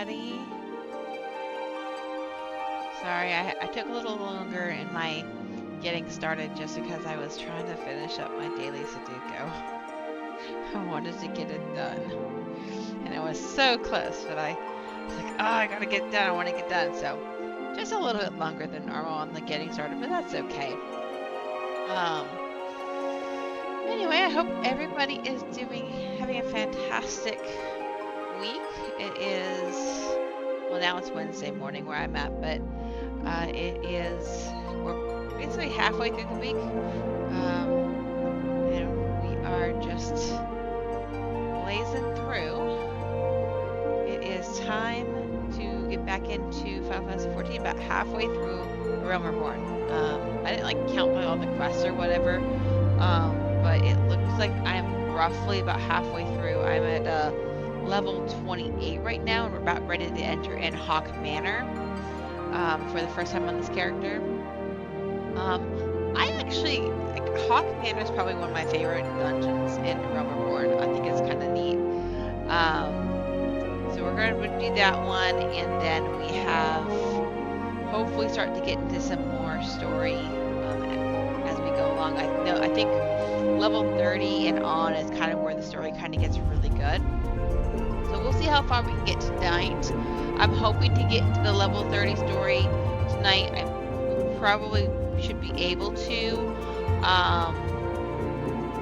everybody. Sorry, I took a little longer in my getting started just because I was trying to finish up my daily Sudoku. I wanted to get it done. And it was so close, but I was like, oh, I gotta get it done. I want to get done. So just a little bit longer than normal on the getting started, but that's okay. Anyway, I hope everybody is having a fantastic week. It is, well, now it's Wednesday morning where I'm at, but we're basically halfway through the week, and we are just blazing through. It is time to get back into Final Fantasy XIV, about halfway through A Realm Reborn. I didn't count all the quests or whatever, but it looks like I'm roughly about halfway through. I'm at level 28 right now, and we're about ready to enter in Hawk Manor for the first time on this character. Hawk Manor is probably one of my favorite dungeons in Realm Reborn. I think it's kind of neat. So we're going to do that one, and then we have hopefully start to get into some more story as we go along. I think level 30 and on is kind of where the story kind of gets really good. So we'll see how far we can get tonight. I'm hoping to get into the level 30 story tonight. I probably should be able to.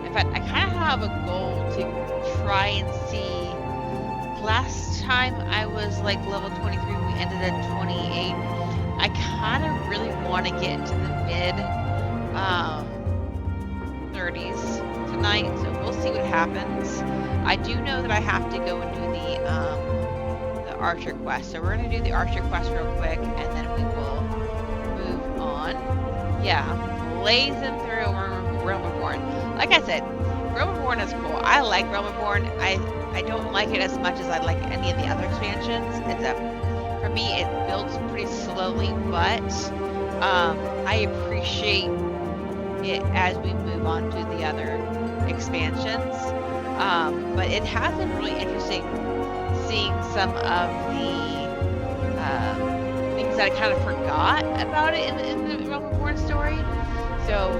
In fact, I kind of have a goal to try and see. Last time I was level 23, we ended at 28. I kind of really want to get into the mid 30s tonight, so we'll see what happens. I do know that I have to go and do the Archer quest, so we're going to do the Archer quest real quick, and then we will move on. Yeah, blazing through Realm Reborn. Like I said, Realm Reborn is cool. I like Realm Reborn. I don't like it as much as I like any of the other expansions. For me, it builds pretty slowly, but I appreciate it as we move on to the other expansions. But it has been really interesting seeing some of the things that I kind of forgot about it in the Realm Reborn story. So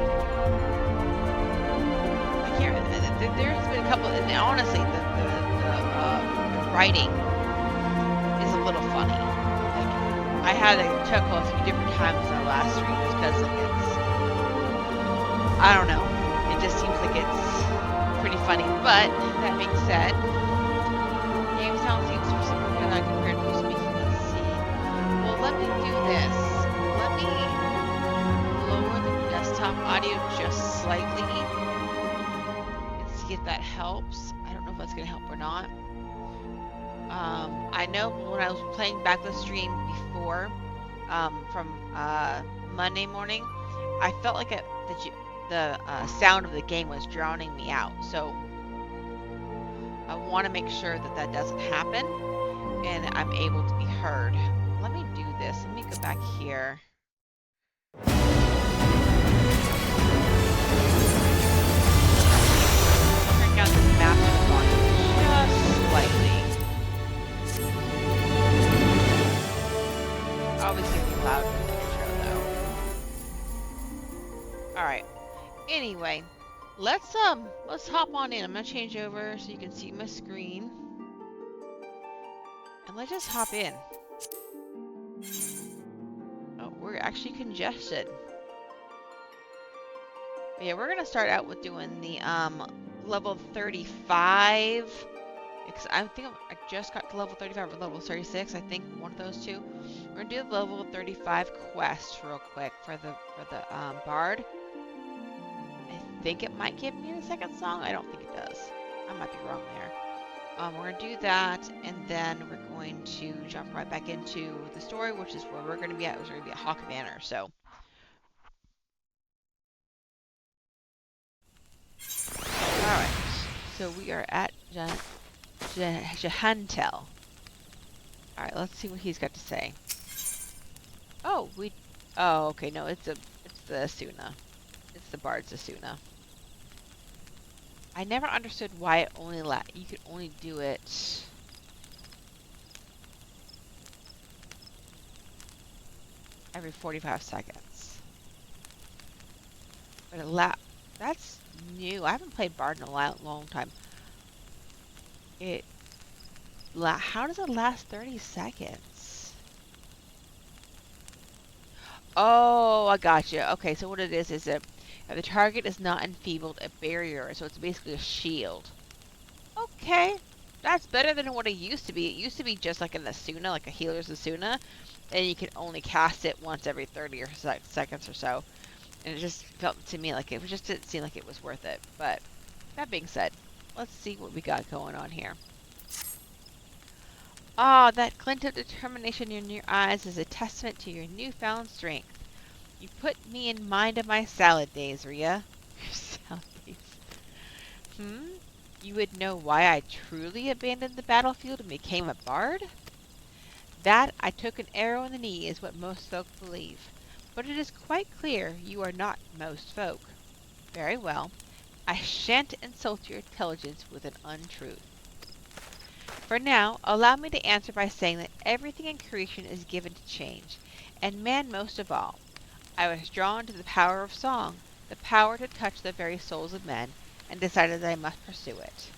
there's been a couple, and honestly, the writing is a little funny. I had a chuckle a few different times in the last stream just because I don't know, it just seems like it's pretty funny. But that being said, game sound seems super good compared to speaking. Let's see. Well, let me do this. Let me lower the desktop audio just slightly and see if that helps. I don't know if that's going to help or not. I know when I was playing back the stream before, from Monday morning, I felt like the sound of the game was drowning me out. So I want to make sure that that doesn't happen and I'm able to be heard. Let me do this. Let me go back here. Turn down the master volume just slightly. Obviously be loud in the intro though. Alright. Anyway, let's hop on in. I'm gonna change over so you can see my screen. And let's just hop in. Oh, we're actually congested. But yeah, we're gonna start out with doing the level 35. Because I think I just got to level 35 or level 36. I think one of those two. We're gonna do the level 35 quest real quick for the bard. I think it might give me the second song. I don't think it does. I might be wrong there. We're gonna do that, and then we're going to jump right back into the story, which is where we're gonna be at. We're gonna be at Hawk Manor. So. Alright. So we are at Jahantel. Alright, let's see what he's got to say. Oh, okay, no, it's the Asuna. It's the Bard's Asuna. I never understood why it only you could only do it every 45 seconds. But that's new. I haven't played Bard in a long time. How does it last 30 seconds? Oh, I gotcha. Okay, so what it is that if the target is not enfeebled, a barrier, so it's basically a shield. Okay, that's better than what it used to be. It used to be just like an Asuna, like a healer's Asuna, and you can only cast it once every 30 or seconds or so. And it just felt to me like it just didn't seem like it was worth it. But that being said, let's see what we got going on here. Ah, that glint of determination in your eyes is a testament to your newfound strength. You put me in mind of my salad days, Rhea. Salad days. You would know why I truly abandoned the battlefield and became a bard? That I took an arrow in the knee is what most folk believe. But it is quite clear you are not most folk. Very well. I shan't insult your intelligence with an untruth. For now, allow me to answer by saying that everything in creation is given to change, and man most of all. I was drawn to the power of song, the power to touch the very souls of men, and decided that I must pursue it.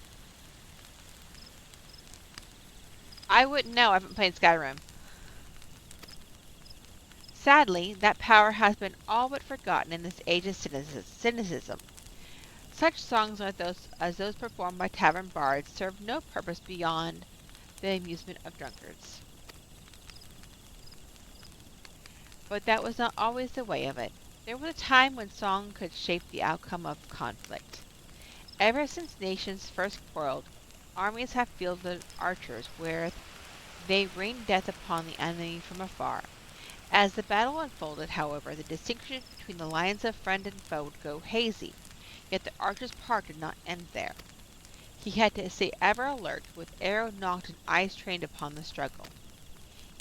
I wouldn't know. I haven't played Skyrim. Sadly, that power has been all but forgotten in this age of cynicism. Such songs as those performed by tavern bards serve no purpose beyond the amusement of drunkards. But that was not always the way of it. There was a time when song could shape the outcome of conflict. Ever since nations first quarreled, armies have fielded archers where they rained death upon the enemy from afar. As the battle unfolded, however, the distinction between the lines of friend and foe would go hazy, yet the archer's part did not end there. He had to stay ever alert, with arrow nocked and eyes trained upon the struggle.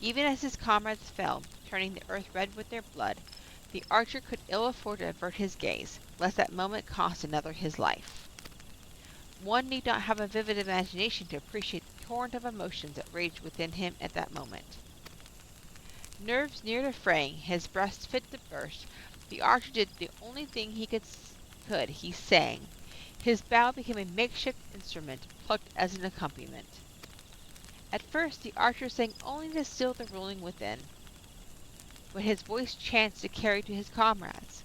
Even as his comrades fell, turning the earth red with their blood, the archer could ill afford to avert his gaze, lest that moment cost another his life. One need not have a vivid imagination to appreciate the torrent of emotions that raged within him at that moment. Nerves near to fraying, his breast fit to burst, the archer did the only thing he could. He sang. His bow became a makeshift instrument, plucked as an accompaniment. At first the archer sang only to still the rolling within, but his voice chanced to carry to his comrades.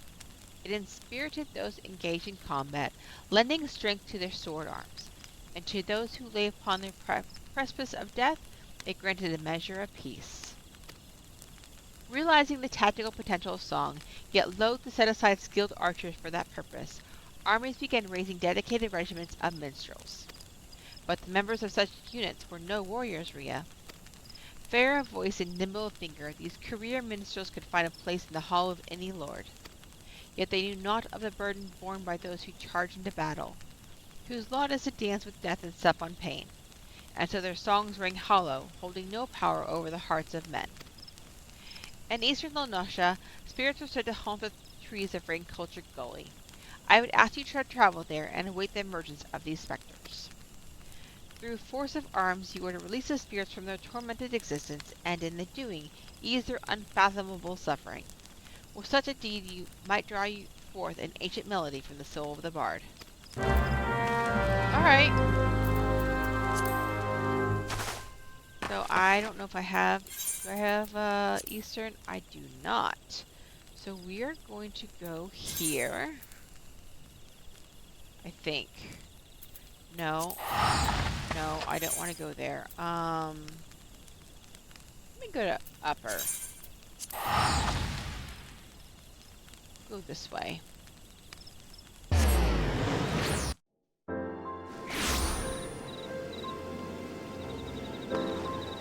It inspirited those engaged in combat, lending strength to their sword arms, and to those who lay upon the precipice of death, it granted a measure of peace. Realizing the tactical potential of song, yet loath to set aside skilled archers for that purpose, armies began raising dedicated regiments of minstrels. But the members of such units were no warriors, Rhea. Fair of voice and nimble of finger, these career minstrels could find a place in the hall of any lord. Yet they knew naught of the burden borne by those who charge into battle, whose lot is to dance with death and sup on pain, and so their songs rang hollow, holding no power over the hearts of men. In eastern Lonosha, spirits are said to haunt the trees of rain-cultured Gully. I would ask you to travel there and await the emergence of these specters. Through force of arms, you are to release the spirits from their tormented existence, and in the doing, ease their unfathomable suffering. With such a deed, you might draw you forth an ancient melody from the soul of the bard. Alright. So I don't know if I have... Do I have Eastern? I do not. So we are going to go here. I think. No. No, I don't want to go there. Let me go to upper. Go this way.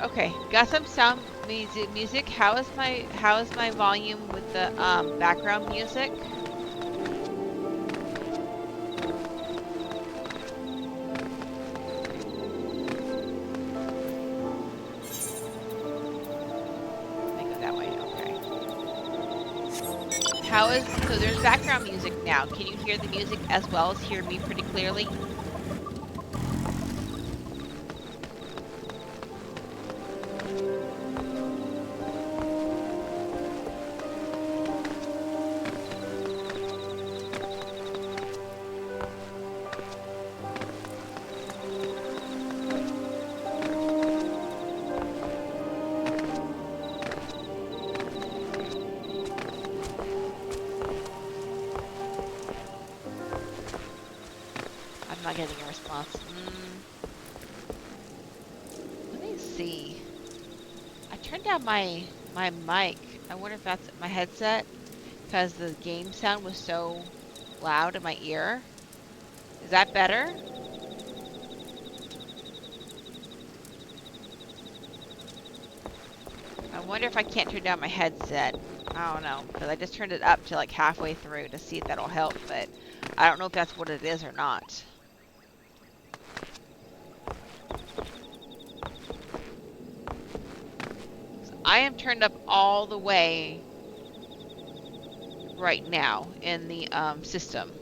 Okay, got some sound music. How is my volume with the background music? So there's background music now. Can you hear the music as well as hear me pretty clearly? not getting a response. Let me see. I turned down my mic. I wonder if that's my headset because the game sound was so loud in my ear. Is that better? I wonder if I can't turn down my headset. I don't know, because I just turned it up to like halfway through to see if that'll help, but I don't know if that's what it is or not. So I am turned up all the way right now in the system,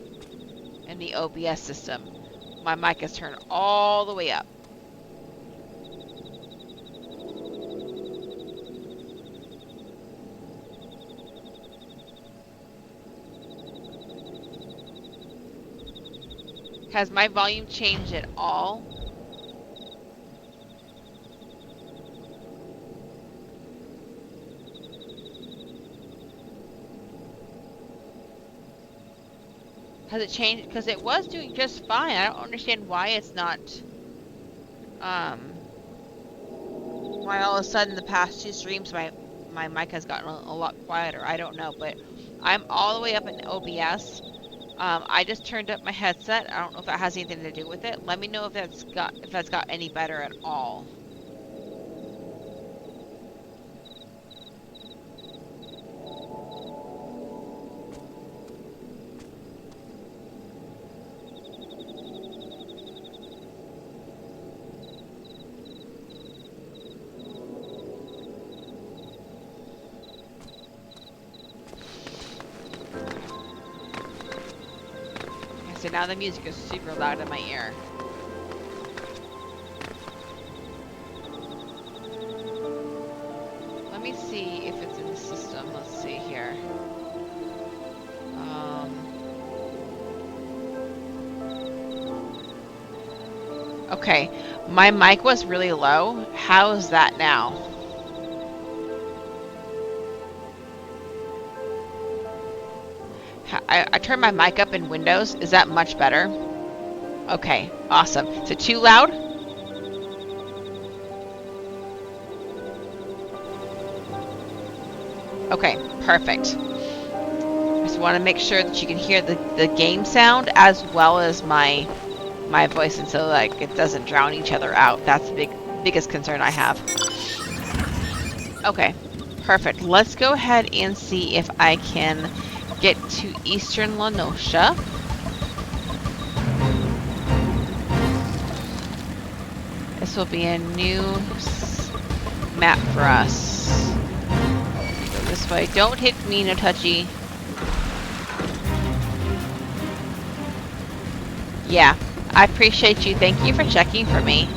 in the OBS system. My mic is turned all the way up. Has my volume changed at all? Has it changed? Because it was doing just fine. I don't understand why it's not, why all of a sudden the past 2 streams my mic has gotten a lot quieter. I don't know, but I'm all the way up in OBS. I just turned up my headset. I don't know if that has anything to do with it. Let me know if that's got any better at all. So now the music is super loud in my ear. Let me see if it's in the system. Let's see here. Okay, my mic was really low. How's that now? I turned my mic up in Windows. Is that much better? Okay, awesome. Is it too loud? Okay, perfect. I just want to make sure that you can hear the game sound as well as my voice, and so like it doesn't drown each other out. That's the biggest concern I have. Okay, perfect. Let's go ahead and see if I can get to Eastern La Noscia. This will be a new map for us. Go this way. Don't hit me, no touchy. Yeah, I appreciate you. Thank you for checking for me.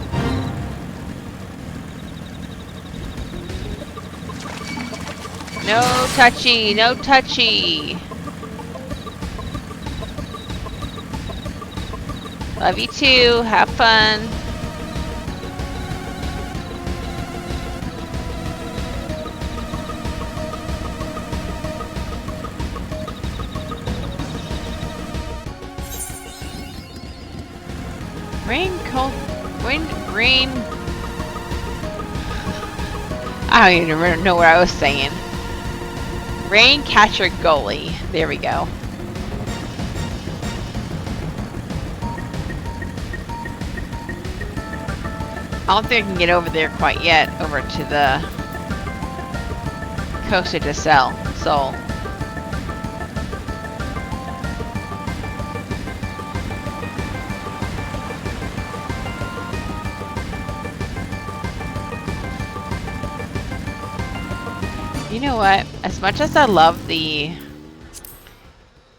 No touchy, no touchy. Love you too. Have fun. Rain. I don't even know what I was saying. Rain catcher goalie. There we go. I don't think I can get over there quite yet, over to the Costa de Sol. You know what? As much as I love the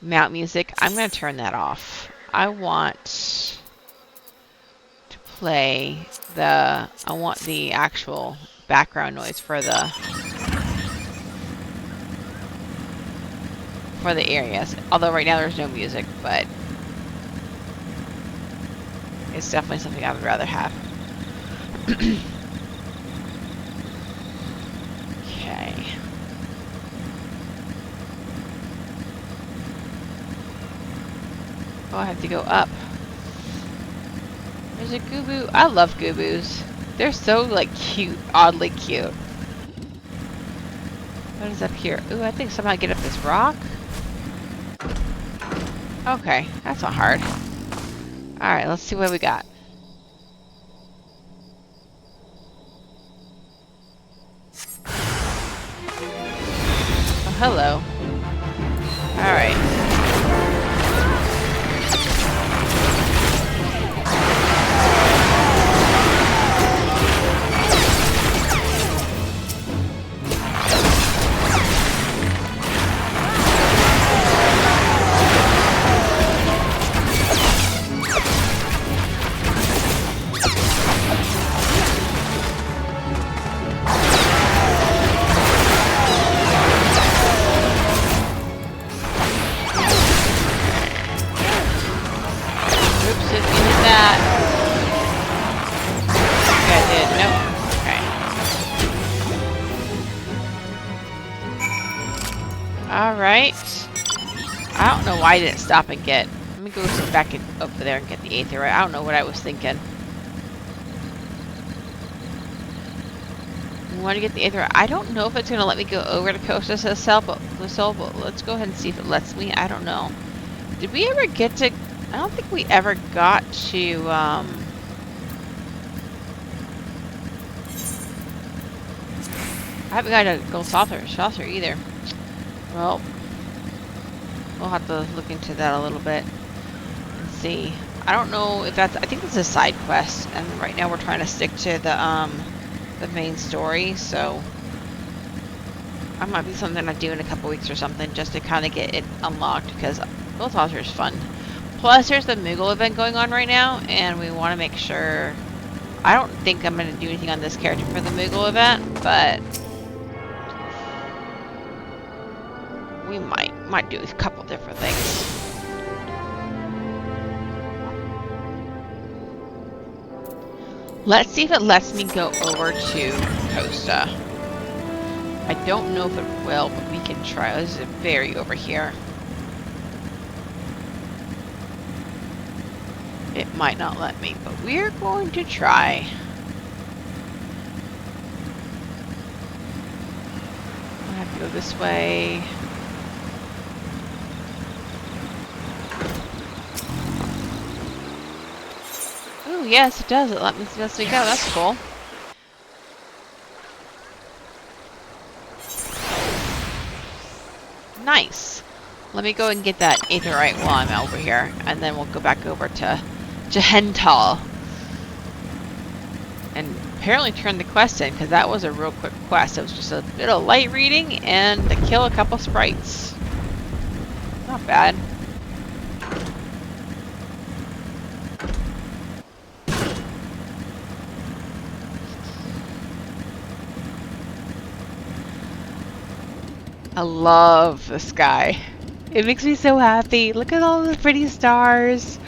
mount music, I'm going to turn that off. I want to play I want the actual background noise for the areas. Although right now there's no music, but it's definitely something I would rather have. Okay. Oh, I have to go up. There's a Gooboo. I love Gooboos. They're so, like, cute. Oddly cute. What is up here? Ooh, I think somehow I get up this rock. Okay, that's not hard. Alright, let's see what we got. Oh, hello. Alright. Alright. I don't know why I didn't stop and get... Let me go back over there and get the aetherite. I don't know what I was thinking. I want to get the aetherite. I don't know if it's going to let me go over to Costa Cell, but let's go ahead and see if it lets me. I don't know. Did we ever get to... I don't think we ever got to... I haven't got a gold saucer either. Well, we'll have to look into that a little bit and see. I don't know if that's... I think it's a side quest, and right now we're trying to stick to the main story, so that might be something I do in a couple weeks or something, just to kind of get it unlocked, because gold saucer is fun. Plus, there's the Moogle event going on right now, and we want to make sure... I don't think I'm going to do anything on this character for the Moogle event, but... we might do a couple different things. Let's see if it lets me go over to Costa. I don't know if it will, but we can try. This is very over here. It might not let me, but we're going to try. I have to go this way. Oh, yes, it does. It lets me go. That's cool. Nice. Let me go and get that aetherite while I'm over here, and then we'll go back over to Hental. And apparently turn the quest in, because that was a real quick quest. It was just a bit of light reading and to kill a couple sprites. Not bad. I love the sky. It makes me so happy. Look at all the pretty stars.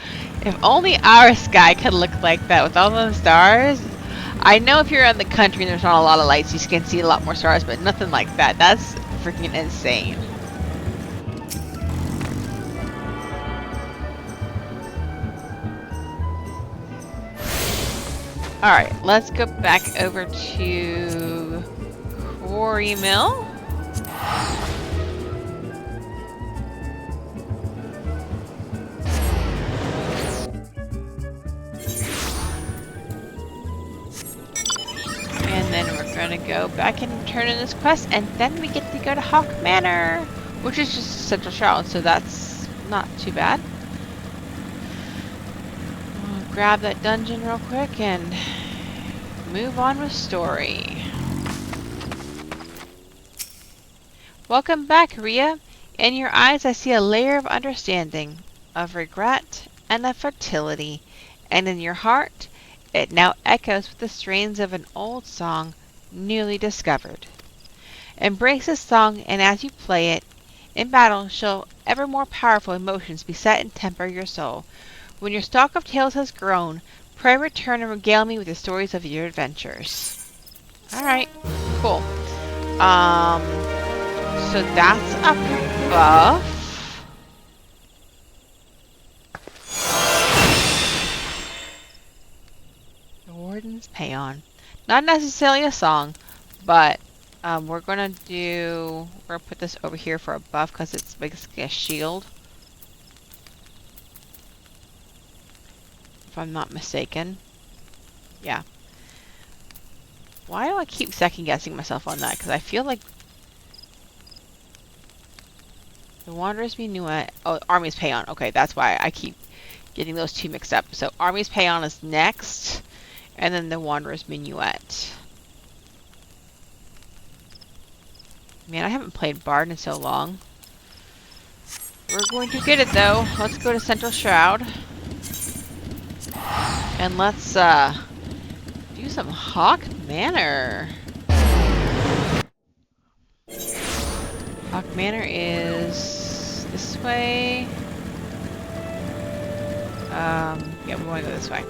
If only our sky could look like that with all those stars. I know if you're in the country and there's not a lot of lights, you can see a lot more stars, but nothing like that. That's freaking insane. Alright, let's go back over to Quarry Mill. And then we're going to go back and turn in this quest, and then we get to go to Hawk Manor, which is just Central Charlotte, so that's not too bad. I'll grab that dungeon real quick and move on with story. Welcome back, Ria. In your eyes I see a layer of understanding, of regret, and of fertility, and in your heart it now echoes with the strains of an old song newly discovered. Embrace this song, and as you play it, in battle shall ever more powerful emotions beset and temper your soul. When your stock of tales has grown, pray return and regale me with the stories of your adventures. Alright, cool. So that's up above. Warden's Paean. Not necessarily a song, but we're gonna put this over here for a buff because it's basically a shield. If I'm not mistaken. Yeah. Why do I keep second guessing myself on that? Because I feel like the Wanderer's Minuet. Oh, Army's Paean. Okay, that's why I keep getting those two mixed up. So Army's Paean is next, and then the Wanderer's Minuet. Man, I haven't played Bard in so long. We're going to get it though. Let's go to Central Shroud. And let's do some Hawk Manor. Hawk Manor is this way. Yeah, we want to go this way.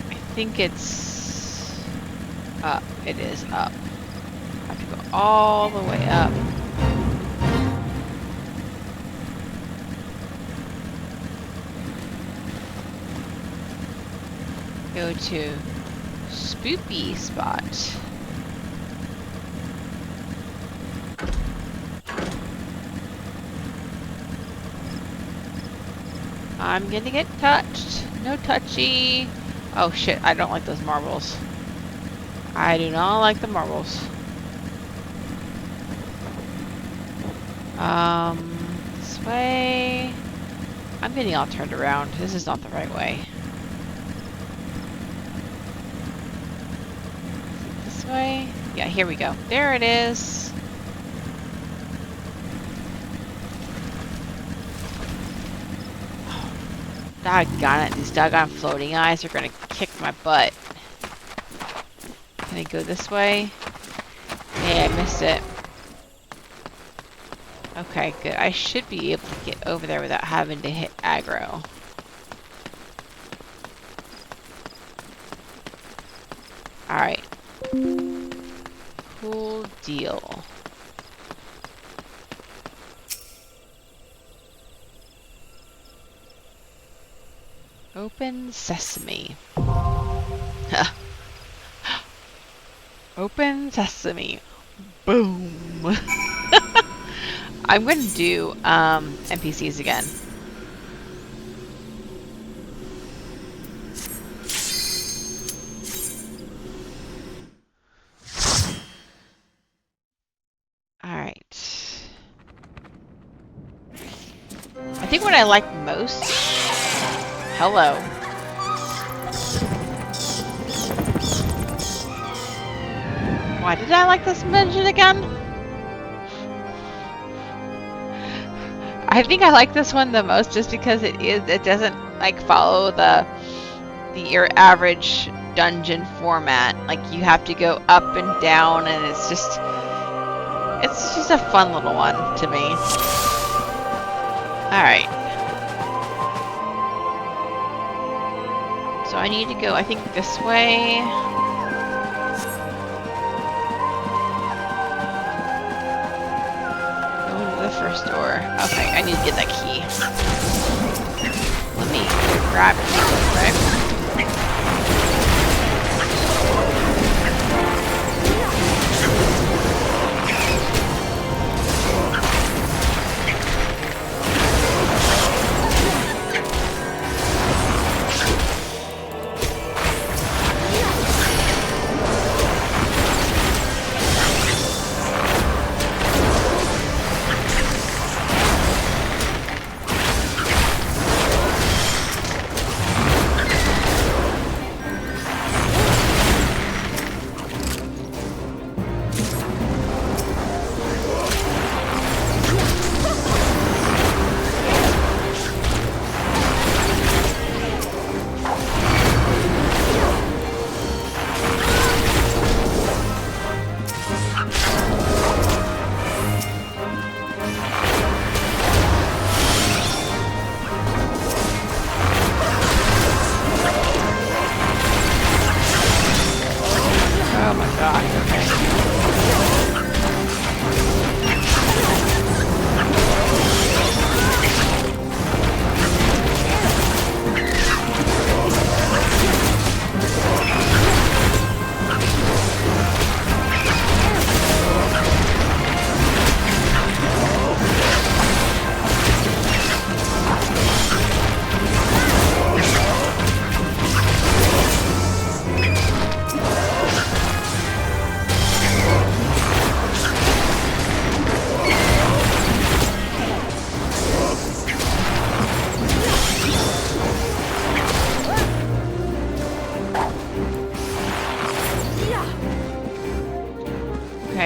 I think it's up. It is up. I have to go all the way up. Go to Spoopy Spot. I'm gonna get touched. No touchy. Oh shit, I don't like those marbles. I do not like the marbles. This way. I'm getting all turned around. This is not the right way. This way? Yeah, here we go. There it is. Doggone it, these doggone floating eyes are gonna kick my butt. Can I go this way? Yeah, I missed it. Okay, good. I should be able to get over there without having to hit aggro. Alright. Cool deal. Open sesame. Open sesame. Boom. I'm going to do NPCs again. Alright. I think what I like most... Hello. Why did I like this dungeon again? I think I like this one the most just because it doesn't like follow your average dungeon format. Like you have to go up and down, and it's just a fun little one to me. All right. So I need to go, I think, this way. Go into the first door. Okay, I need to get that key. Let me grab it real quick.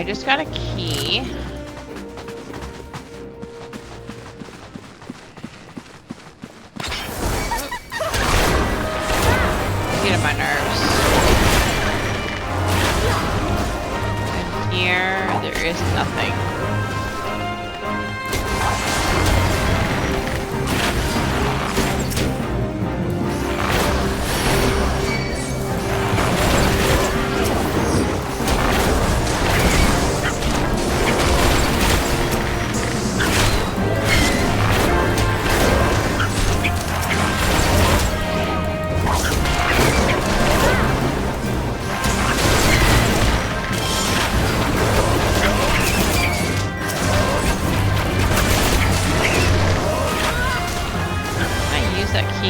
I just got a key. Get on my nerves. And here, there is nothing.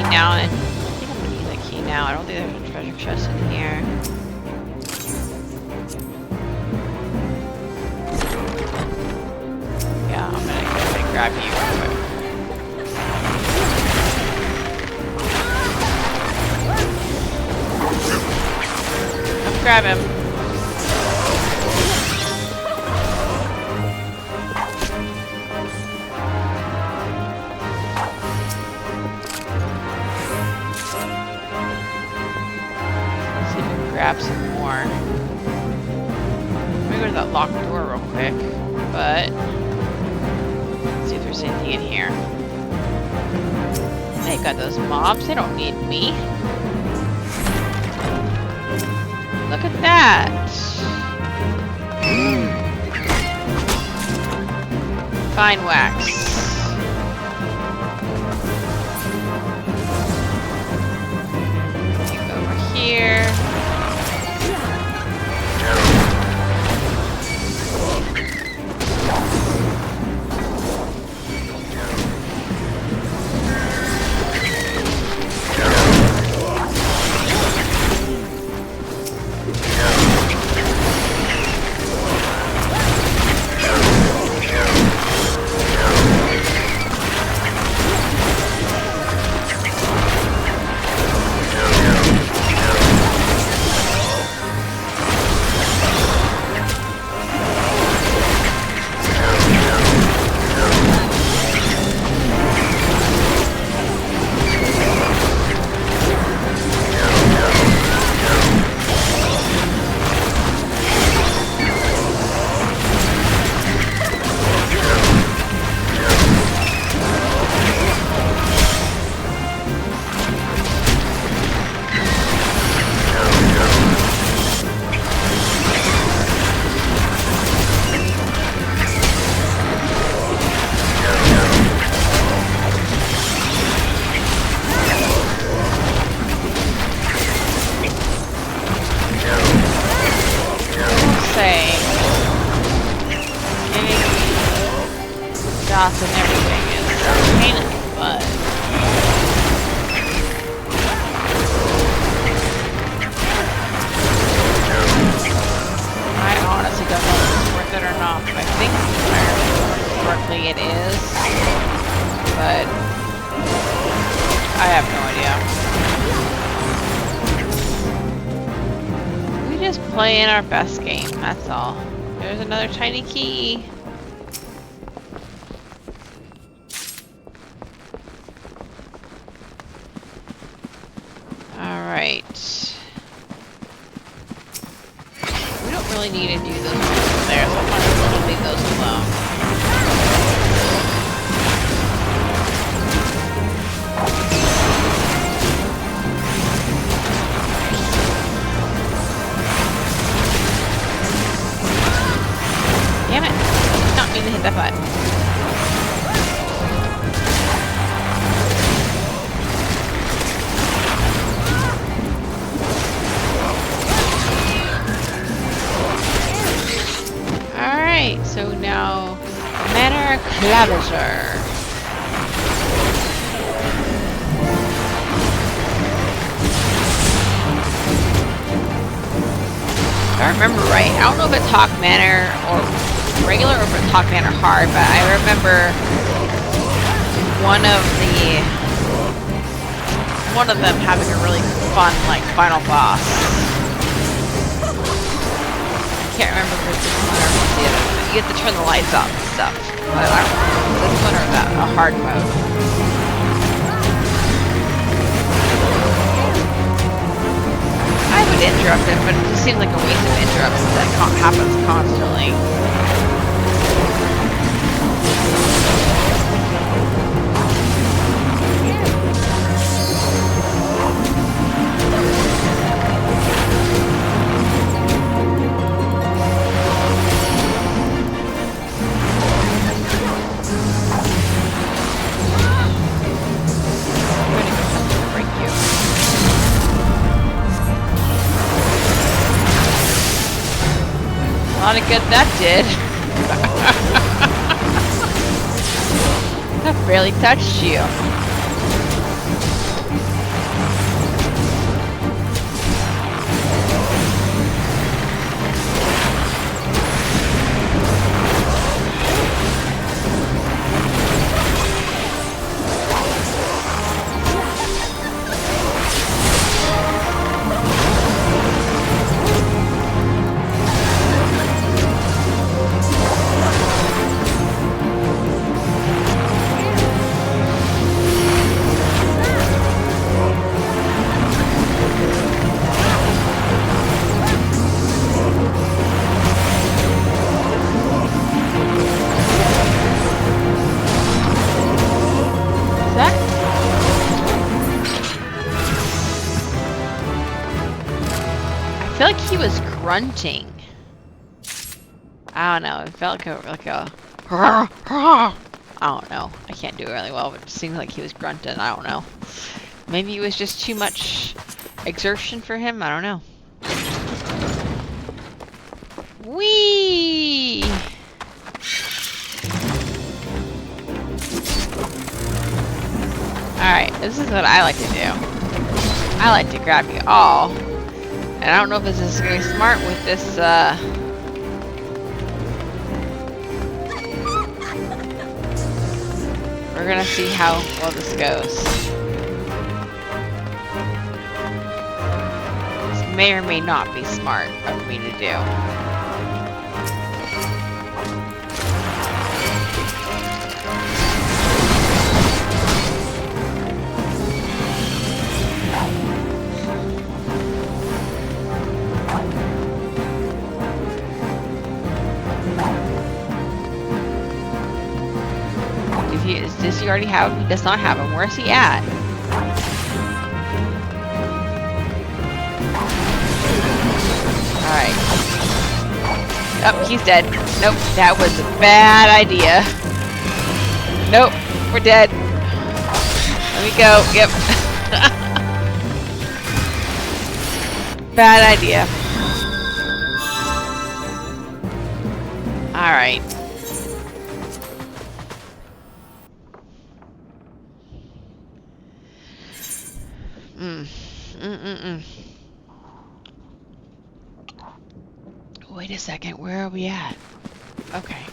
Now, and I think I'm gonna use that key now. I don't think there's a treasure chest in here. Yeah, I'm gonna go ahead and grab you real quick. Come grab him. Grab some more. Let me go to that locked door real quick, but let's see if there's anything in here. They got those mobs, they don't need me. Look at that. Fine wax. Over here. Dots and everything is a pain in the butt. I honestly don't know if it's worth it or not. I think correctly it is, but I have no idea. We just play in our best game, that's all. There's another tiny key. Alright. We don't really need to do those ones there, so I'm going to leave those alone. Damn it! I did not mean to hit that button. Alright, so now Manor Claviger. If I remember right, I don't know if it's Hawk Manor or regular or if it's Hawk Manor hard, but I remember one of them having a really fun like final boss. can't remember if it's this one or if it's the other one. You have to turn the lights off and stuff. But I don't know if it's this one or a hard mode. I would interrupt it, but it just seems like a waste of interrupts that happens constantly. A lot of good that did. That barely touched you. I feel like he was grunting. I don't know. It felt like a I don't know. I can't do it really well, but it seemed like he was grunting. I don't know. Maybe it was just too much exertion for him. I don't know. Whee! Alright, this is what I like to do. I like to grab you all. And I don't know if this is going to be smart with this, we're going to see how well this goes. This may or may not be smart of me to do. Does he already have him? He does not have him. Where's he at? Alright. Oh, he's dead. Nope, that was a bad idea. Nope, we're dead. Let me go. Yep. Bad idea. Alright. Wait a second, where are we at? Okay.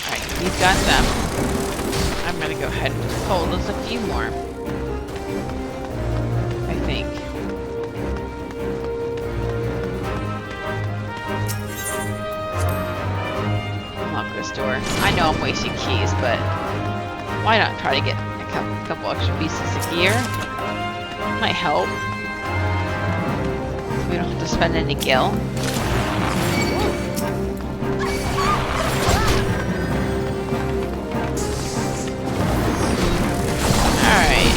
Alright, he's got them. I'm gonna go ahead and just pull those a few more. I think. This door. I know I'm wasting keys, but why not try to get a couple extra pieces of gear? Might help. We don't have to spend any gil. Alright.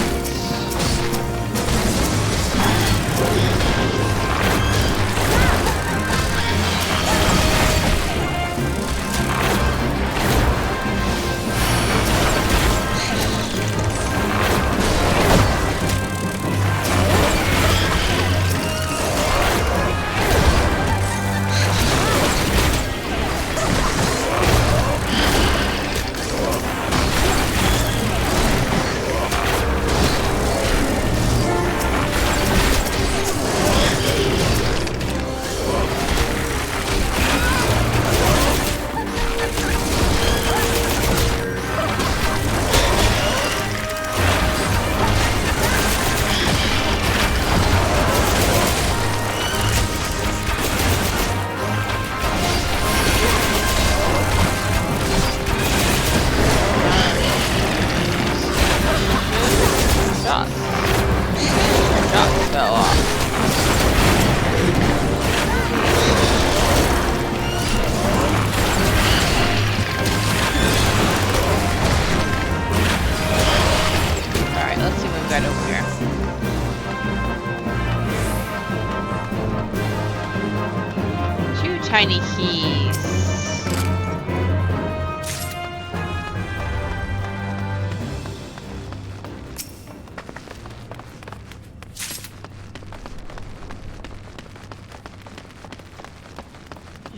tiny keys.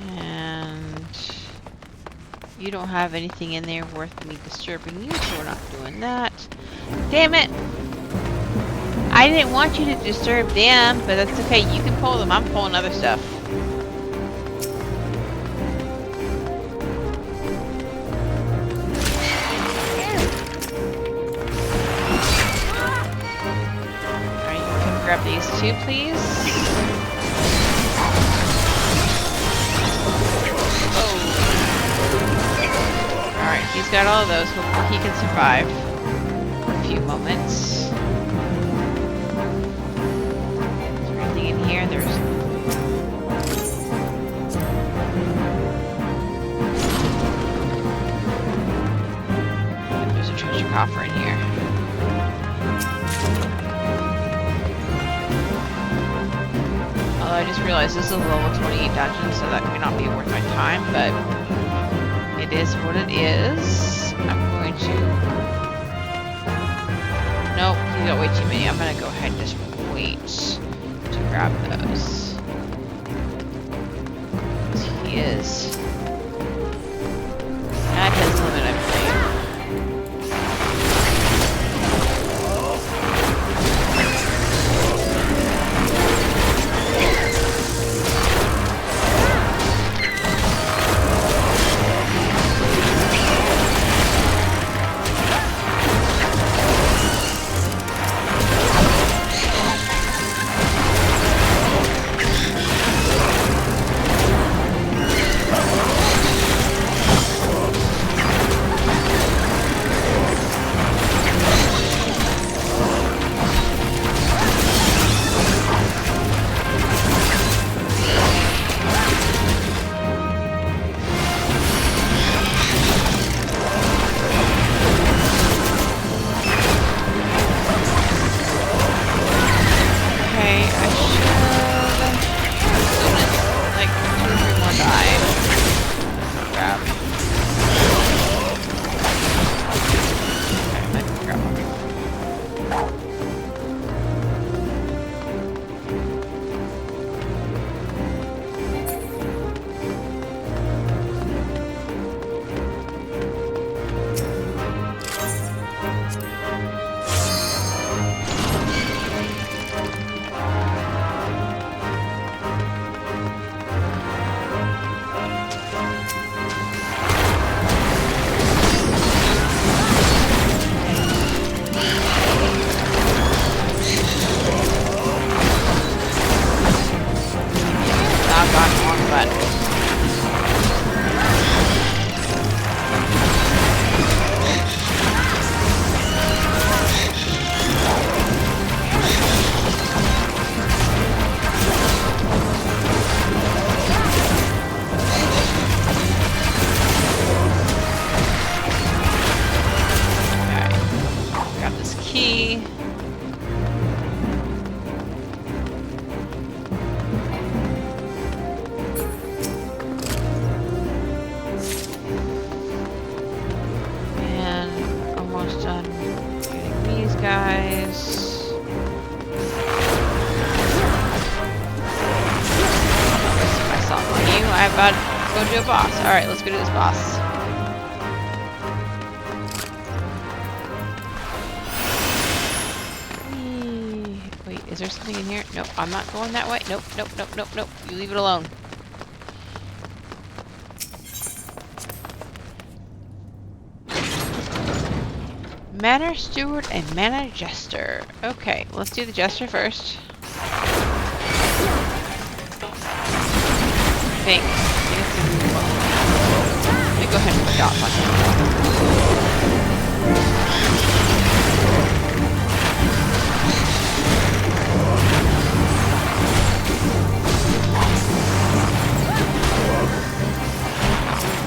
And you don't have anything in there worth me disturbing you, so we're not doing that. Damn it! I didn't want you to disturb them, but that's okay. You can pull them. I'm pulling other stuff. Alright, you can grab these two, please. Oh. Alright, he's got all of those. Hopefully he can survive for a few moments. Here, there's a treasure coffer in here. Although I just realized this is a level 28 dungeon, so that may not be worth my time, but it is what it is. I'm going to... Nope, he's got way too many. I'm gonna go ahead and just wait to grab those. He is at his limit, I believe. Go do a boss. Alright, let's go do this boss. Wait, is there something in here? Nope, I'm not going that way. Nope, nope, nope, nope, nope. You leave it alone. Manor Steward and Manor Jester. Okay, let's do the Jester first. I think. Let me go ahead and put dots on him.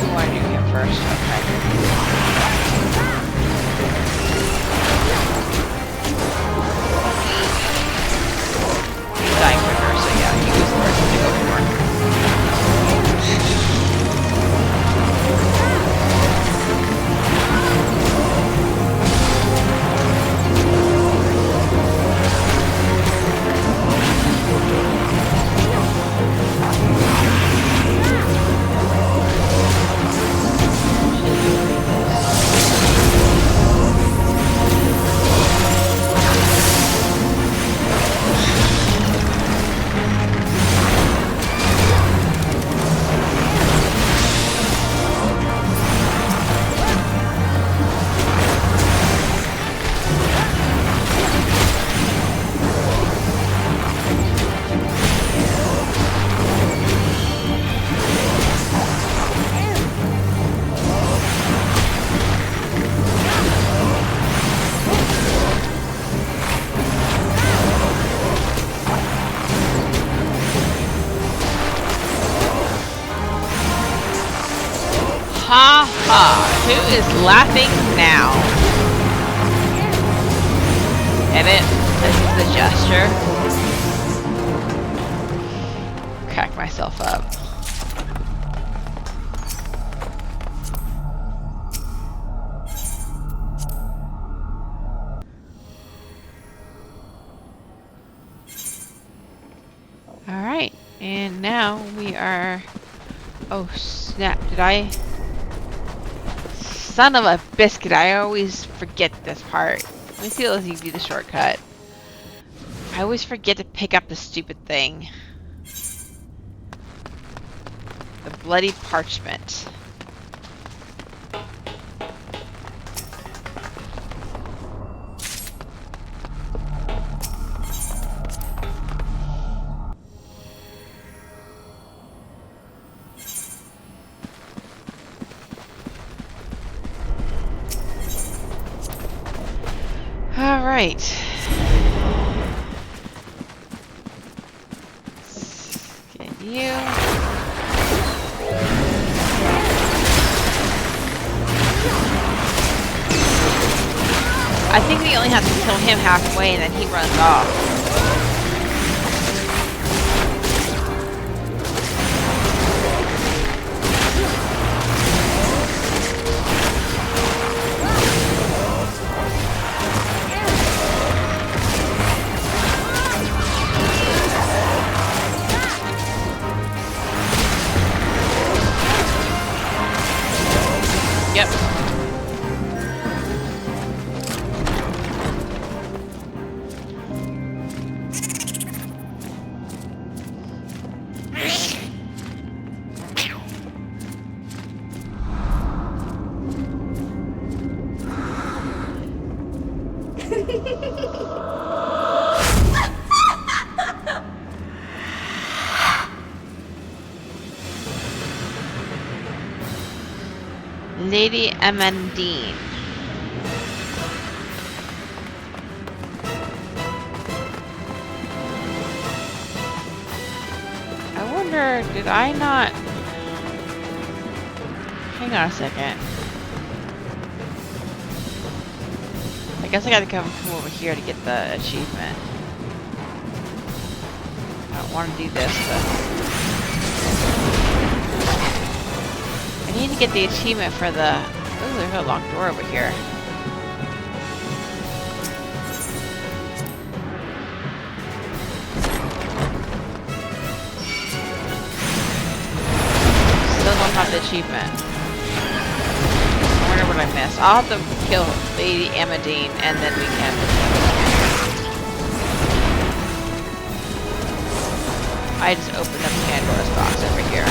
We want to do him first. Okay. He's dying quicker, so yeah, he goes first to go for. Ha ha! Who is laughing now? Edit. This is the gesture. Crack myself up. Alright, and now we are... Oh snap, did I... Son of a biscuit, I always forget this part. Let me see if you can do the shortcut. I always forget to pick up the stupid thing. The bloody parchment. All right. Get you. I think we only have to kill him halfway and then he runs off. Yep. Lady Amandine. I wonder, did I not... Hang on a second. I guess I gotta come over here to get the achievement. I don't want to do this, but... I need to get the achievement for the... Oh, there's a locked door over here. Still don't have the achievement. I wonder what I missed. I'll have to kill Lady Amandine and then we can... I just opened up Pandora's box over here.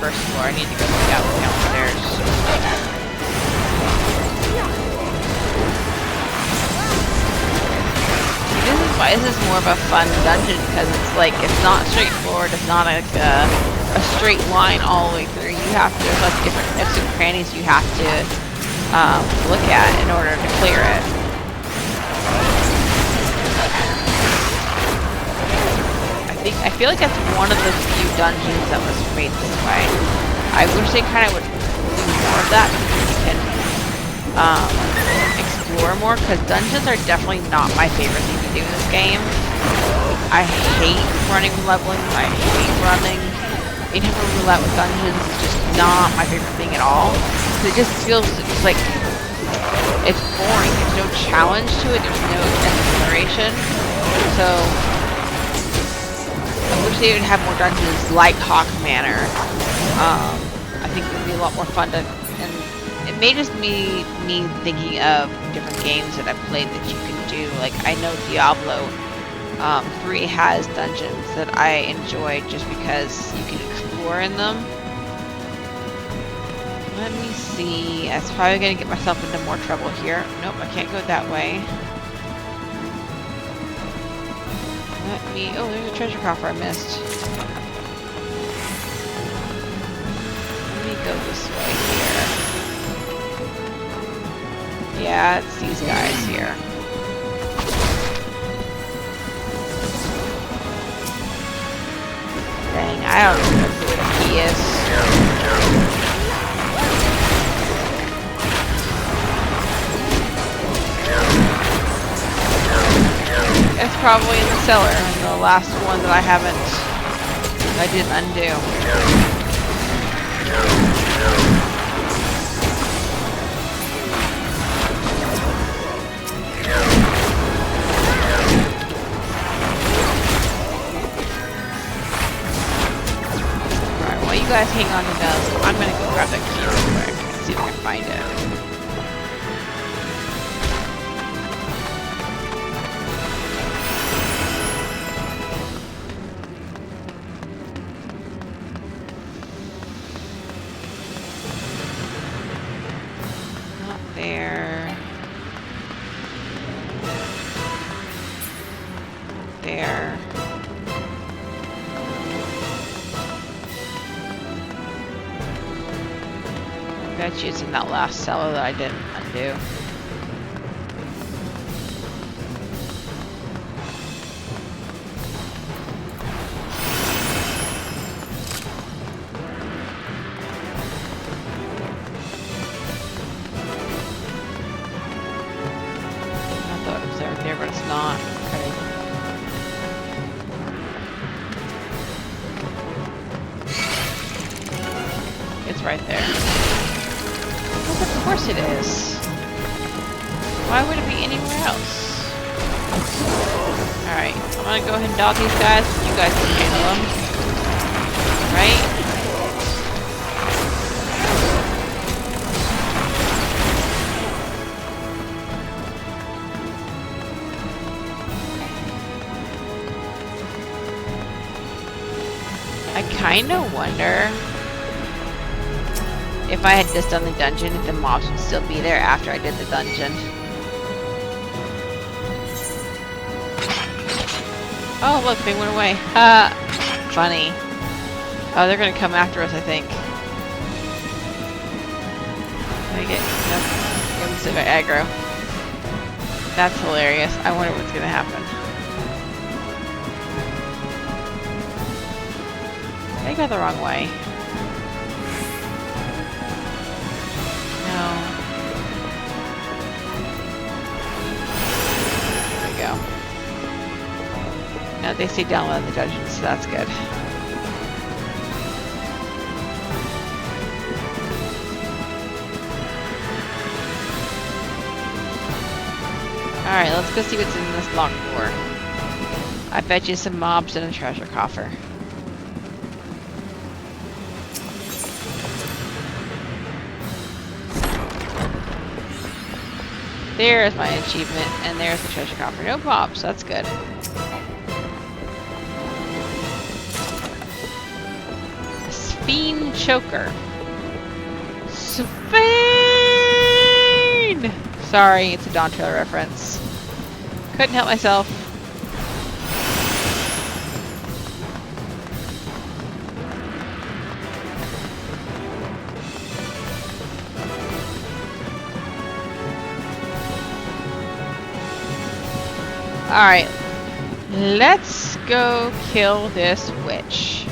First floor. I need to go downstairs. This is why this is more of a fun dungeon, because it's like it's not straightforward. It's not like a straight line all the way through. You have to, there's like different nooks and crannies you have to look at in order to clear it. I feel like that's one of the few dungeons that was made this way. I wish they kind of would do more of that so you can explore more, because dungeons are definitely not my favorite thing to do in this game. I hate running leveling. I hate running. Infinite roulette with dungeons is just not my favorite thing at all. It just feels just like it's boring. There's no challenge to it. There's no exploration. So I wish they would have more dungeons like Hawk Manor. I think it would be a lot more fun to, and it may just be me thinking of different games that I've played that you can do. Like, I know Diablo 3 has dungeons that I enjoy just because you can explore in them. Let me see. That's probably going to get myself into more trouble here. Nope, I can't go that way. Let me... Oh, there's a treasure coffer I missed. Let me go this way here. Yeah, it's these guys here. Dang, I don't know where the key is. It's probably in the cellar, and the last one that I didn't undo. Alright, while you guys hang on to those, I'm gonna go grab that key real quick and see if I can find it. It's in that last cellar that I didn't undo. I thought it was right there, but it's not. Okay. It's right there. Of course it is. Why would it be anywhere else? Alright, I'm gonna go ahead and dodge these guys. You guys can handle them. Right? I kinda wonder if I had just done the dungeon, if the mobs would still be there after I did the dungeon. Oh, look, they went away. Funny. Oh, they're gonna come after us, I think. Can I get... Nope. Give them some aggro. That's hilarious. I wonder what's gonna happen. They got the wrong way. No, they stay down in the dungeons, so that's good. Alright, let's go see what's in this locked door. I bet you some mobs and a treasure coffer. There's my achievement, and there's the treasure coffer. No mobs, that's good. Spine choker. Spine! Sorry, it's a Dawn Trail reference. Couldn't help myself. Alright, let's go kill this witch.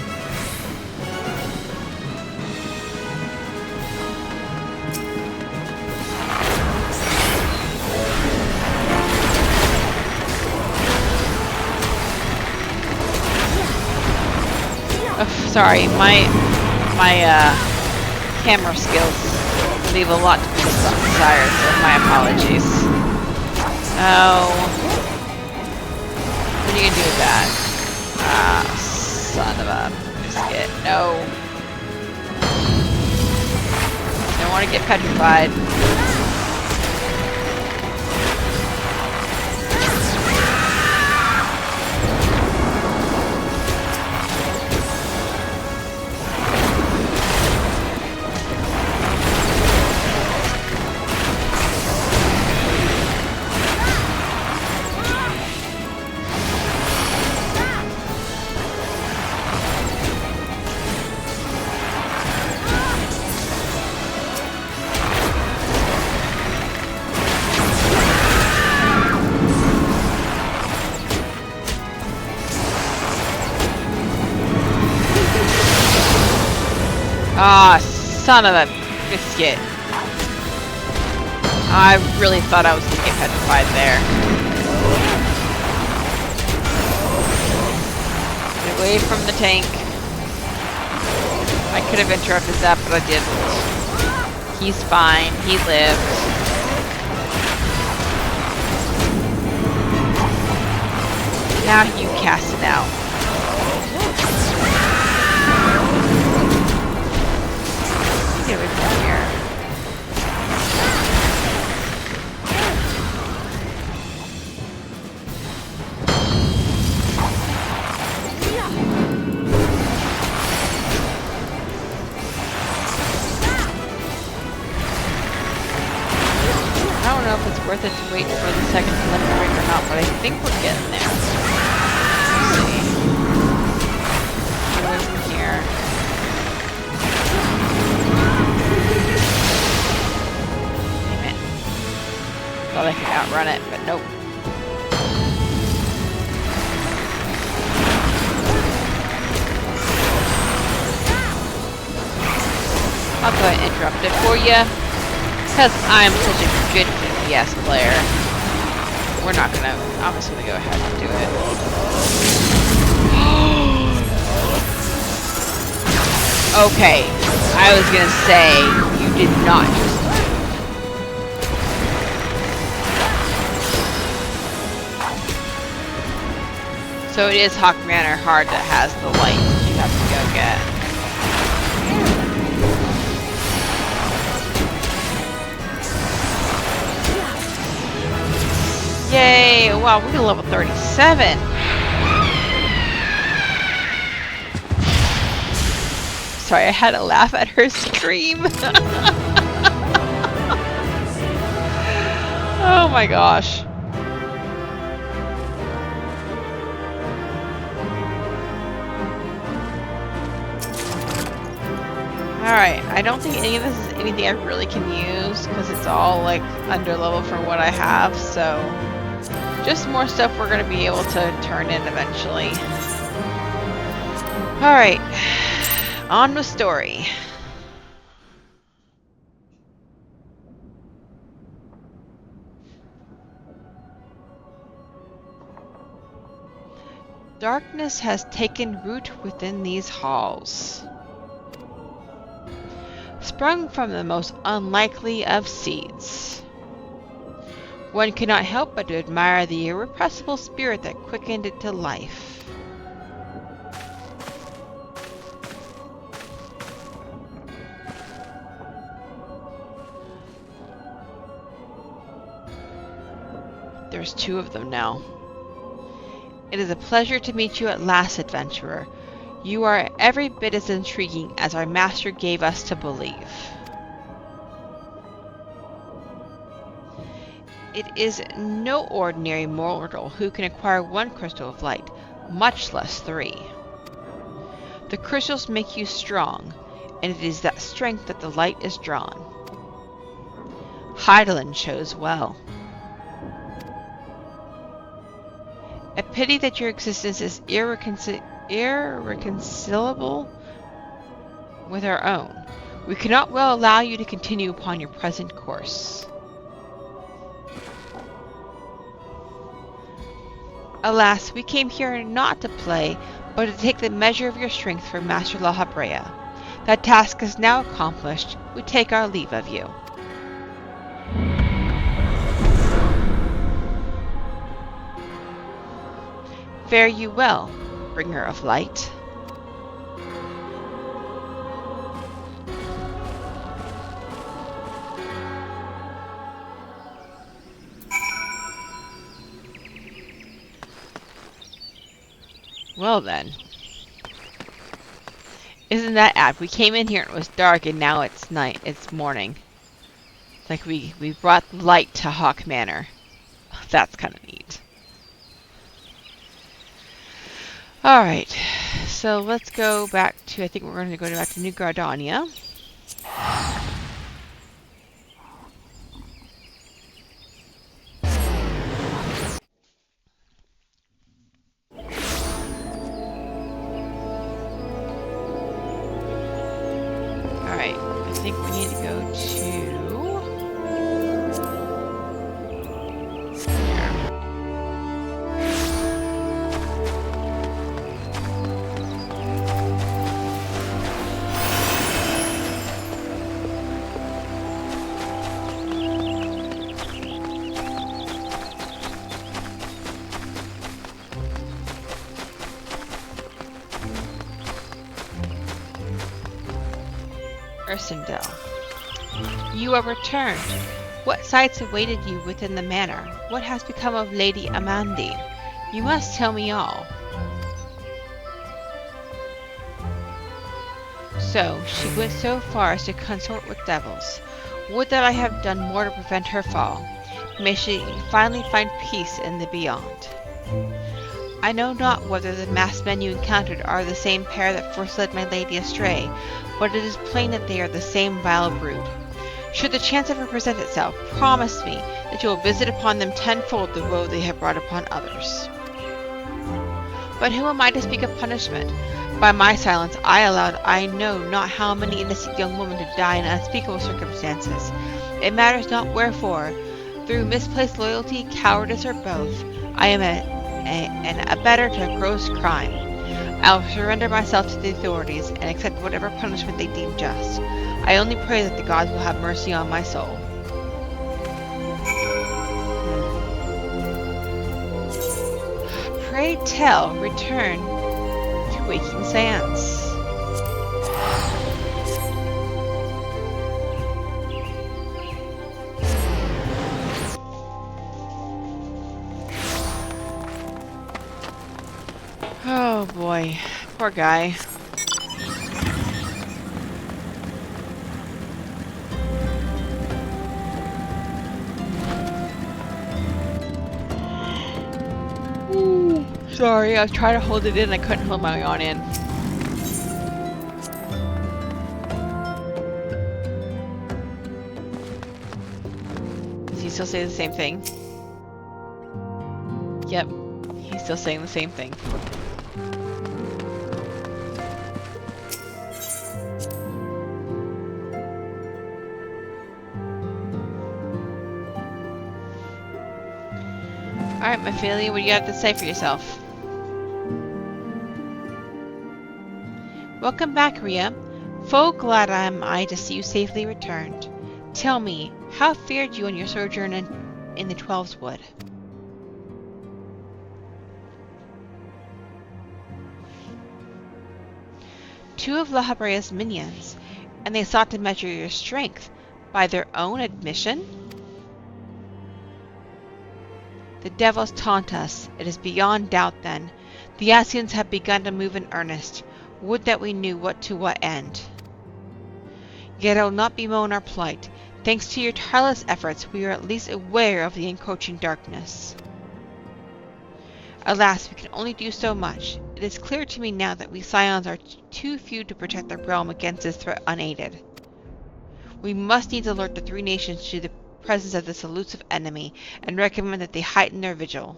Oh, sorry, my camera skills leave a lot to be desired, so my apologies. Oh. What are you gonna do with that? Ah, son of a biscuit. No. Don't want to get petrified. Ah, son of a biscuit. I really thought I was going to get petrified there. Get away from the tank. I could have interrupted that, but I didn't. He's fine. He lived. Now you cast it out. Get away from here. I don't know if it's worth it to wait for the second limit break or not, but I think we're getting there. Let's see. Get away from here. Thought I could outrun it, but nope. I'll go ahead and interrupt it for you, because I'm such a good FPS player. We're not gonna, I'm just gonna go ahead and do it. Okay, I was gonna say, you did not just so it is Hawk Manor hard that has the light that you have to go get. Yay! Wow, we're level 37. Sorry, I had to laugh at her scream. Oh my gosh. Alright, I don't think any of this is anything I really can use because it's all like under level for what I have, so just more stuff we're going to be able to turn in eventually. Alright, on with story. Darkness has taken root within these halls. Sprung from the most unlikely of seeds. One cannot help but to admire the irrepressible spirit that quickened it to life. There's two of them now. It is a pleasure to meet you at last, adventurer. You are every bit as intriguing as our master gave us to believe. It is no ordinary mortal who can acquire one crystal of light, much less 3. The crystals make you strong, and it is that strength that the light is drawn. Heidelin chose well. A pity that your existence is irreconcilable with our own. We cannot well allow you to continue upon your present course. Alas, we came here not to play, but to take the measure of your strength from Master La Habrea. That task is now accomplished. We take our leave of you. Fare you well, bringer of light. Well then. Isn't that apt? We came in here and it was dark and now it's night. It's morning. It's like we brought light to Hawk Manor. That's kind of neat. Alright. So let's go back to, I think we're going to go back to New Gardania. Alright, I think we need to go to... Ursendel. You are returned. What sights awaited you within the manor? What has become of Lady Amandine? You must tell me all. So, she went so far as to consort with devils. Would that I had done more to prevent her fall. May she finally find peace in the beyond. I know not whether the masked men you encountered are the same pair that first led my lady astray, but it is plain that they are the same vile brood. Should the chance ever present itself, promise me that you will visit upon them tenfold the woe they have brought upon others. But who am I to speak of punishment? By my silence I allowed I know not how many innocent young women to die in unspeakable circumstances. It matters not wherefore, through misplaced loyalty, cowardice, or both, I am an abettor to a gross crime. I will surrender myself to the authorities and accept whatever punishment they deem just. I only pray that the gods will have mercy on my soul. Pray tell, return to Waking Sands. Oh boy, poor guy. Ooh, sorry, I was trying to hold it in, I couldn't hold my yawn in. Does he still say the same thing? Yep, he's still saying the same thing. Alright, Mephilia, what do you have to say for yourself? Welcome back, Rhea. Full glad am I to see you safely returned. Tell me, how fared you on your sojourn in the Twelves Wood? Two of La Habrea's minions, and they sought to measure your strength by their own admission? The devils taunt us. It is beyond doubt, then. The Ascians have begun to move in earnest. Would that we knew what to what end. Yet I will not bemoan our plight. Thanks to your tireless efforts, we are at least aware of the encroaching darkness. Alas, we can only do so much. It is clear to me now that we Scions are too few to protect the realm against this threat unaided. We must needs alert the three nations to the presence of this elusive enemy, and recommend that they heighten their vigil.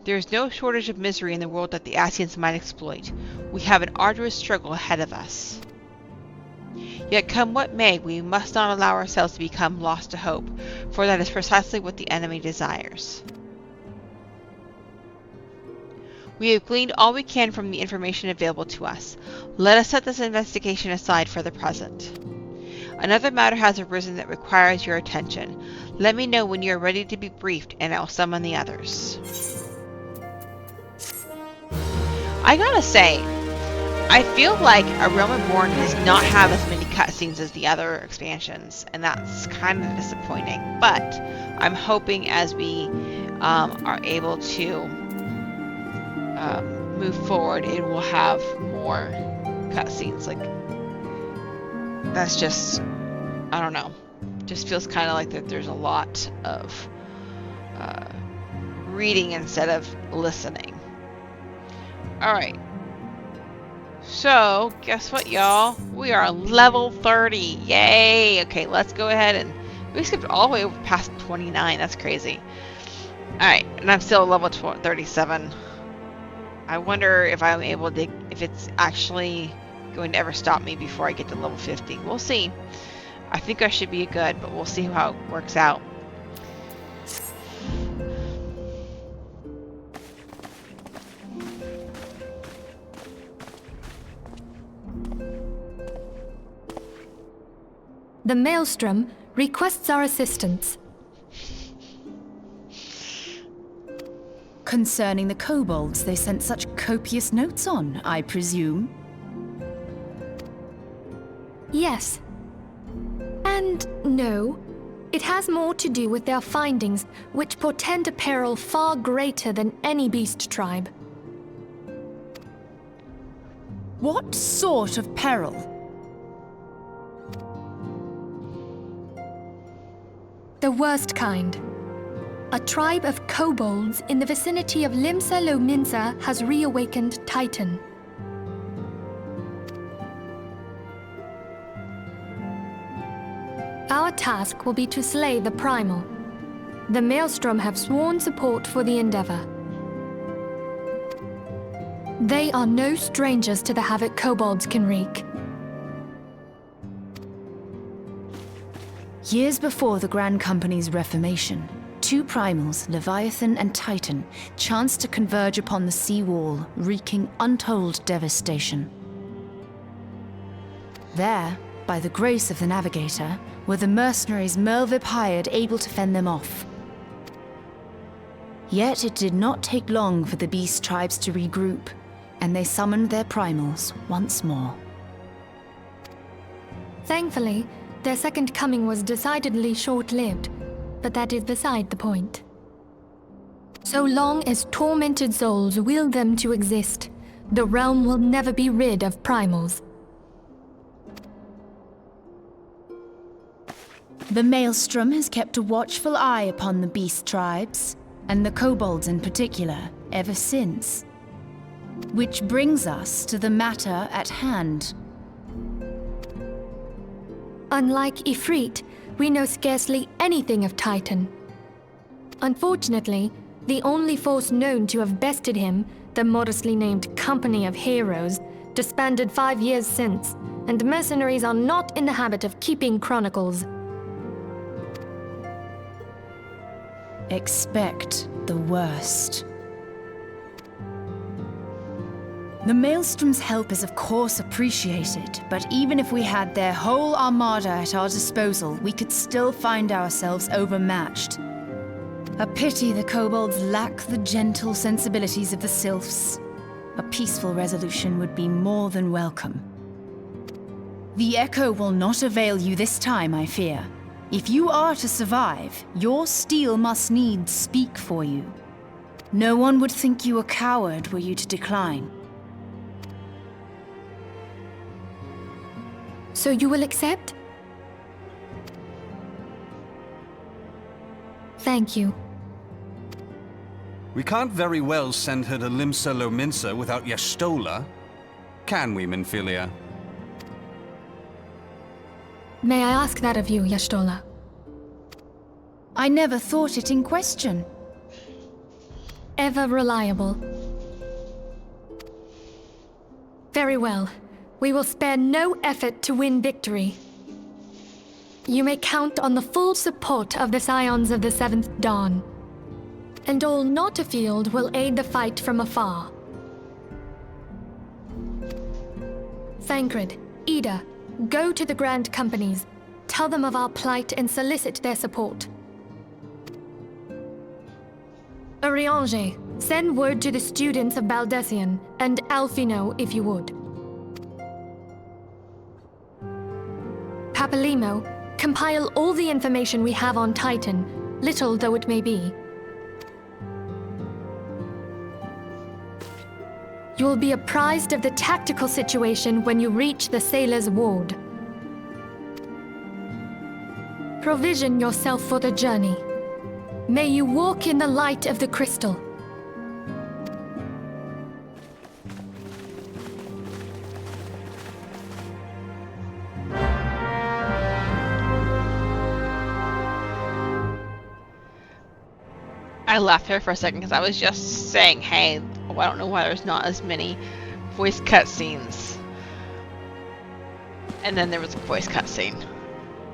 There is no shortage of misery in the world that the Ascians might exploit. We have an arduous struggle ahead of us. Yet come what may, we must not allow ourselves to become lost to hope, for that is precisely what the enemy desires. We have gleaned all we can from the information available to us. Let us set this investigation aside for the present. Another matter has arisen that requires your attention. Let me know when you are ready to be briefed, and I will summon the others. I gotta say, I feel like A Realm Reborn does not have as many cutscenes as the other expansions, and that's kind of disappointing. But I'm hoping as we are able to move forward, it will have more cutscenes. Like, that's just, I don't know, just feels kind of like that there's a lot of reading instead of listening. Alright, so guess what, y'all? We are level 30. Yay! Okay, let's go ahead, and we skipped all the way over past 29. That's crazy. Alright, and I'm still level 37. I wonder if I'm able to, if it's actually going to ever stop me before I get to level 50. We'll see. I think I should be good, but we'll see how it works out. The Maelstrom requests our assistance. Concerning the kobolds they sent such copious notes on, I presume? Yes. And no. It has more to do with their findings, which portend a peril far greater than any beast tribe. What sort of peril? The worst kind. A tribe of kobolds in the vicinity of Limsa Lominsa has reawakened Titan. Our task will be to slay the Primal. The Maelstrom have sworn support for the endeavor. They are no strangers to the havoc kobolds can wreak. Years before the Grand Company's reformation, two primals, Leviathan and Titan, chanced to converge upon the sea wall, wreaking untold devastation. There, by the grace of the Navigator, were the mercenaries Merlvip hired able to fend them off. Yet it did not take long for the beast tribes to regroup, and they summoned their primals once more. Thankfully, their second coming was decidedly short-lived, but that is beside the point. So long as tormented souls will them to exist, the realm will never be rid of primals. The Maelstrom has kept a watchful eye upon the beast tribes, and the kobolds in particular, ever since. Which brings us to the matter at hand. Unlike Ifrit, we know scarcely anything of Titan. Unfortunately, the only force known to have bested him, the modestly named Company of Heroes, disbanded 5 years since, and mercenaries are not in the habit of keeping chronicles. Expect the worst. The Maelstrom's help is of course appreciated, but even if we had their whole armada at our disposal, we could still find ourselves overmatched. A pity the kobolds lack the gentle sensibilities of the sylphs. A peaceful resolution would be more than welcome. The echo will not avail you this time, I fear. If you are to survive, your steel must needs speak for you. No one would think you a coward were you to decline. So you will accept? Thank you. We can't very well send her to Limsa Lominsa without Y'shtola, can we, Minfilia? May I ask that of you, Y'shtola? I never thought it in question. Ever reliable. Very well. We will spare no effort to win victory. You may count on the full support of the Scions of the Seventh Dawn. And all not afield will aid the fight from afar. Thancred, Ida, go to the Grand Companies. Tell them of our plight and solicit their support. Eorzea, send word to the students of Baldessian, and Alfino if you would. Papalimo, compile all the information we have on Titan, little though it may be. You will be apprised of the tactical situation when you reach the Sailor's Ward. Provision yourself for the journey. May you walk in the light of the crystal. I laughed there for a second because I was just saying, hey, I don't know why there's not as many voice cutscenes. And then there was a voice cutscene.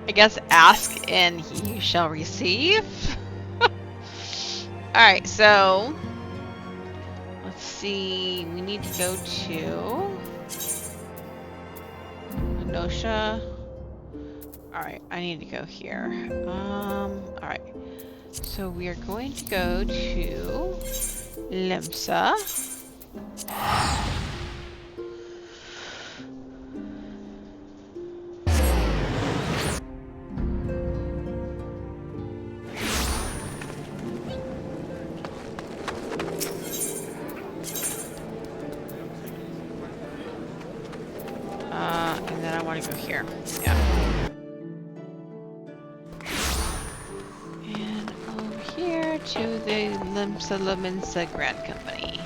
I guess ask and you shall receive. Alright, so let's see. We need to go to Kenosha. Alright, I need to go here. Alright. So we are going to go to Limsa. And then I want to go here. Yeah. To the Limsa Grand Company.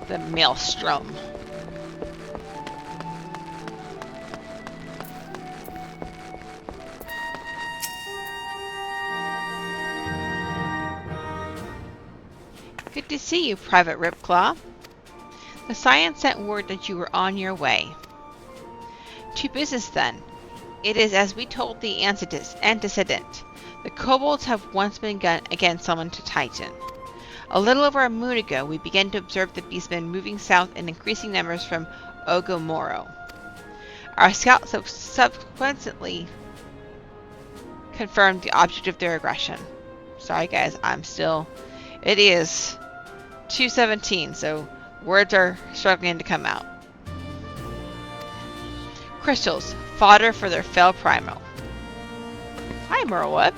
The Maelstrom. Good to see you, Private Ripclaw. The Scion sent word that you were on your way. To business then. It is as we told the antecedent. The kobolds have once been again summoned to Titan. A little over a moon ago, we began to observe the beastmen moving south in increasing numbers from Ogomoro. Our scouts have subsequently confirmed the object of their aggression. Sorry guys, it is 2:17, so words are struggling to come out. Crystals, fodder for their fell primal. Hi, Merleweb.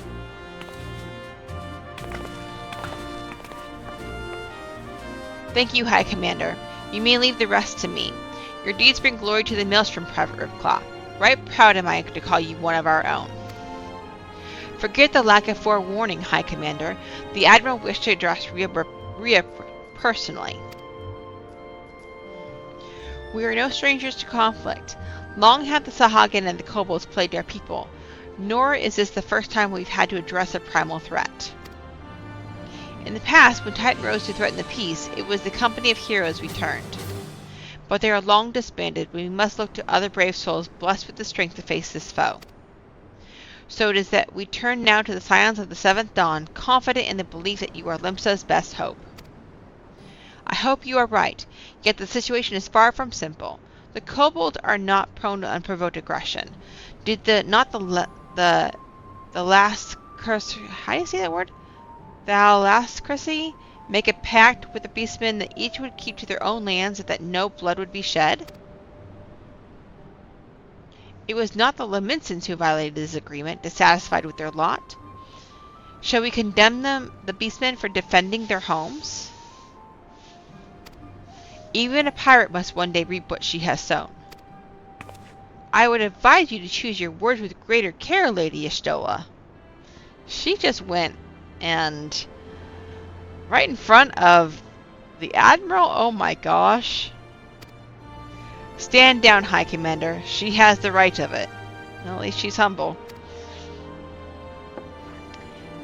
Thank you, High Commander. You may leave the rest to me. Your deeds bring glory to the Maelstrom, Private Ripclaw. Right proud am I to call you one of our own. Forget the lack of forewarning, High Commander. The Admiral wished to address Rhea personally. We are no strangers to conflict. Long have the Sahagin and the kobolds plagued our people. Nor is this the first time we've had to address a primal threat. In the past, when Titan rose to threaten the peace, it was the company of heroes we turned. But they are long disbanded, when we must look to other brave souls blessed with the strength to face this foe. So it is that we turn now to the Scions of the Seventh Dawn, confident in the belief that you are Limsa's best hope. I hope you are right, yet the situation is far from simple. The kobolds are not prone to unprovoked aggression. Did the last curse, how do you say that word? The Alaskrisy make a pact with the beastmen that each would keep to their own lands and that no blood would be shed? It was not the Laminsons who violated this agreement, dissatisfied with their lot. Shall we condemn the beastmen for defending their homes? Even a pirate must one day reap what she has sown. I would advise you to choose your words with greater care, Lady Y'shtola. She just went and right in front of the Admiral? Oh my gosh. Stand down, High Commander. She has the right of it. At least she's humble.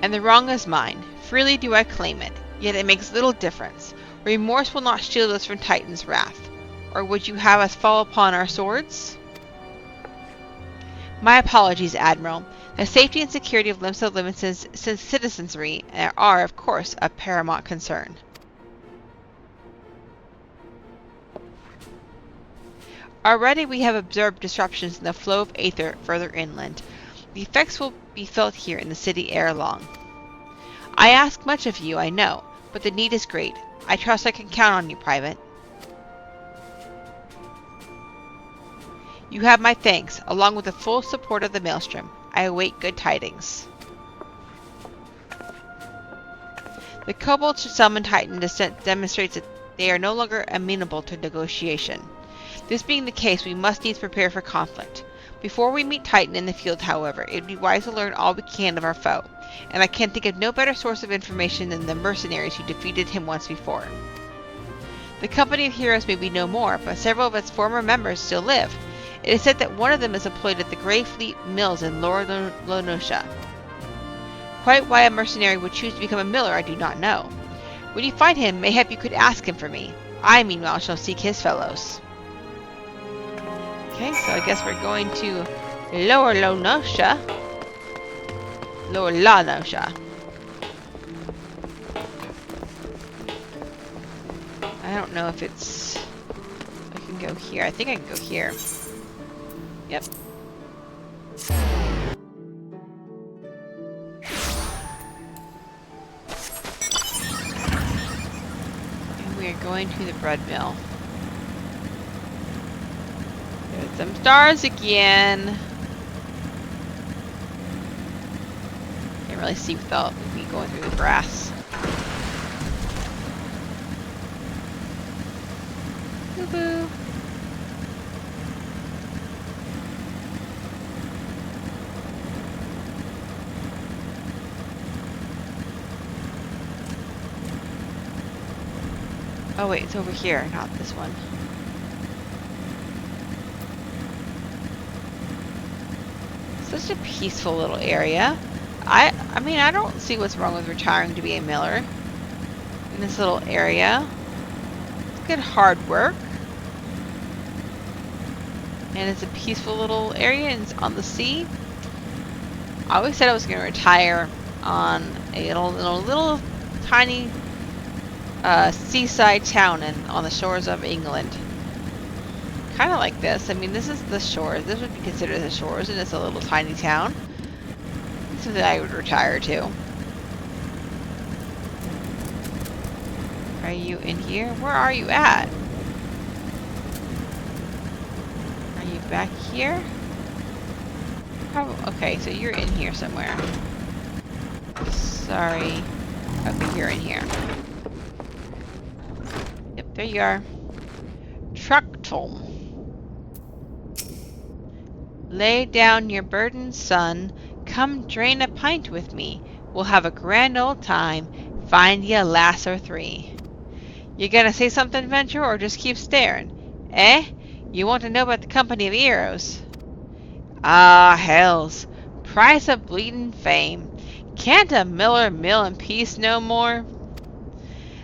And the wrong is mine. Freely do I claim it. Yet it makes little difference. Remorse will not shield us from Titan's wrath. Or would you have us fall upon our swords? My apologies, Admiral. The safety and security of Limsa Livingston's citizenry are, of course, a paramount concern. Already we have observed disruptions in the flow of aether further inland. The effects will be felt here in the city ere long. I ask much of you, I know, but the need is great. I trust I can count on you, Private. You have my thanks, along with the full support of the Maelstrom. I await good tidings. The Kobolds summoned Titan demonstrates that they are no longer amenable to negotiation. This being the case, we must needs prepare for conflict. Before we meet Titan in the field, however, it would be wise to learn all we can of our foe, and I can think of no better source of information than the mercenaries who defeated him once before. The Company of Heroes may be no more, but several of its former members still live. It is said that one of them is employed at the Grey Fleet Mills in Lower Lonosha. Quite why a mercenary would choose to become a miller, I do not know. When you find him, mayhap you could ask him for me. I, meanwhile, shall seek his fellows. Okay, so I guess we're going to Lower Lonosha. Lower Lonosha. I don't know if it's... I can go here. I think I can go here. Yep. And we are going to the bread mill. There's some stars again. Can't really see without me going through the grass. Boo-boo. Oh wait, it's over here, not this one. Such a peaceful little area. I mean, I don't see what's wrong with retiring to be a miller in this little area. It's good hard work. And it's a peaceful little area and it's on the sea. I always said I was going to retire on a little tiny seaside town on the shores of England. Kind of like this. I mean, this is the shores. This would be considered the shores, and it's a little tiny town. This is what I would retire to. Are you in here? Where are you at? Are you back here? Oh, okay, so you're in here somewhere. Sorry. Okay, you're in here. Yep, there you are. Trucktom. Lay down your burden, son. Come drain a pint with me. We'll have a grand old time. Find ye a lass or three. You gonna say something, Venture, or just keep staring? Eh? You want to know about the Company of Heroes? Ah, hells. Price of bleeding fame. Can't a miller mill in peace no more?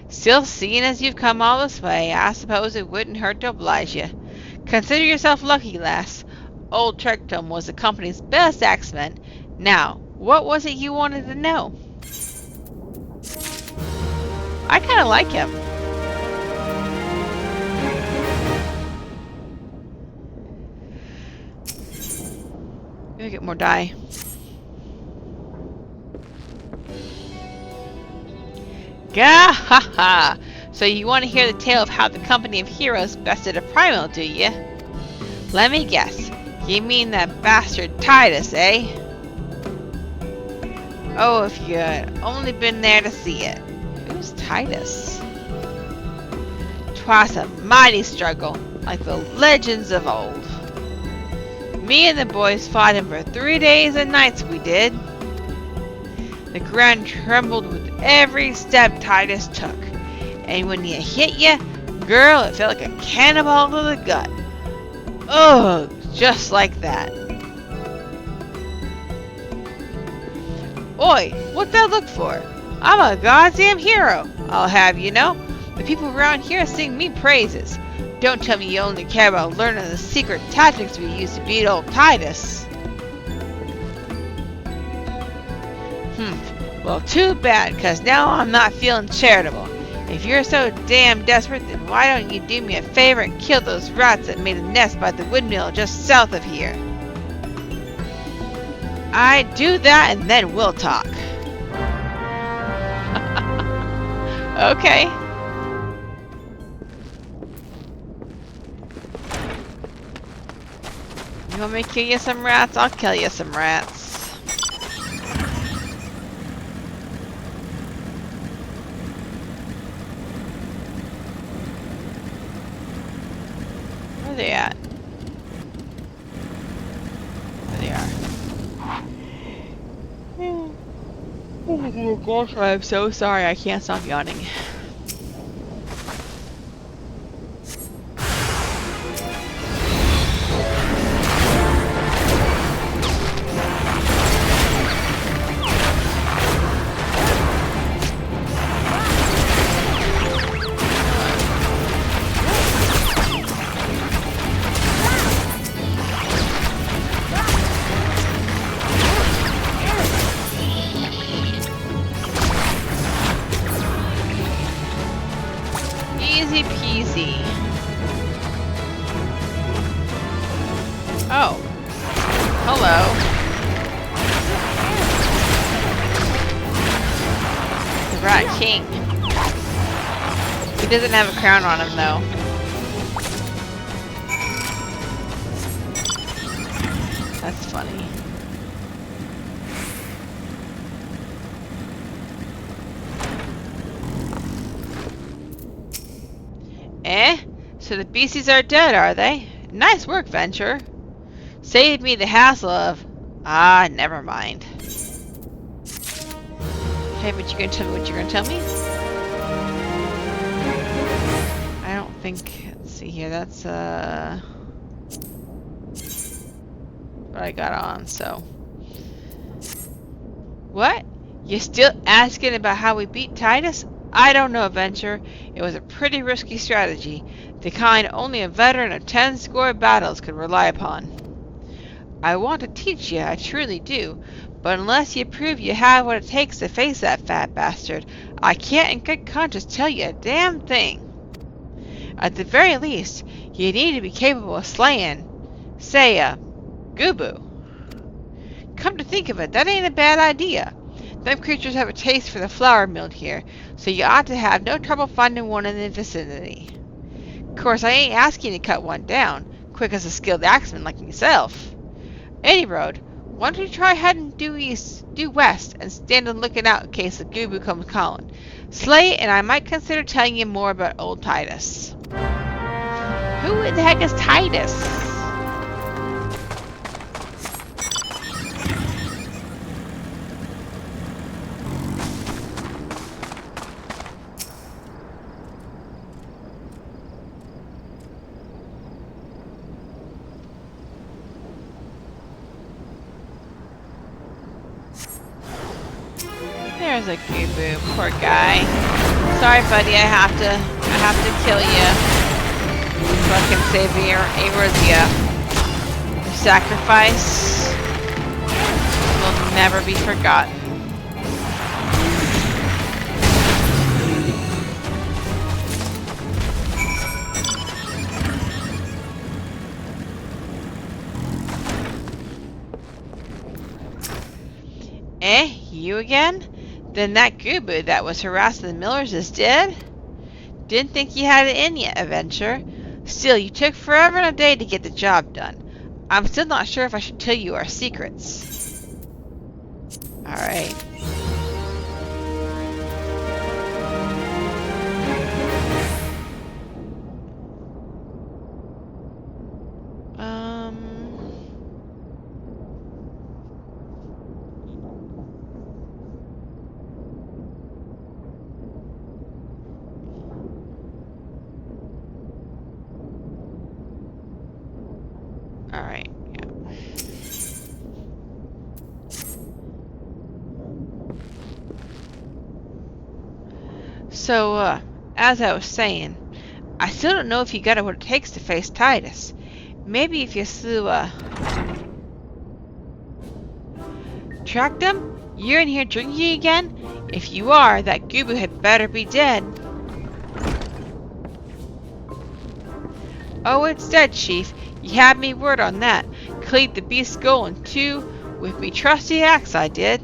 Still, seeing as you've come all this way, I suppose it wouldn't hurt to oblige you. Consider yourself lucky, lass. Old Trektum was the company's best axeman. Now, what was it you wanted to know? I kind of like him. Maybe get more dye. Gah ha ha! So you want to hear the tale of how the Company of Heroes bested a primal, do you? Let me guess. You mean that bastard Titus, eh? Oh, if you had only been there to see it. Who's Titus? 'Twas a mighty struggle, like the legends of old. Me and the boys fought him for 3 days and nights, we did. The ground trembled with every step Titus took, and when he hit you, girl, it felt like a cannonball to the gut. Ugh, just like that. Oi, what thou look for? I'm a goddamn hero, I'll have you know. The people around here sing me praises. Don't tell me you only care about learning the secret tactics we used to beat old Titus. Well, too bad, 'cause now I'm not feeling charitable. If you're so damn desperate, then why don't you do me a favor and kill those rats that made a nest by the windmill just south of here? I do that and then we'll talk. Okay. You want me to kill you some rats? I'll kill you some rats. Where are they at? There they are. Oh my gosh, I'm so sorry. I can't stop yawning. Easy peasy. Oh. Hello. The Rat King. He doesn't have a crown on him though. That's funny. Eh? So the beasties are dead, are they? Nice work, Venture. Saved me the hassle of... Ah, never mind. Okay, but you're gonna tell me what you're gonna tell me? I don't think... Let's see here, that's, what I got on, so... What? You're still asking about how we beat Titus? I don't know, Venture. It was a pretty risky strategy, the kind only a veteran of 10 score battles could rely upon. I want to teach you, I truly do, but unless you prove you have what it takes to face that fat bastard, I can't in good conscience tell you a damn thing. At the very least, you need to be capable of slaying, say, Gubu. Come to think of it, that ain't a bad idea. Them creatures have a taste for the flour milled here, so you ought to have no trouble finding one in the vicinity. Of course, I ain't asking you to cut one down, quick as a skilled axeman like myself. Any road, why don't you try heading due west, and stand on looking out in case the Gubu comes calling. Slay, and I might consider telling you more about old Titus. Who in the heck is Titus? There's a Gubu, poor guy. Sorry, buddy, I have to kill you so I can save Eorzea. Your sacrifice will never be forgotten. Eh? You again? Then that Gubu that was harassing the millers is dead? Didn't think you had it in you, Adventure. Still, you took forever and a day to get the job done. I'm still not sure if I should tell you our secrets. Alright. Alright, yeah. So, as I was saying, I still don't know if you got what it takes to face Titus. Maybe if you slew, tracked him? You're in here drinking again? If you are, that Gubu had better be dead. Oh, it's dead, Chief. You had me word on that. Cleaved the beast's skull in two with me trusty axe, I did.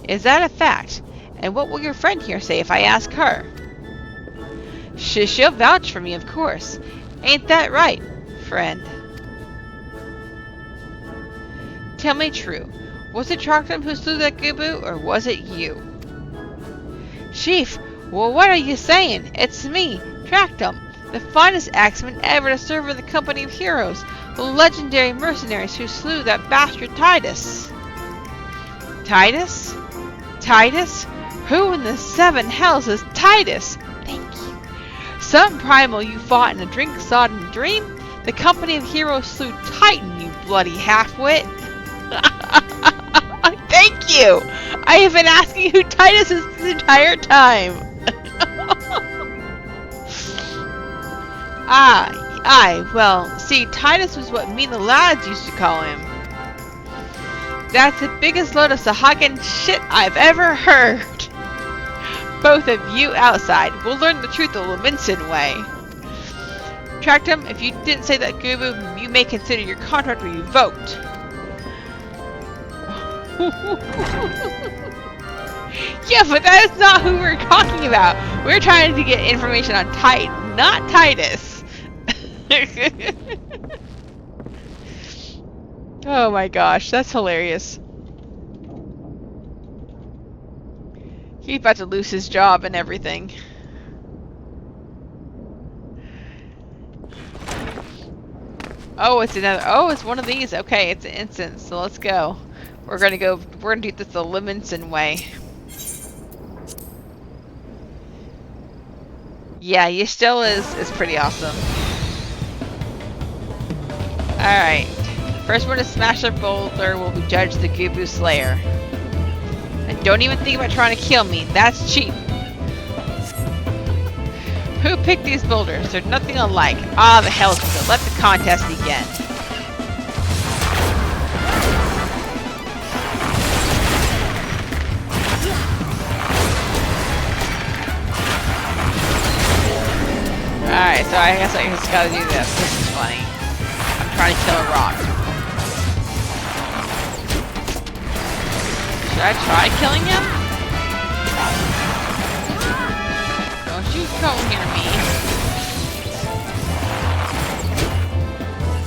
Is that a fact? And what will your friend here say if I ask her? She'll vouch for me, of course. Ain't that right, friend? Tell me true. Was it Trachtum who slew that Gubu, or was it you? Chief, well, what are you saying? It's me, Trachtum, the finest axeman ever to serve in the company of heroes, the legendary mercenaries who slew that bastard Titus. Titus? Titus? Who in the seven hells is Titus? Thank you. Some primal you fought in a drink-sodden dream? The company of heroes slew Titan, you bloody half-wit. Thank you! I have been asking who Titus is this entire time. Aye, well, see, Titus was what me and the lads used to call him. That's the biggest load of Sahagan shit I've ever heard. Both of you outside will learn the truth the Leminson way. Trachtum, if you didn't say that Gubu, you may consider your contract revoked. Yeah, but that is not who we're talking about. We're trying to get information on Titan, not Titus. Oh my gosh, that's hilarious. He's about to lose his job and everything. Oh, it's another. Oh, it's one of these. Okay, it's an instance. So let's go. We're gonna do this the Leminson way. Yeah, you still is pretty awesome. Alright. First one to smash their boulder will be judged the Gubu Slayer. And don't even think about trying to kill me. That's cheap. Who picked these boulders? They're nothing alike. Ah, the hell's with it. Let the contest begin. Alright, so I guess I just gotta do this. This is funny. I'm trying to kill a rock. Should I try killing him? Don't you come near me.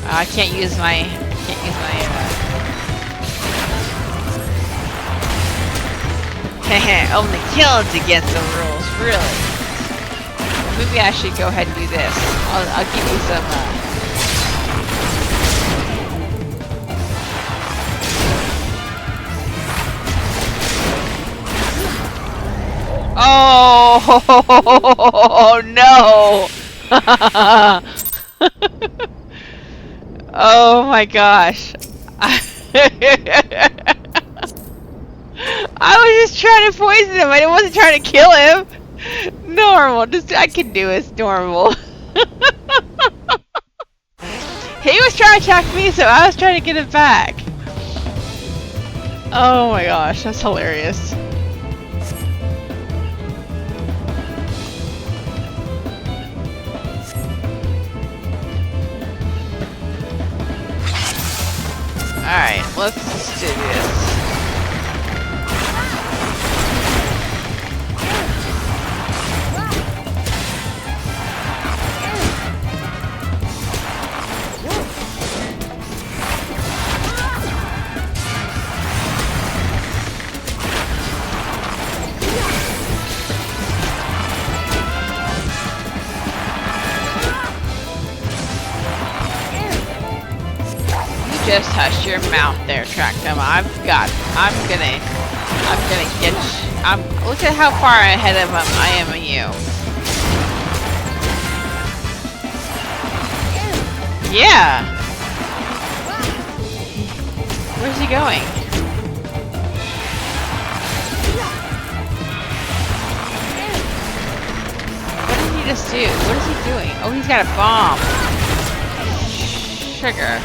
I can't use my... Heh, only kills against the rules, really. Maybe I should go ahead and do this. I'll give you some, Oh no! Oh my gosh! I was just trying to poison him. I wasn't trying to kill him. Normal. Just I can do it. Normal. He was trying to attack me, so I was trying to get him back. Oh my gosh, that's hilarious. Alright, let's do this. Just hush your mouth there, Trachtum. I'm gonna get you. Look at how far ahead of him I am of you. Yeah. Where's he going? What did he just do? What is he doing? Oh, he's got a bomb. Sugar.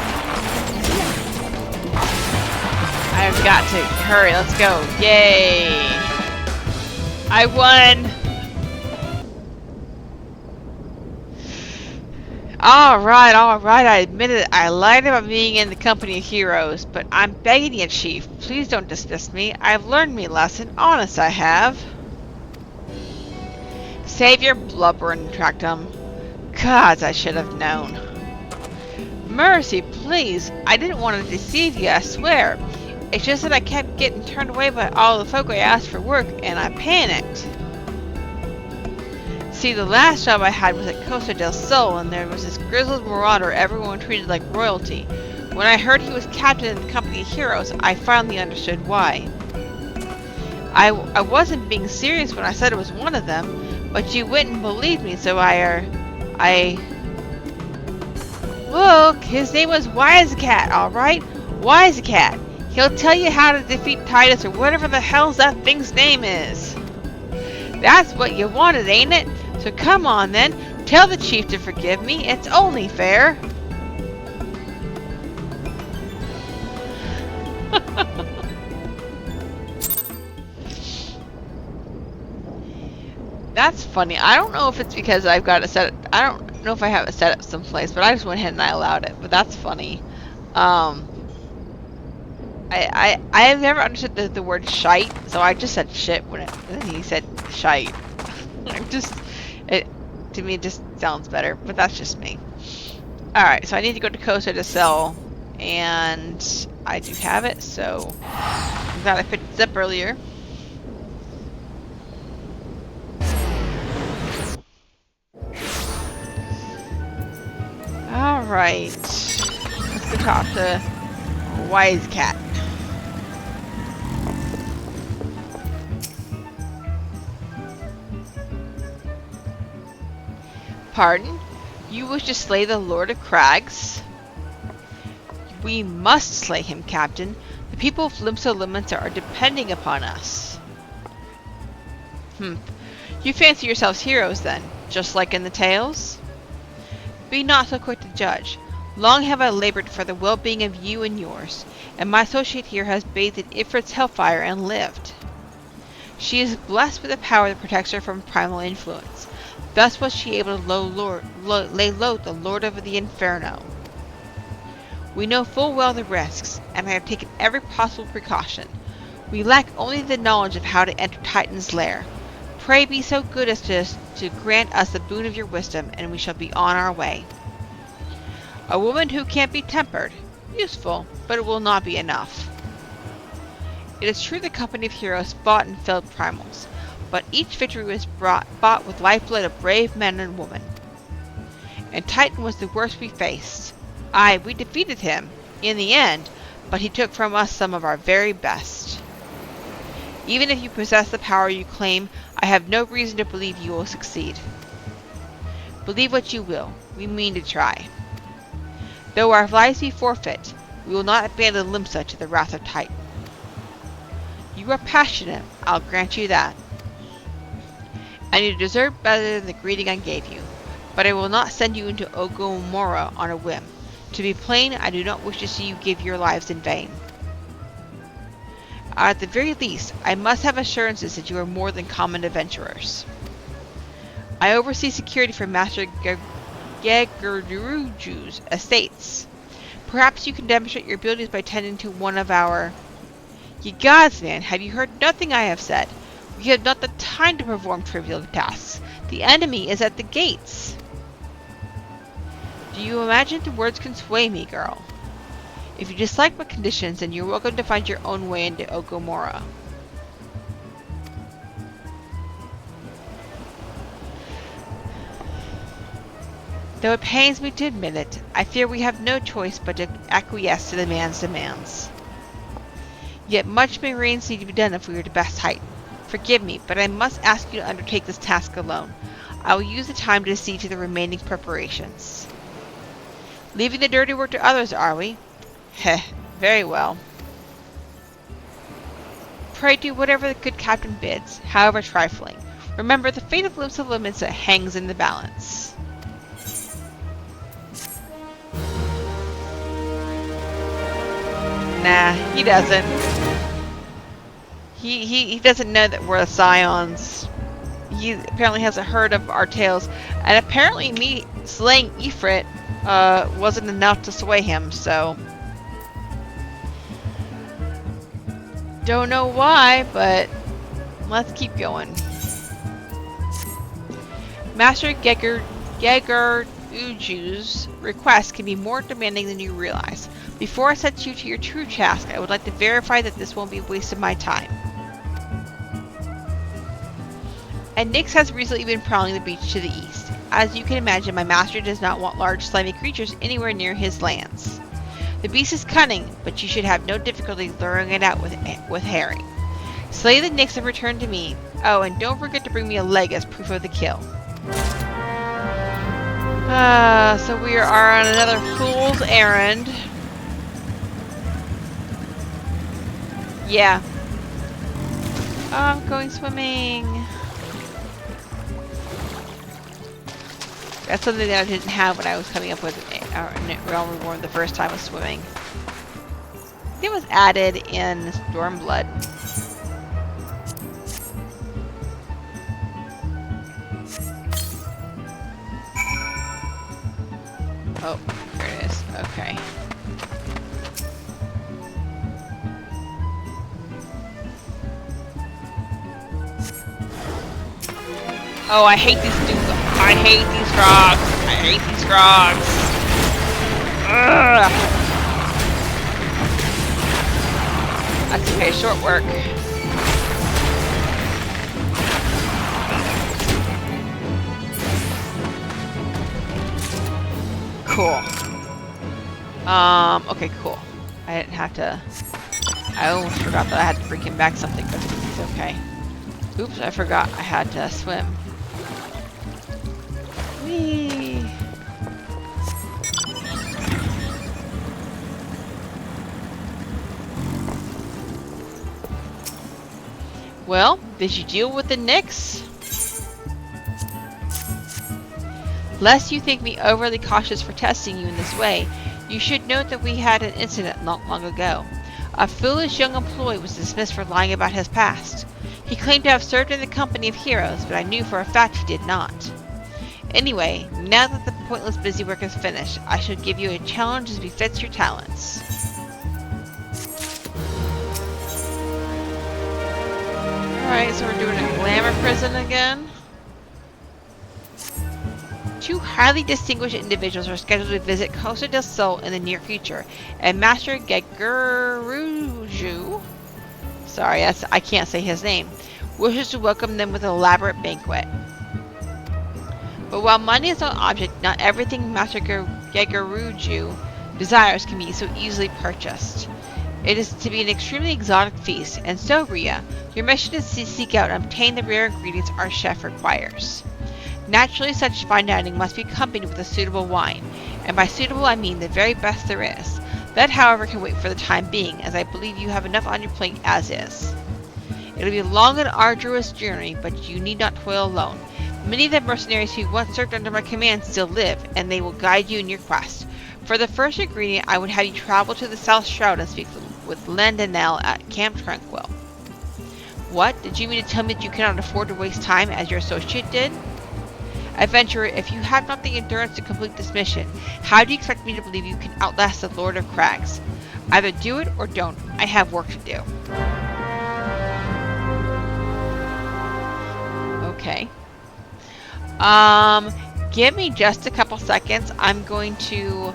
I've got to hurry. Let's go. Yay! I won! Alright, I admit it. I lied about being in the company of heroes, but I'm begging you, Chief. Please don't dismiss me. I've learned me lesson. Honest, I have. Save your blubbering, Tractum. Gods, I should have known. Mercy, please. I didn't want to deceive you, I swear. It's just that I kept getting turned away by all the folk I asked for work, and I panicked. See, the last job I had was at Costa del Sol, and there was this grizzled marauder everyone treated like royalty. When I heard he was captain of the company of heroes, I finally understood why. I wasn't being serious when I said it was one of them, but you wouldn't believe me, so Look, his name was Wheiskaet, alright? Wheiskaet. He'll tell you how to defeat Titus or whatever the hell's that thing's name is. That's what you wanted, ain't it? So come on then, tell the chief to forgive me. It's only fair. That's funny. I don't know if it's because I've got it set. I don't know if I have it set up someplace, but I just went ahead and I allowed it. But that's funny. I have never understood the word shite, so I just said shit when he said shite. To me it just sounds better, but that's just me. Alright, so I need to go to Costa to sell, and I do have it, so I'm glad I picked it up earlier. Alright, let's go talk to Wheiskaet. Pardon? You wish to slay the Lord of Crags? We must slay him, Captain. The people of Limsa are depending upon us. You fancy yourselves heroes, then, just like in the tales? Be not so quick to judge. Long have I labored for the well-being of you and yours, and my associate here has bathed in Ifrit's hellfire and lived. She is blessed with a power that protects her from primal influence. Thus was she able to lay low the Lord of the Inferno. We know full well the risks, and I have taken every possible precaution. We lack only the knowledge of how to enter Titan's lair. Pray be so good as to grant us the boon of your wisdom, and we shall be on our way. A woman who can't be tempered. Useful, but it will not be enough. It is true the company of heroes fought and felled primals, but each victory was bought with lifeblood of brave men and women. And Titan was the worst we faced. Aye, we defeated him, in the end, but he took from us some of our very best. Even if you possess the power you claim, I have no reason to believe you will succeed. Believe what you will, we mean to try. Though our lives be forfeit, we will not abandon Limsa to the wrath of Titan. You are passionate, I'll grant you that. And you deserve better than the greeting I gave you, but I will not send you into Ogomora on a whim. To be plain, I do not wish to see you give your lives in vain. At the very least, I must have assurances that you are more than common adventurers. I oversee security for Master Geguruju's estates. Perhaps you can demonstrate your abilities by tending to one of our... Ye gods, man, have you heard nothing I have said? We have not the time to perform trivial tasks. The enemy is at the gates. Do you imagine the words can sway me, girl? If you dislike my conditions, then you're welcome to find your own way into Ogomora. Though it pains me to admit it, I fear we have no choice but to acquiesce to the man's demands. Yet much may remains need to be done if we are to best Titan. Forgive me, but I must ask you to undertake this task alone. I will use the time to see to the remaining preparations. Leaving the dirty work to others, are we? Heh, very well. Pray do whatever the good captain bids, however trifling. Remember, the fate of Limsa hangs in the balance. Nah, he doesn't. He doesn't know that we're the Scions. He apparently hasn't heard of our tales, and apparently me slaying Ifrit wasn't enough to sway him, so... Don't know why, but let's keep going. Master Geger Uju's request can be more demanding than you realize. Before I set you to your true task, I would like to verify that this won't be a waste of my time. And Nyx has recently been prowling the beach to the east. As you can imagine, my master does not want large slimy creatures anywhere near his lands. The beast is cunning, but you should have no difficulty luring it out with herring. Slay the Nyx and return to me. Oh, and don't forget to bring me a leg as proof of the kill. So we are on another fool's errand. Yeah. Oh, I'm going swimming. That's something that I didn't have when I was coming up with A Realm Reborn the first time was swimming. It was added in Stormblood. Oh, there it is. Okay. Oh, I hate these dudes. I hate these frogs. I hate these frogs. Ugh. That's okay, short work. Cool. Okay, cool. I didn't have to... I almost forgot that I had to bring him back something, but it's okay. Oops, I forgot I had to swim. Whee! Well, did you deal with the Nyx? Lest you think me overly cautious for testing you in this way, you should note that we had an incident not long ago. A foolish young employee was dismissed for lying about his past. He claimed to have served in the company of heroes, but I knew for a fact he did not. Anyway, now that the pointless busy work is finished, I shall give you a challenge as befits your talents. Alright, so we're doing a glamour prison again. Two highly distinguished individuals are scheduled to visit Costa del Sol in the near future, and Master Gegeruju, sorry, I can't say his name, wishes to welcome them with an elaborate banquet. But while money is no object, not everything Master Gegeruju desires can be so easily purchased. It is to be an extremely exotic feast, and so, Ria, your mission is to seek out and obtain the rare ingredients our chef requires. Naturally, such fine dining must be accompanied with a suitable wine, and by suitable I mean the very best there is. That, however, can wait for the time being, as I believe you have enough on your plate as is. It'll be a long and arduous journey, but you need not toil alone. Many of the mercenaries who once served under my command still live, and they will guide you in your quest. For the first ingredient, I would have you travel to the South Shroud and speak with Lendanel at Camp Tranquil. What? Did you mean to tell me that you cannot afford to waste time as your associate did? Adventurer, if you have not the endurance to complete this mission, how do you expect me to believe you can outlast the Lord of Crags? Either do it or don't. I have work to do. Okay. Give me just a couple seconds. I'm going to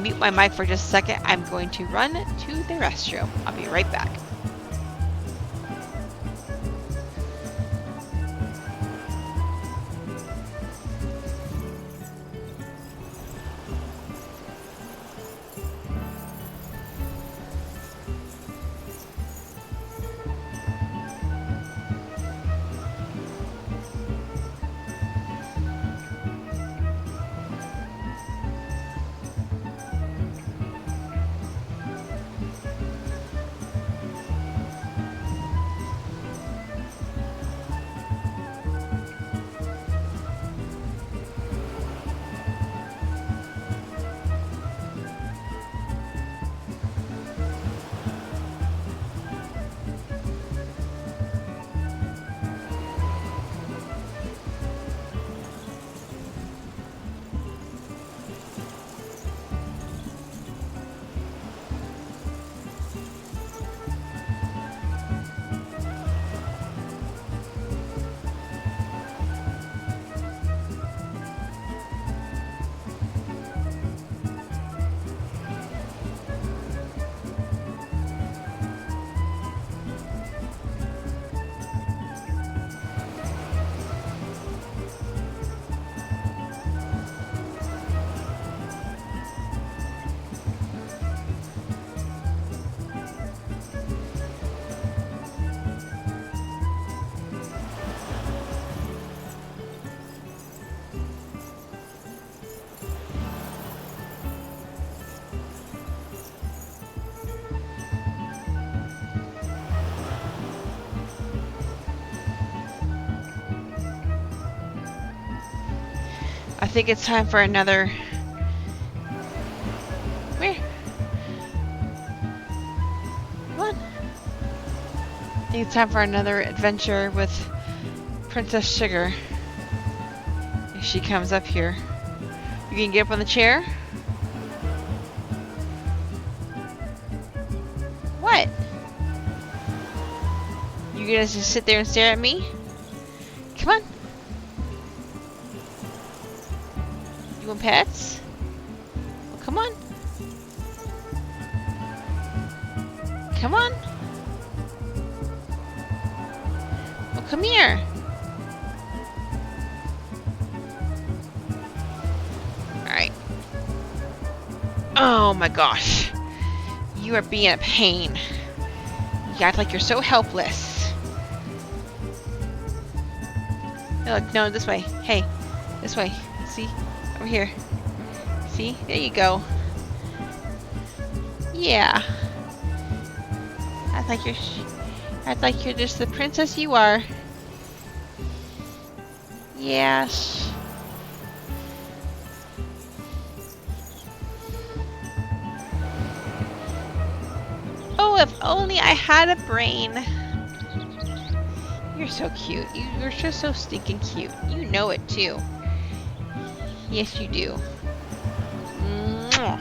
mute my mic for just a second. I'm going to run to the restroom. I'll be right back. I think it's time for another... Come here. Come on. I think it's time for another adventure with Princess Sugar. If she comes up here. You can get up on the chair? What? You gonna just sit there and stare at me? Come on. You want pets? Well, come on. Come on. Well, come here. Alright. Oh my gosh. You are being a pain. You act like you're so helpless. Hey, look, no, this way. Hey, this way. See? Over here. See? There you go. Yeah. Act like you're just the princess you are. Yes. Oh, if only I had a brain. You're so cute. You're just so stinking cute. You know it too. Yes, you do. Mwah.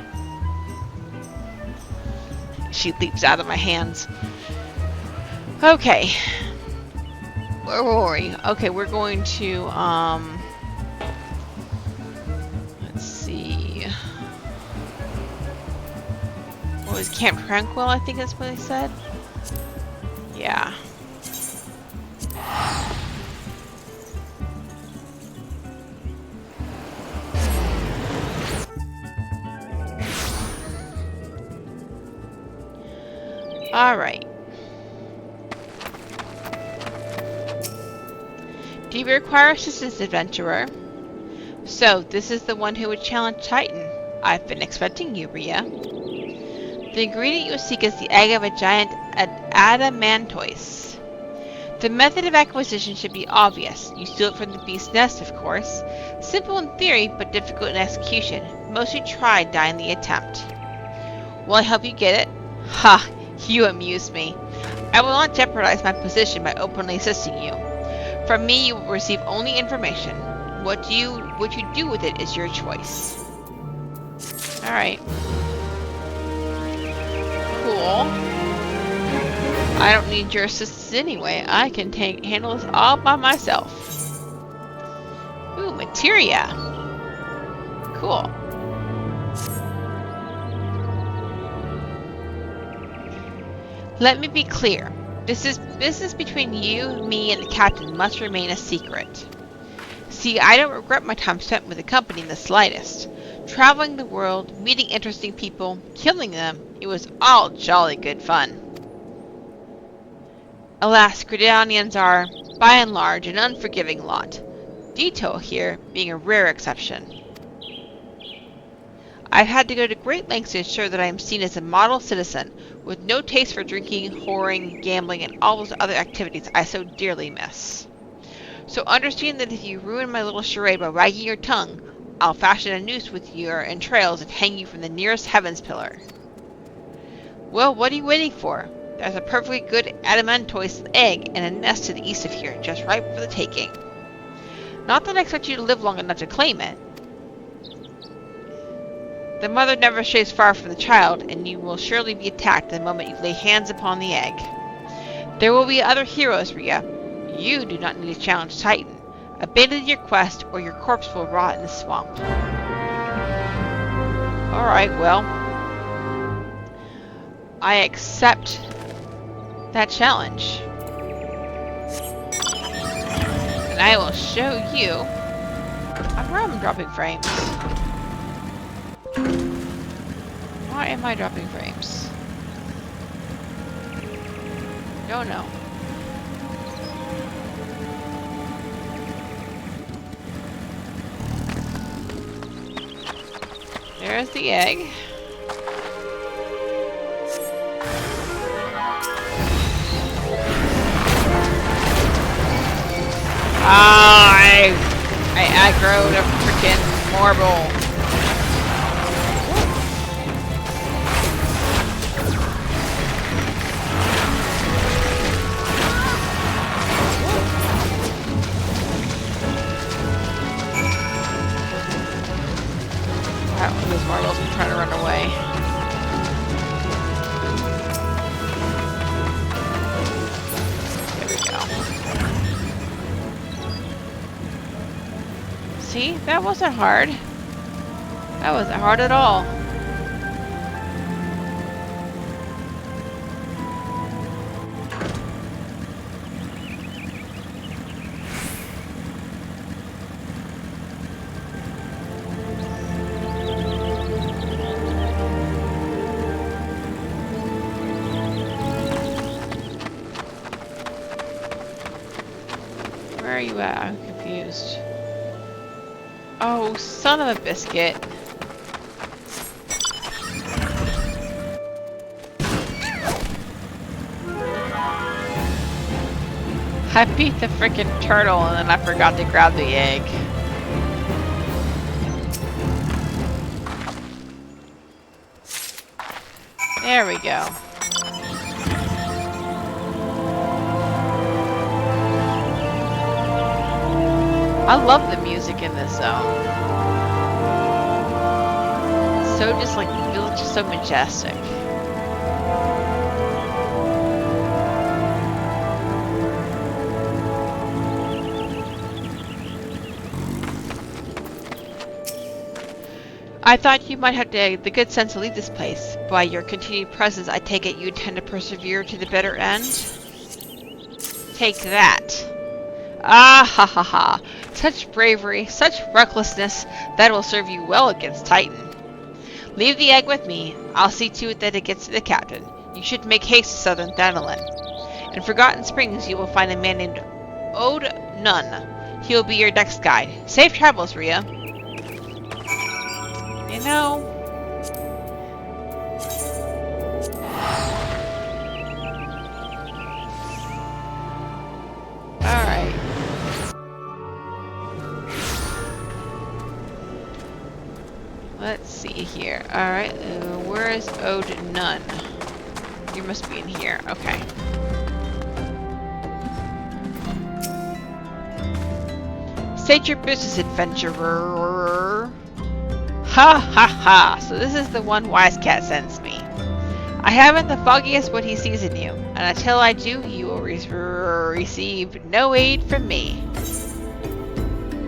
She leaps out of my hands. Okay. Where were we? Okay, we're going to, let's see. What was Camp Tranquil, I think that's what they said? Yeah. Alright. Do you require assistance, adventurer? So, this is the one who would challenge Titan. I've been expecting you, Rhea. The ingredient you seek is the egg of a giant adamantoise. The method of acquisition should be obvious. You steal it from the beast's nest, of course. Simple in theory, but difficult in execution. Most who try die in the attempt. Will I help you get it? Ha! You amuse me. I will not jeopardize my position by openly assisting you. From me, you will receive only information. What you do with it is your choice. Alright. Cool. I don't need your assistance anyway. I can handle this all by myself. Ooh, materia. Cool. Let me be clear. This is business between you, me, and the captain must remain a secret. See, I don't regret my time spent with the company in the slightest. Traveling the world, meeting interesting people, killing them, it was all jolly good fun. Alas, Gridanians are, by and large, an unforgiving lot. Detail here being a rare exception. I've had to go to great lengths to ensure that I am seen as a model citizen, with no taste for drinking, whoring, gambling, and all those other activities I so dearly miss. So understand that if you ruin my little charade by wagging your tongue, I'll fashion a noose with your entrails and hang you from the nearest heavens pillar. Well, what are you waiting for? There's a perfectly good adamantoise egg in a nest to the east of here, just ripe for the taking. Not that I expect you to live long enough to claim it. The mother never strays far from the child, and you will surely be attacked the moment you lay hands upon the egg. There will be other heroes, Rhea. You do not need to challenge Titan. Abandon your quest, or your corpse will rot in the swamp. Alright, well. I accept that challenge. And I will show you... Where am I dropping frames? Why am I dropping frames? Don't know. There's the egg. I aggroed a frickin' marble. Wow, those marbles are trying to run away. There we go. See? That wasn't hard. That wasn't hard at all. Where are you at? I'm confused. Oh, son of a biscuit. I beat the freaking turtle and then I forgot to grab the egg. There we go. I love the music in this zone. So just like, it feels just so majestic. I thought you might have the good sense to leave this place. By your continued presence, I take it you intend to persevere to the bitter end? Take that. Ah ha ha ha. Such bravery, such recklessness, that will serve you well against Titan. Leave the egg with me. I'll see to it that it gets to the captain. You should make haste to southern Thanalan. In Forgotten Springs, you will find a man named Ode Nunn. He will be your next guide. Safe travels, Rhea. You know... Alright. Let's see here. Alright, where is Ode Nunn? You must be in here. Okay. State your business, adventurer. Ha ha ha! So this is the one Wheiskaet sends me. I haven't the foggiest what he sees in you, and until I do, you will receive no aid from me.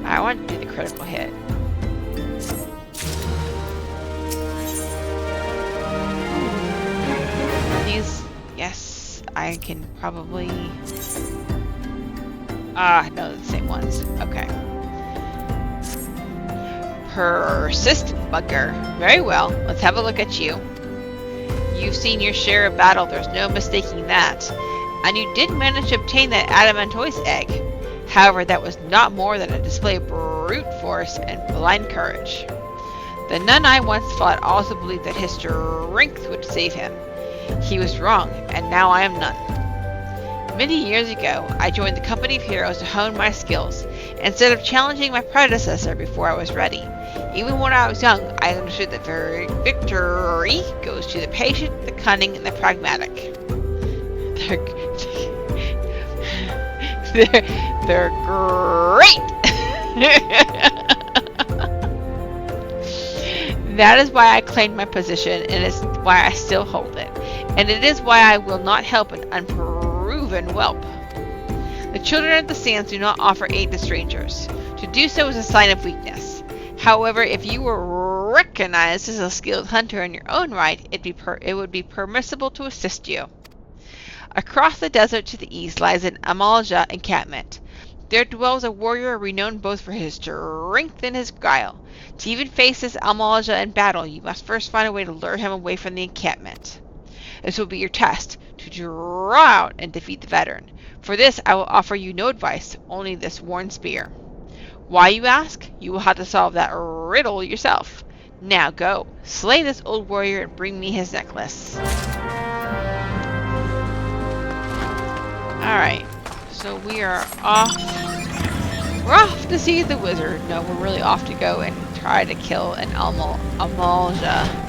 I want to do the critical hit. These, yes, I can probably... Ah, no, the same ones. Okay. Persistent bugger. Very well, let's have a look at you. You've seen your share of battle, there's no mistaking that. And you did manage to obtain that adamantoise egg. However, that was not more than a display of brute force and blind courage. The nun I once fought also believed that his strength would save him. He was wrong, and now I am none. Many years ago, I joined the company of heroes to hone my skills, instead of challenging my predecessor before I was ready. Even when I was young, I understood that victory goes to the patient, the cunning, and the pragmatic. They're great! That is why I claimed my position, and it's why I still hold it. And it is why I will not help an unproven whelp. The children of the sands do not offer aid to strangers. To do so is a sign of weakness. However, if you were recognized as a skilled hunter in your own right, it would be permissible to assist you. Across the desert to the east lies an Amalja encampment. There dwells a warrior renowned both for his strength and his guile. To even face this Amalja in battle, you must first find a way to lure him away from the encampment. This will be your test, to draw out and defeat the veteran. For this, I will offer you no advice, only this worn spear. Why, you ask? You will have to solve that riddle yourself. Now go, slay this old warrior and bring me his necklace. Alright, so we are off. We're off to see the wizard. No, we're really off to go and try to kill an Amalja.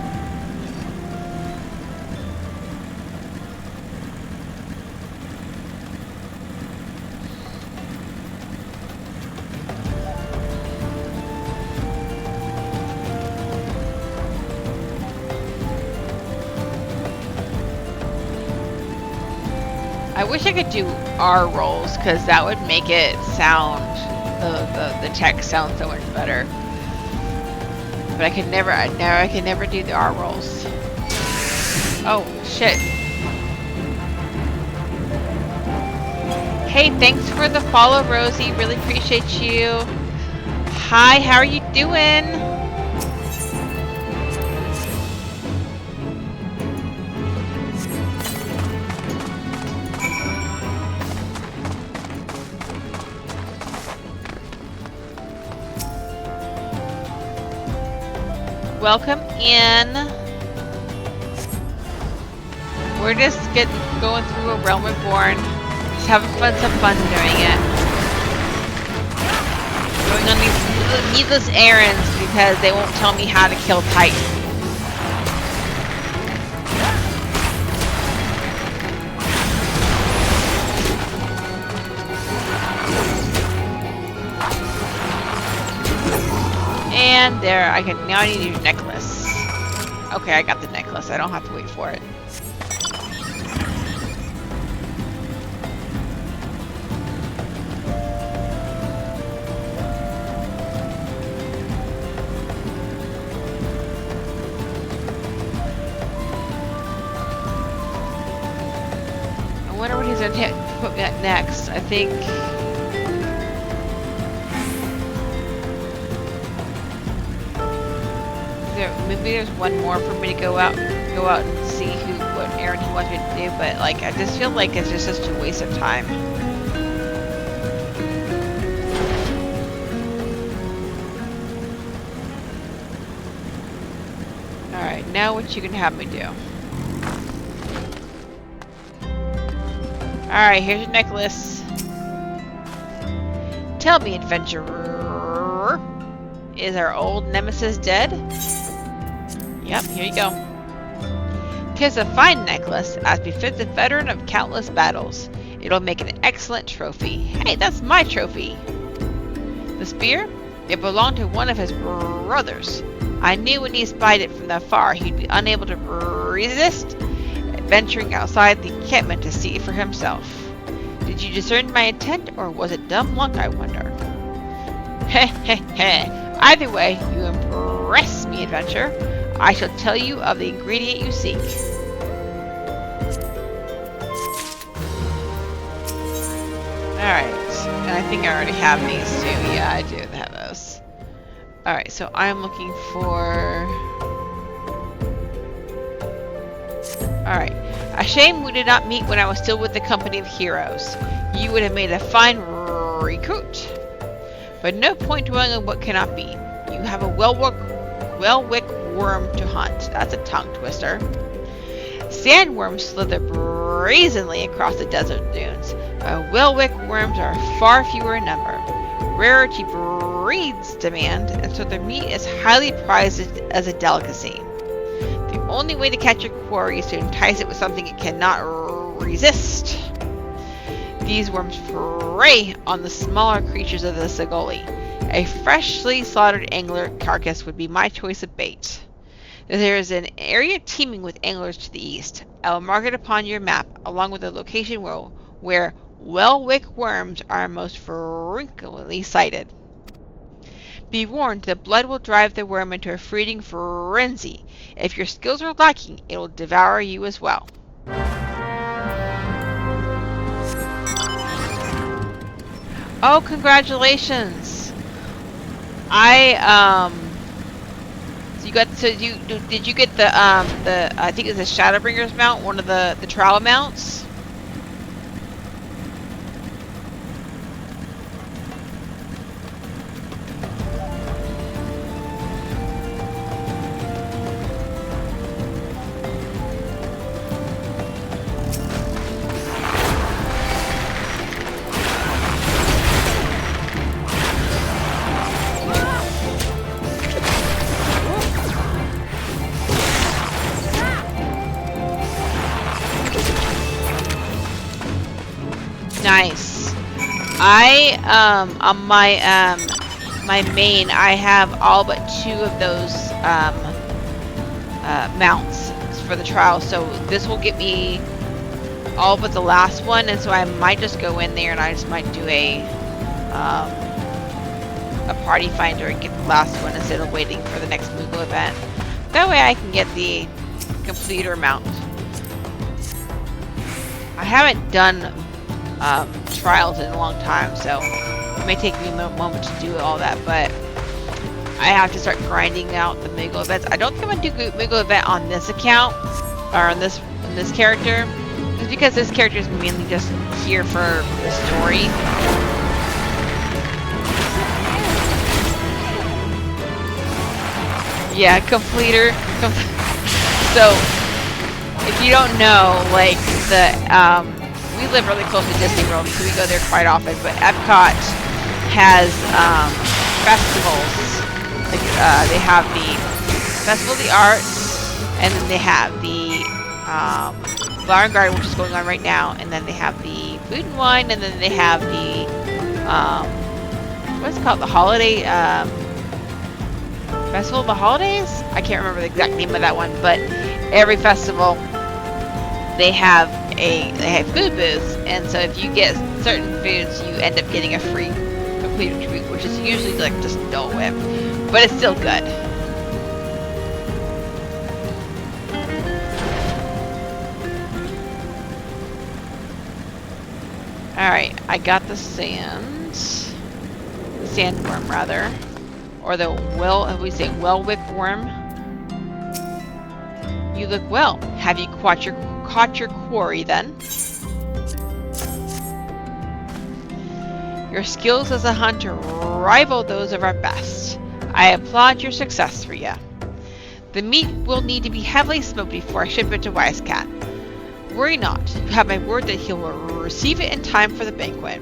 I wish I could do R rolls, because that would make it sound, the text sound so much better. But I can never do the R rolls. Oh, shit. Hey, thanks for the follow, Rosie. Really appreciate you. Hi, how are you doing? Welcome in. We're just going through A Realm Reborn. Just having some fun doing it. Going on these needless errands because they won't tell me how to kill Titan. And there, now I need to use necklace. Okay, I got the necklace. I don't have to wait for it. I wonder what he's gonna put me at next. I think. Maybe there's one more for me to go out and see what errand he wants me to do, but like I just feel like it's just such a waste of time. Alright, now what you can have me do. Alright, here's your necklace. Tell me, adventurer, is our old nemesis dead? Yep, here you go. 'Tis a fine necklace, as befits a veteran of countless battles. It'll make an excellent trophy. Hey, that's my trophy! The spear? It belonged to one of his brothers. I knew when he spied it from afar he'd be unable to resist venturing outside the encampment to see for himself. Did you discern my intent, or was it dumb luck, I wonder? Heh heh heh. Either way, you impress me, adventurer. I shall tell you of the ingredient you seek. Alright, and I think I already have these too. Yeah, I do have those. Alright, so I'm looking for... Alright. A shame we did not meet when I was still with the company of heroes. You would have made a fine recruit. But no point dwelling on what cannot be. You have a well-wick worm to hunt. That's a tongue twister. Sandworms slither brazenly across the desert dunes, but well-wick worms are far fewer in number. Rarity breeds demand, and so their meat is highly prized as a delicacy. The only way to catch a quarry is to entice it with something it cannot resist. These worms prey on the smaller creatures of the Sagoli. A freshly slaughtered angler carcass would be my choice of bait. There is an area teeming with anglers to the east. I will mark it upon your map, along with the location where well-wick worms are most frequently sighted. Be warned, the blood will drive the worm into a feeding frenzy. If your skills are lacking, it will devour you as well. Oh, congratulations! Did you get the I think it's a Shadowbringer's mount, one of the trial mounts? Nice. On my main, I have all but 2 of those mounts for the trial, so this will get me all but the last one, and so I might just go in there and I just might do a party finder and get the last one instead of waiting for the next Moogle event. That way I can get the completer mount. I haven't done trials in a long time, so it may take me a moment to do all that, but I have to start grinding out the Moogle events. I don't think I'm going to do Moogle event on this account, or on this character, just because this character is mainly just here for the story. Yeah, completer. So, if you don't know, like, we live really close to Disney World, so we go there quite often, but Epcot has festivals. Like, they have the Festival of the Arts, and then they have the Flower and Garden, which is going on right now, and then they have the Food and Wine, and then they have the, what's it called, the Holiday, Festival of the Holidays? I can't remember the exact name of that one, but every festival, they have food booths, and so if you get certain foods, you end up getting a free completer treat, which is usually like just Dole Whip, but it's still good. Alright, I got the sandworm rather, or the well whipped worm. You look well. Have you caught your quarry then? Your skills as a hunter rival those of our best. I applaud your success, Rhea. The meat will need to be heavily smoked before I ship it to Wheiskaet. Worry not. You have my word that he will receive it in time for the banquet.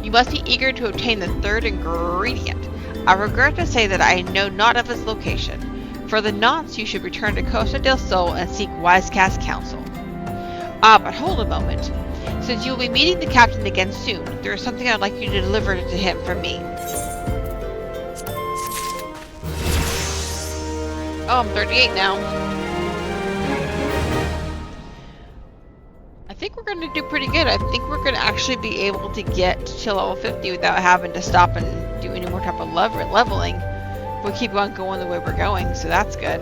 You must be eager to obtain the 3rd ingredient. I regret to say that I know not of its location. For the nonce, you should return to Costa del Sol and seek Wheiskaet's counsel. Ah, but hold a moment. Since you will be meeting the captain again soon, there is something I'd like you to deliver to him from me. Oh, I'm 38 now. I think we're going to do pretty good. I think we're going to actually be able to get to level 50 without having to stop and do any more type of leveling. We keep on going the way we're going, so that's good.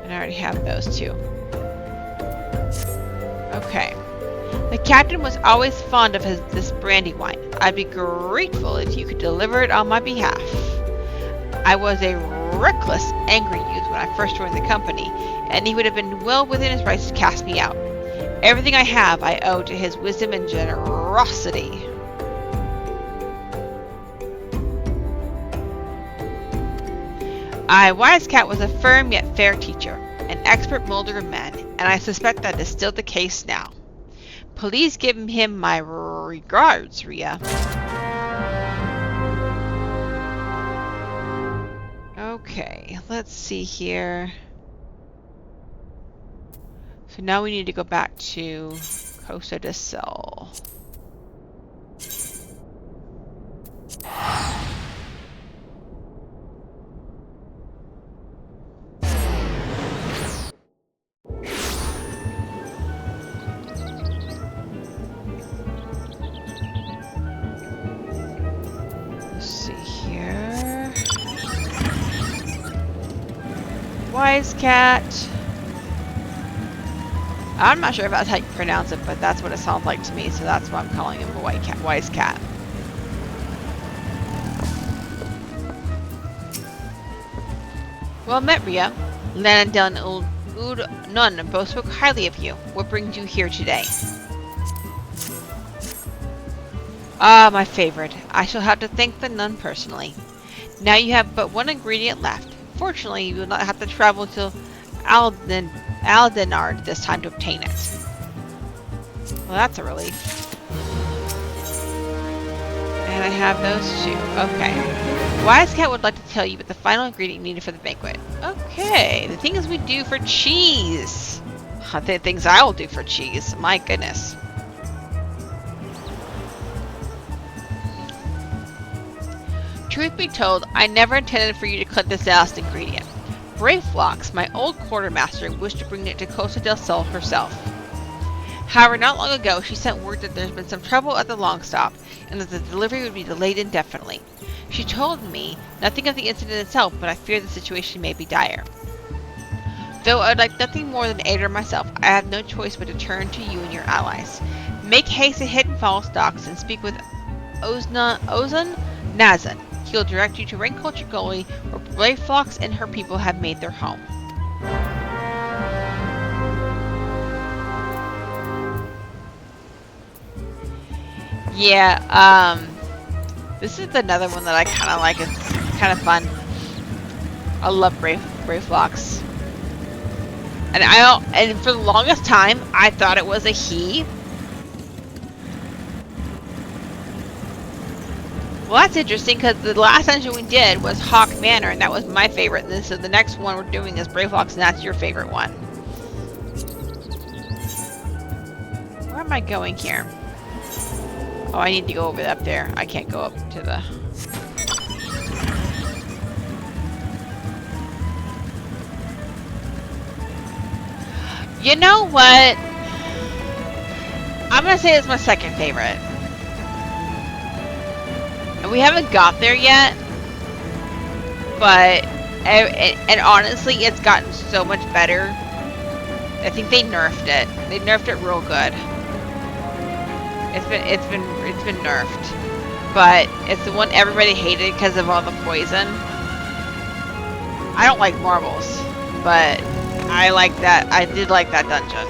And I already have those 2. Okay. The captain was always fond of this brandy wine. I'd be grateful if you could deliver it on my behalf. I was a reckless, angry youth when I first joined the company, and he would have been well within his rights to cast me out. Everything I have I owe to his wisdom and generosity. Wheiskaet was a firm yet fair teacher, an expert molder of men, and I suspect that is still the case now. Please give him my regards, Rhea. Okay, let's see here. So now we need to go back to Costa del Sol. Wheiskaet. I'm not sure if that's how you pronounce it, but that's what it sounds like to me, so that's why I'm calling him a Wheiskaet. Well met, Rhea. Landon and Ud Nun both spoke highly of you. What brings you here today? Ah, my favorite. I shall have to thank the nun personally. Now you have but one ingredient left. Fortunately, you will not have to travel to Aldenard this time to obtain it. Well, that's a relief. And I have those 2. Okay. Wheiskaet would like to tell you about the final ingredient needed for the banquet. Okay. The things we do for cheese. The things I will do for cheese. My goodness. Truth be told, I never intended for you to cut this last ingredient. Brave Phlox, my old quartermaster, wished to bring it to Costa del Sol herself. However, not long ago, she sent word that there's been some trouble at the long stop, and that the delivery would be delayed indefinitely. She told me nothing of the incident itself, but I fear the situation may be dire. Though I would like nothing more than aid her myself, I have no choice but to turn to you and your allies. Make haste to Hidden Falls docks and speak with Ozan Nazan. He'll direct you to Rain Culture Gully, where Brave Phlox and her people have made their home. Yeah, this is another one that I kind of like. It's kind of fun. I love Brave Phlox. And for the longest time, I thought it was a he. Well, that's interesting, because the last dungeon we did was Hawk Manor, and that was my favorite. And so the next one we're doing is Brave Phlox, and that's your favorite one. Where am I going here? Oh, I need to go over up there. I can't go up to the... You know what? I'm gonna say it's my second favorite. And we haven't got there yet. But, and honestly, it's gotten so much better. I think they nerfed it. They nerfed it real good. It's been nerfed, but it's the one everybody hated because of all the poison. I don't like marbles, but I like that. I did like that dungeon.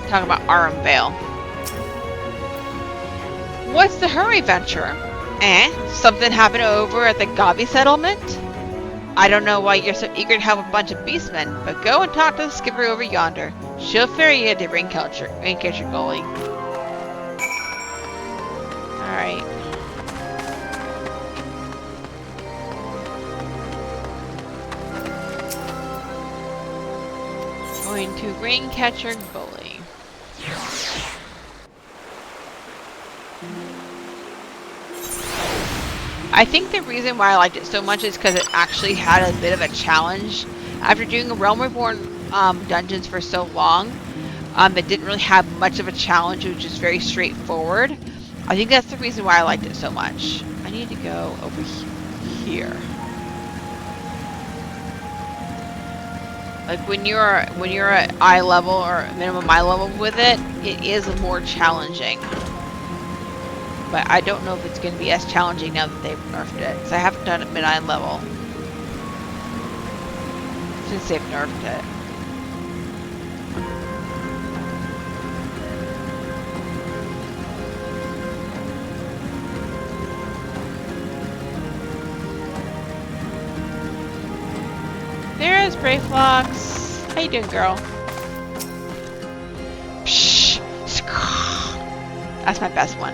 Talk about Arum Vale. What's the hurry, venturer? Something happened over at the Gabi settlement? I don't know why you're so eager to help a bunch of beastmen, but go and talk to the skipper over yonder. She'll ferry you to Rain Culture Gully. Alright. Going to Raincatcher Gully. I think the reason why I liked it so much is because it actually had a bit of a challenge. After doing A Realm Reborn dungeons for so long, it didn't really have much of a challenge. It was just very straightforward. I think that's the reason why I liked it so much. I need to go over here. Like when you're at eye level or minimum eye level with it, it is more challenging. But I don't know if it's going to be as challenging now that they've nerfed it, because I haven't done it mid-eye level since they've nerfed it. There's Brave Phlox. How you doing, girl? Psh, that's my best one.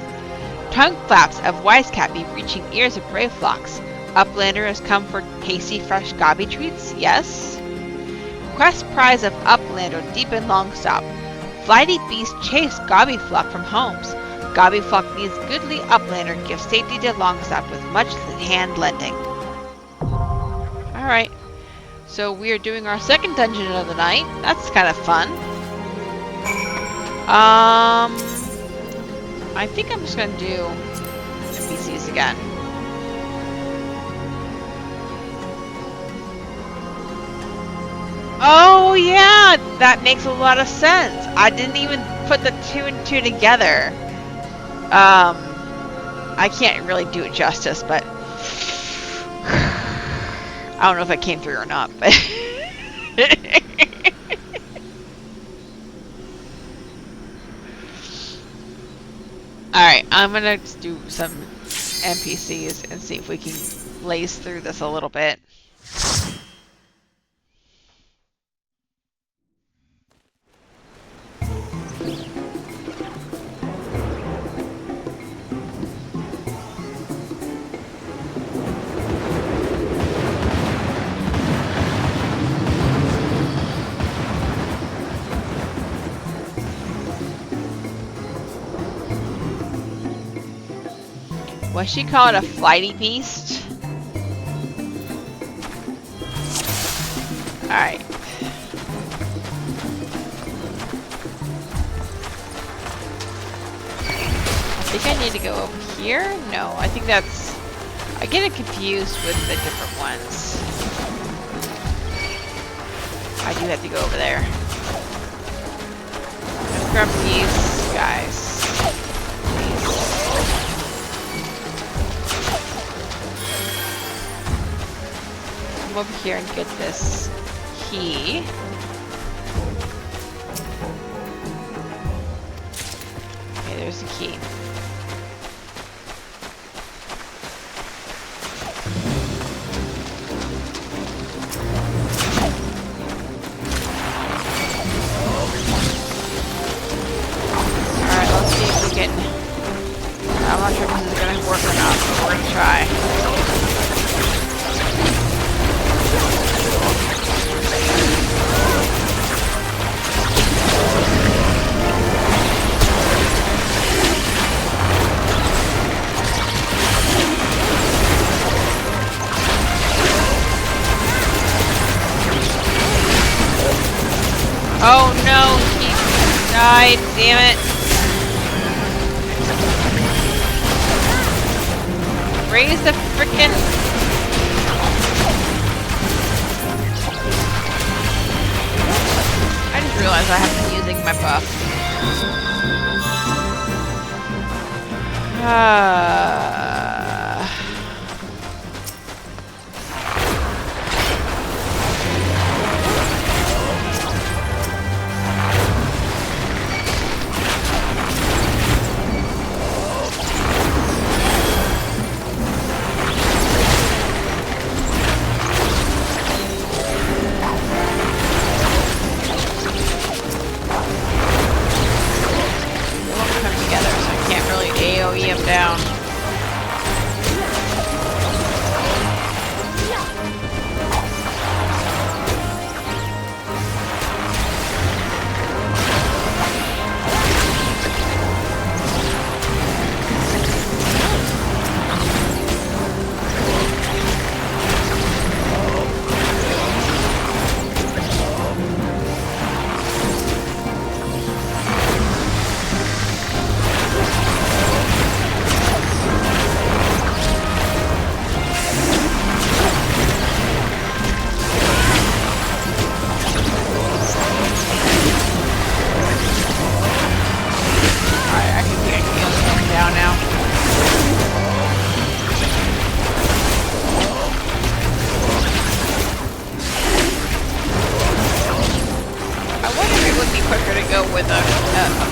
Tongue flaps of Wheiskaet be reaching ears of Brave Phlox. Uplander has come for tasty, fresh Gabi treats, yes? Quest prize of Uplander deep in Longstop. Flighty beast chase Gabi flock from homes. Gabi flock needs goodly Uplander gives safety to Longstop with much hand lending. Alright. So we are doing our second dungeon of the night. That's kind of fun. I think I'm just going to do NPCs again. Oh yeah, that makes a lot of sense. I didn't even put the 2 and 2 together. I can't really do it justice, but I don't know if it came through or not, but alright, I'm gonna do some NPCs and see if we can blaze through this a little bit. What she called a flighty beast? Alright. I think I need to go over here? No, I think that's... I get it confused with the different ones. I do have to go over there. Let's grab these guys. Come over here and get this key. Okay, there's the key. Alright, let's see if we can... I'm not sure if this is going to work or not, but we're going to try. Oh no, he died, damn it. Raise the frickin'... I just realized I haven't been using my buff. Down.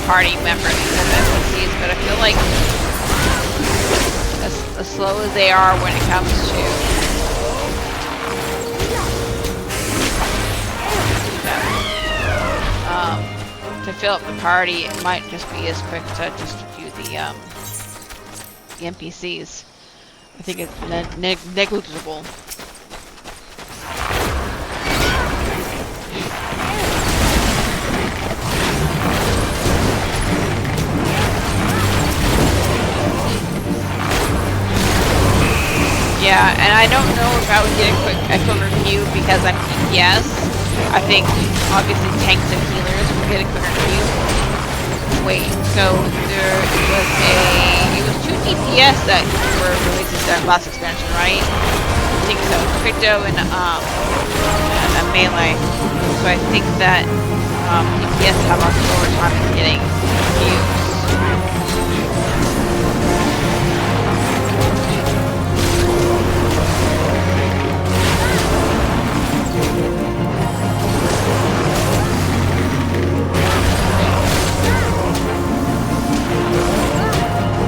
Party members and NPCs, but I feel like as slow as they are when it comes to fill up the party, it might just be as quick to just do the NPCs. I think it's negligible. Yeah, and I don't know if I would get a quick review because I'm DPS. I think obviously tanks and healers will get a quicker review. Wait, so it was 2 DPS that were released in that last expansion, right? I think so. Crypto and melee. So I think that DPS have a slower time in getting reviews.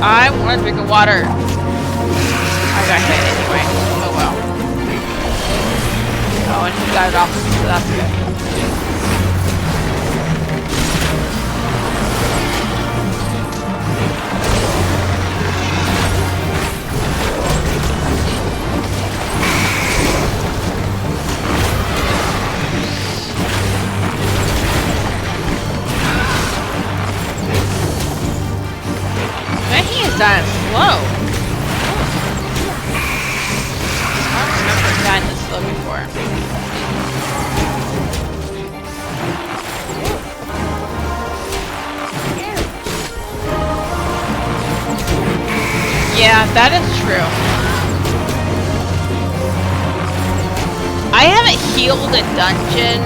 I want to drink of water. I got hit anyway. Oh well. Oh, and he got it off, so that's good. Man, he is dying slow. Yeah, that is true. I haven't healed a dungeon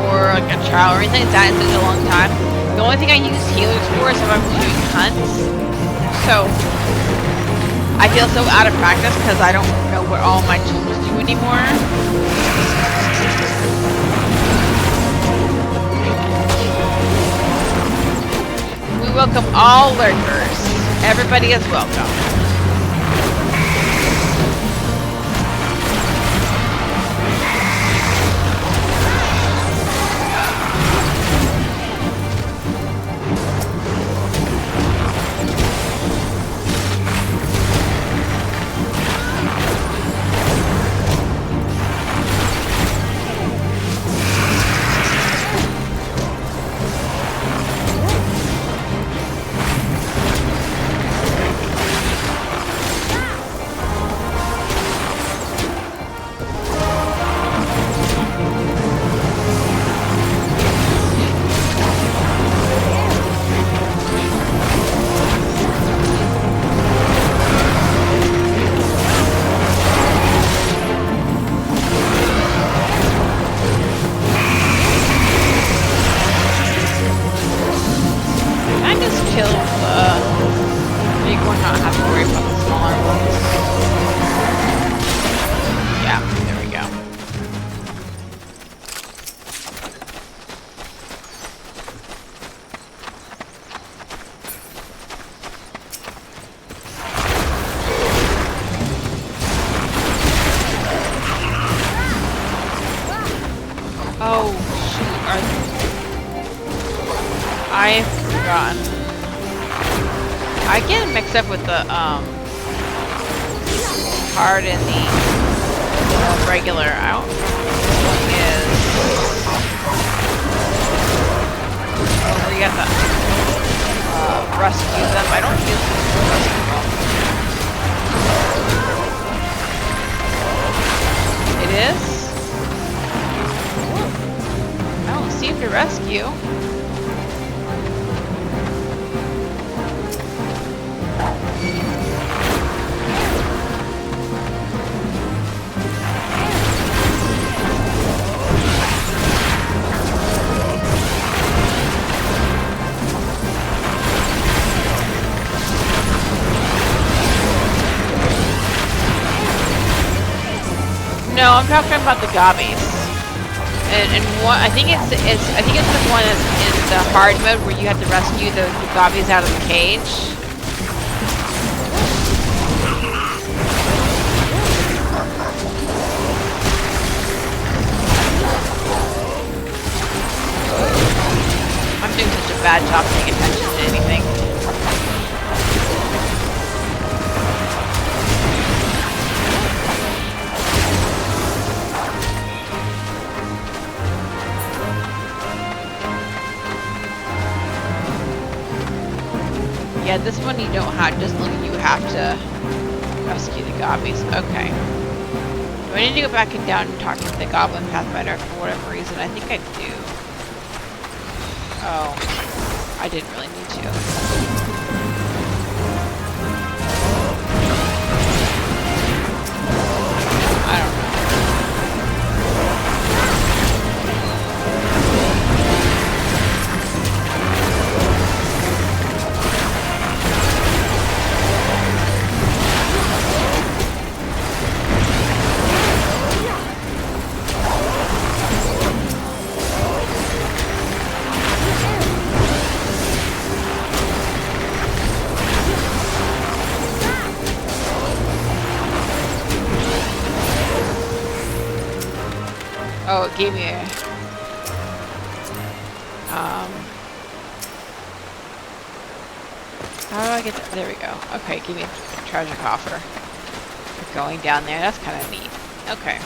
or like a trial or anything like that in such a long time. The only thing I use healers for is if I'm doing hunts. So I feel so out of practice because I don't know what all my tools do anymore. We welcome all lurkers. Everybody is welcome. Oh, shoot. I've forgotten. I get mixed up with the, hard and the regular. I don't know what is. Oh, we got the, rescue them. I don't use them to rescue them. It is? I don't seem to rescue. No, I'm talking about the gobbies. And one, I think it's the one that's in the hard mode where you have to rescue the gobbies out of the cage. I'm doing such a bad job paying attention to anything. Yeah, this one you don't have, just look, you have to rescue the gobbies. Okay. Do I need to go back and down and talk to the Goblin Pathfinder for whatever reason? I think I do. Oh. I didn't really need to. I don't know. Oh, it gave me a... How do I get that? There we go. Okay, give me a treasure coffer. For going down there, that's kind of neat. Okay.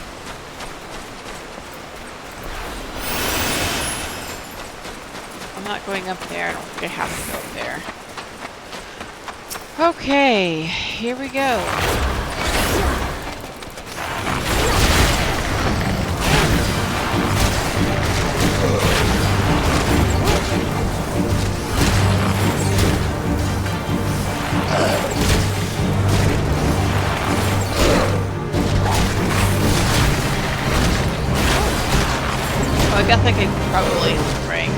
I'm not going up there. I don't think I have to go up there. Okay, here we go. like I could probably break.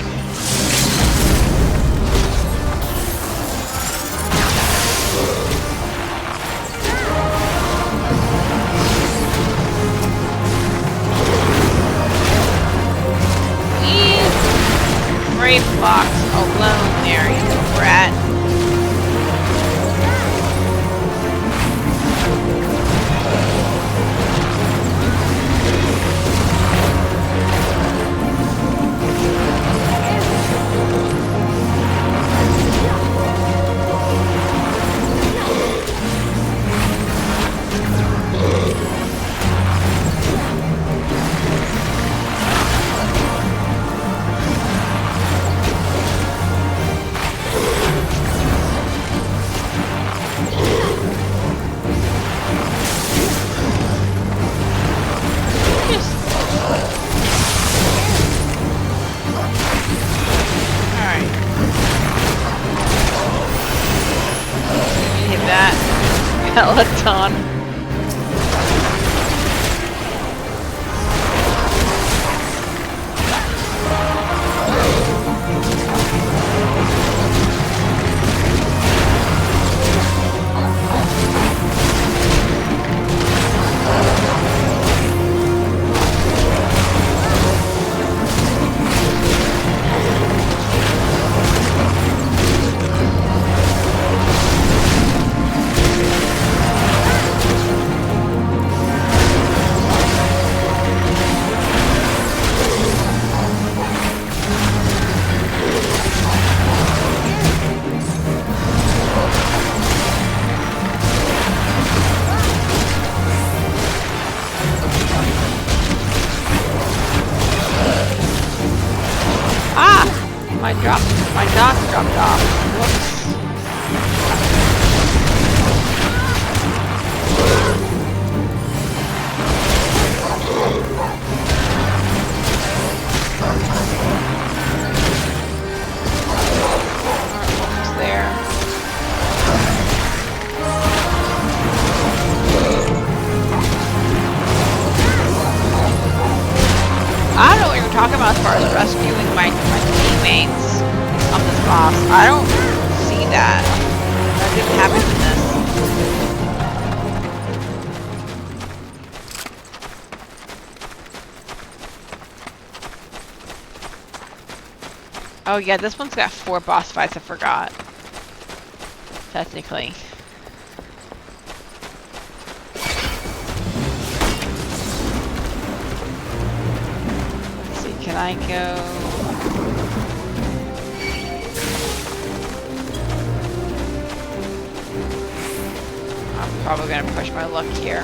Leave Brave Fox alone there, you brat. Peloton. My dock dropped off. Whoops. Almost there. I don't know what you're talking about as far as rescuing my teammates on this boss. I don't see that. That didn't happen in this. Oh yeah, this one's got 4 boss fights, I forgot. Technically. Let's see, can I go... Probably gonna push my luck here.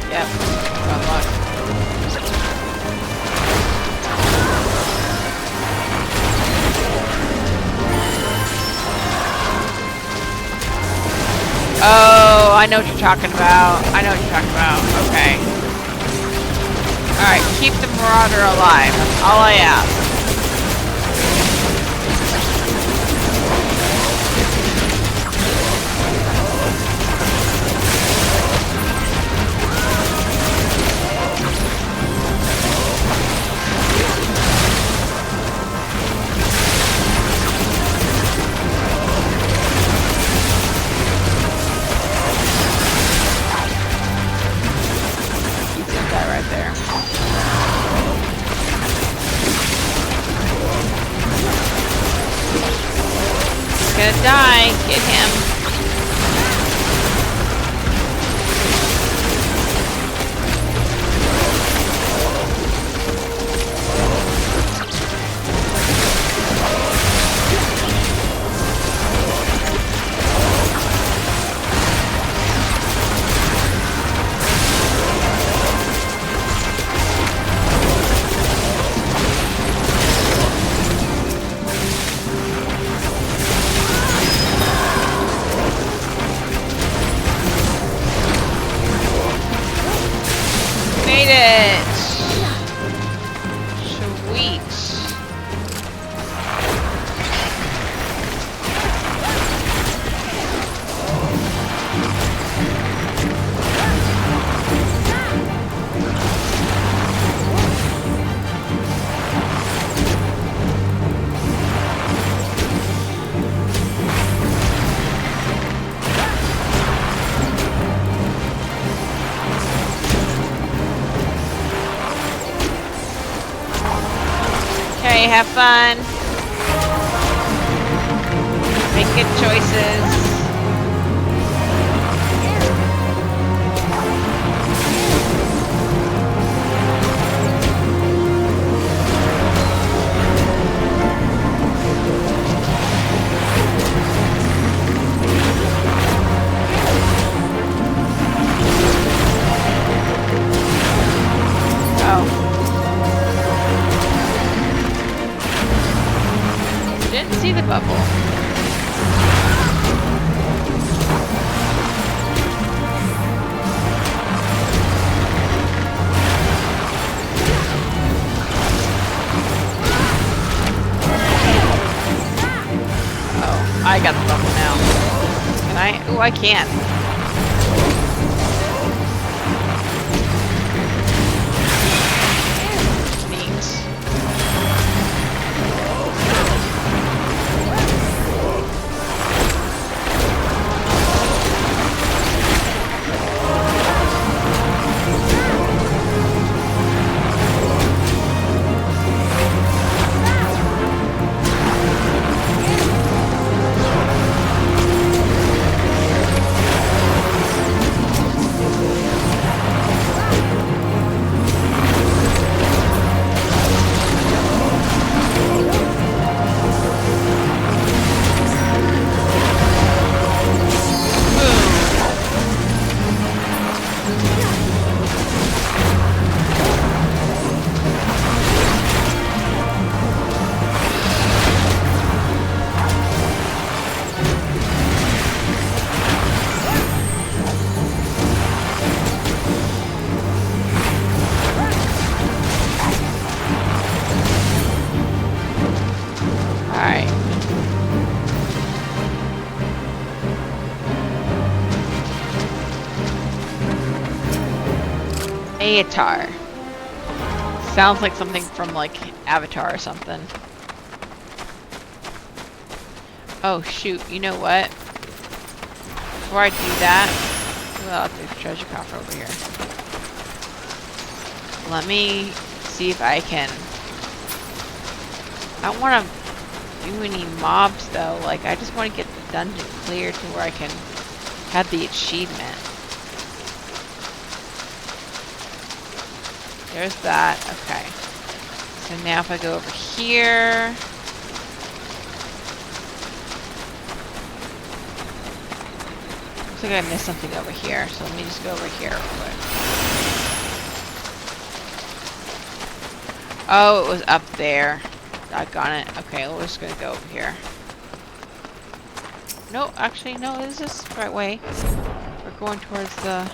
Yep, my luck. Oh, I know what you're talking about. I know what you're talking about. Okay. Alright, keep the Marauder alive. That's all I ask. Gonna die. Get him. Made it! Sweet. Okay, have fun. Make good choices. Didn't see the bubble. Oh, I got the bubble now. Can I? Oh, I can. Avatar. Sounds like something from like Avatar or something. Oh shoot, you know what? Before I do that, well, there's a treasure coffer over here. Let me see if I can. I don't want to do any mobs though. Like I just want to get the dungeon clear to where I can have the achievement. There's that. Okay. So now if I go over here. Looks like I missed something over here. So let me just go over here real quick. Oh, it was up there. Doggone it. Okay, we're just gonna go over here. No, actually, no, this is the right way. We're going towards the...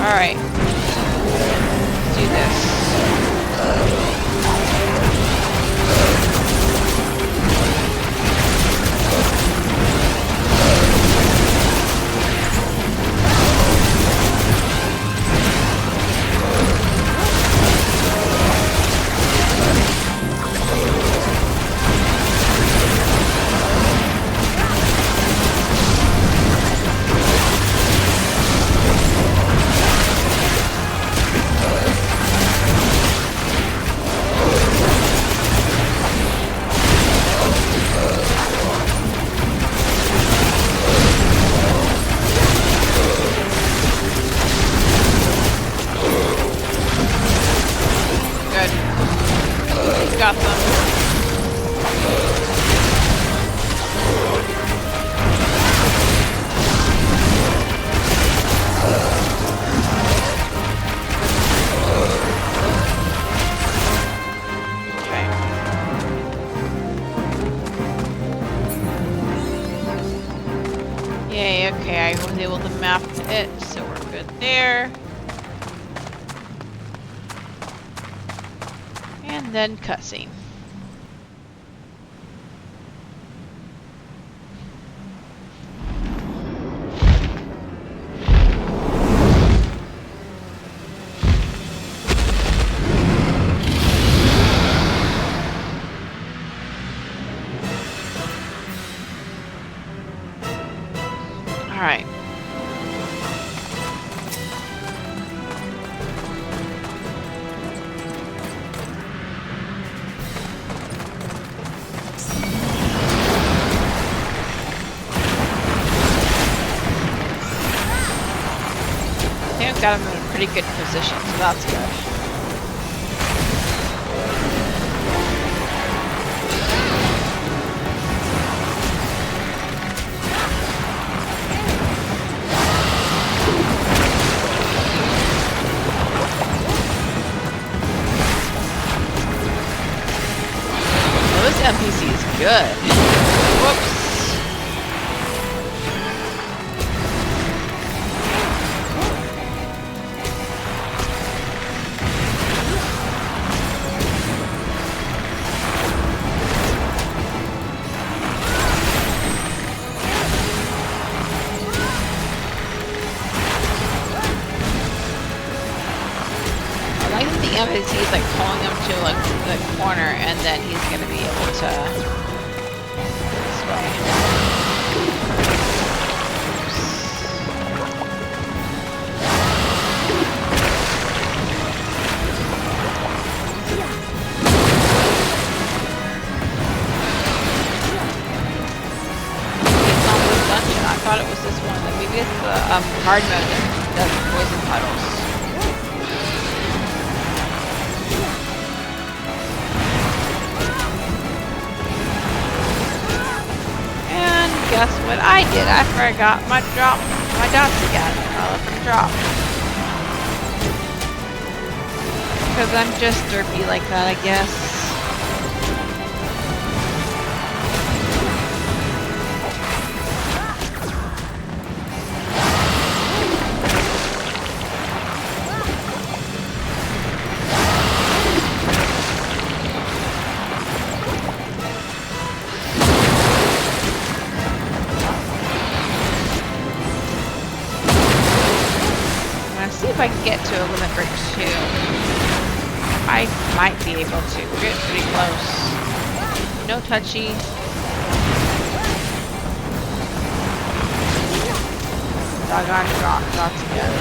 Alright. Let's do this. Got them. Okay. Yay, okay, I was able to map it, so we're good there. And then cutscene. Alright. I think I've got him in a pretty good position, so that's good. NPC is good. Whoops. I like that the NPC is like pulling him to like the corner, and then he's gonna be able to this way. It's on this dungeon. I thought it was this one. Maybe it's the hard mode that does poison puddles. Guess what I did? I forgot my dots again. I'll let them drop. Because I'm just derpy like that, I guess. If I can get to a limit break 2, I might be able to. We're getting pretty close. No touchy. Doggone dots again.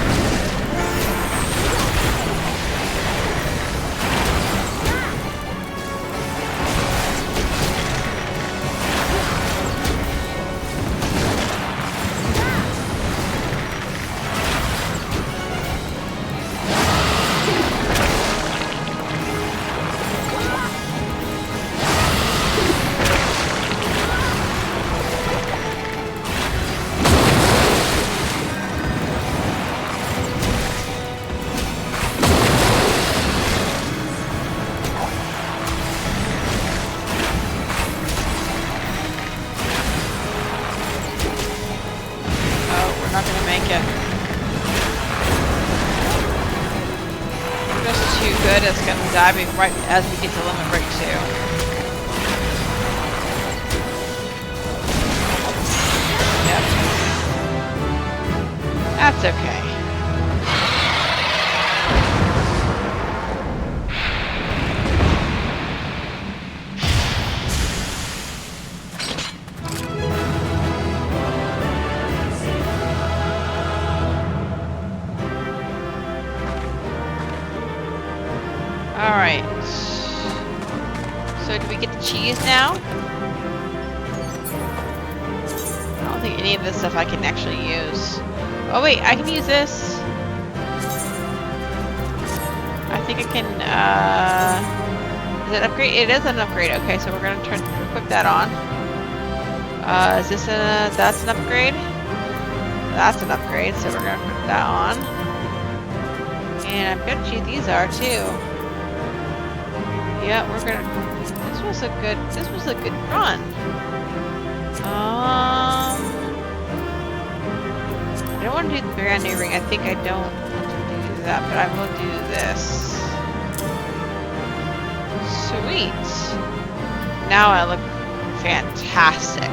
Not gonna make it. Just too good. It's gonna die right as we get to limit break 2. Yep. That's okay. Alright. So do we get the cheese now? I don't think any of this stuff I can actually use. Oh wait, I can use this. I think I can, is it upgrade? It is an upgrade. Okay, so we're gonna equip that on. Is this that's an upgrade? That's an upgrade, so we're gonna put that on. And I bet you these are too. Yeah, we're gonna. This was a good run. I don't want to do the brand new ring. I think I don't want to do that, but I will do this. Sweet. Now I look fantastic.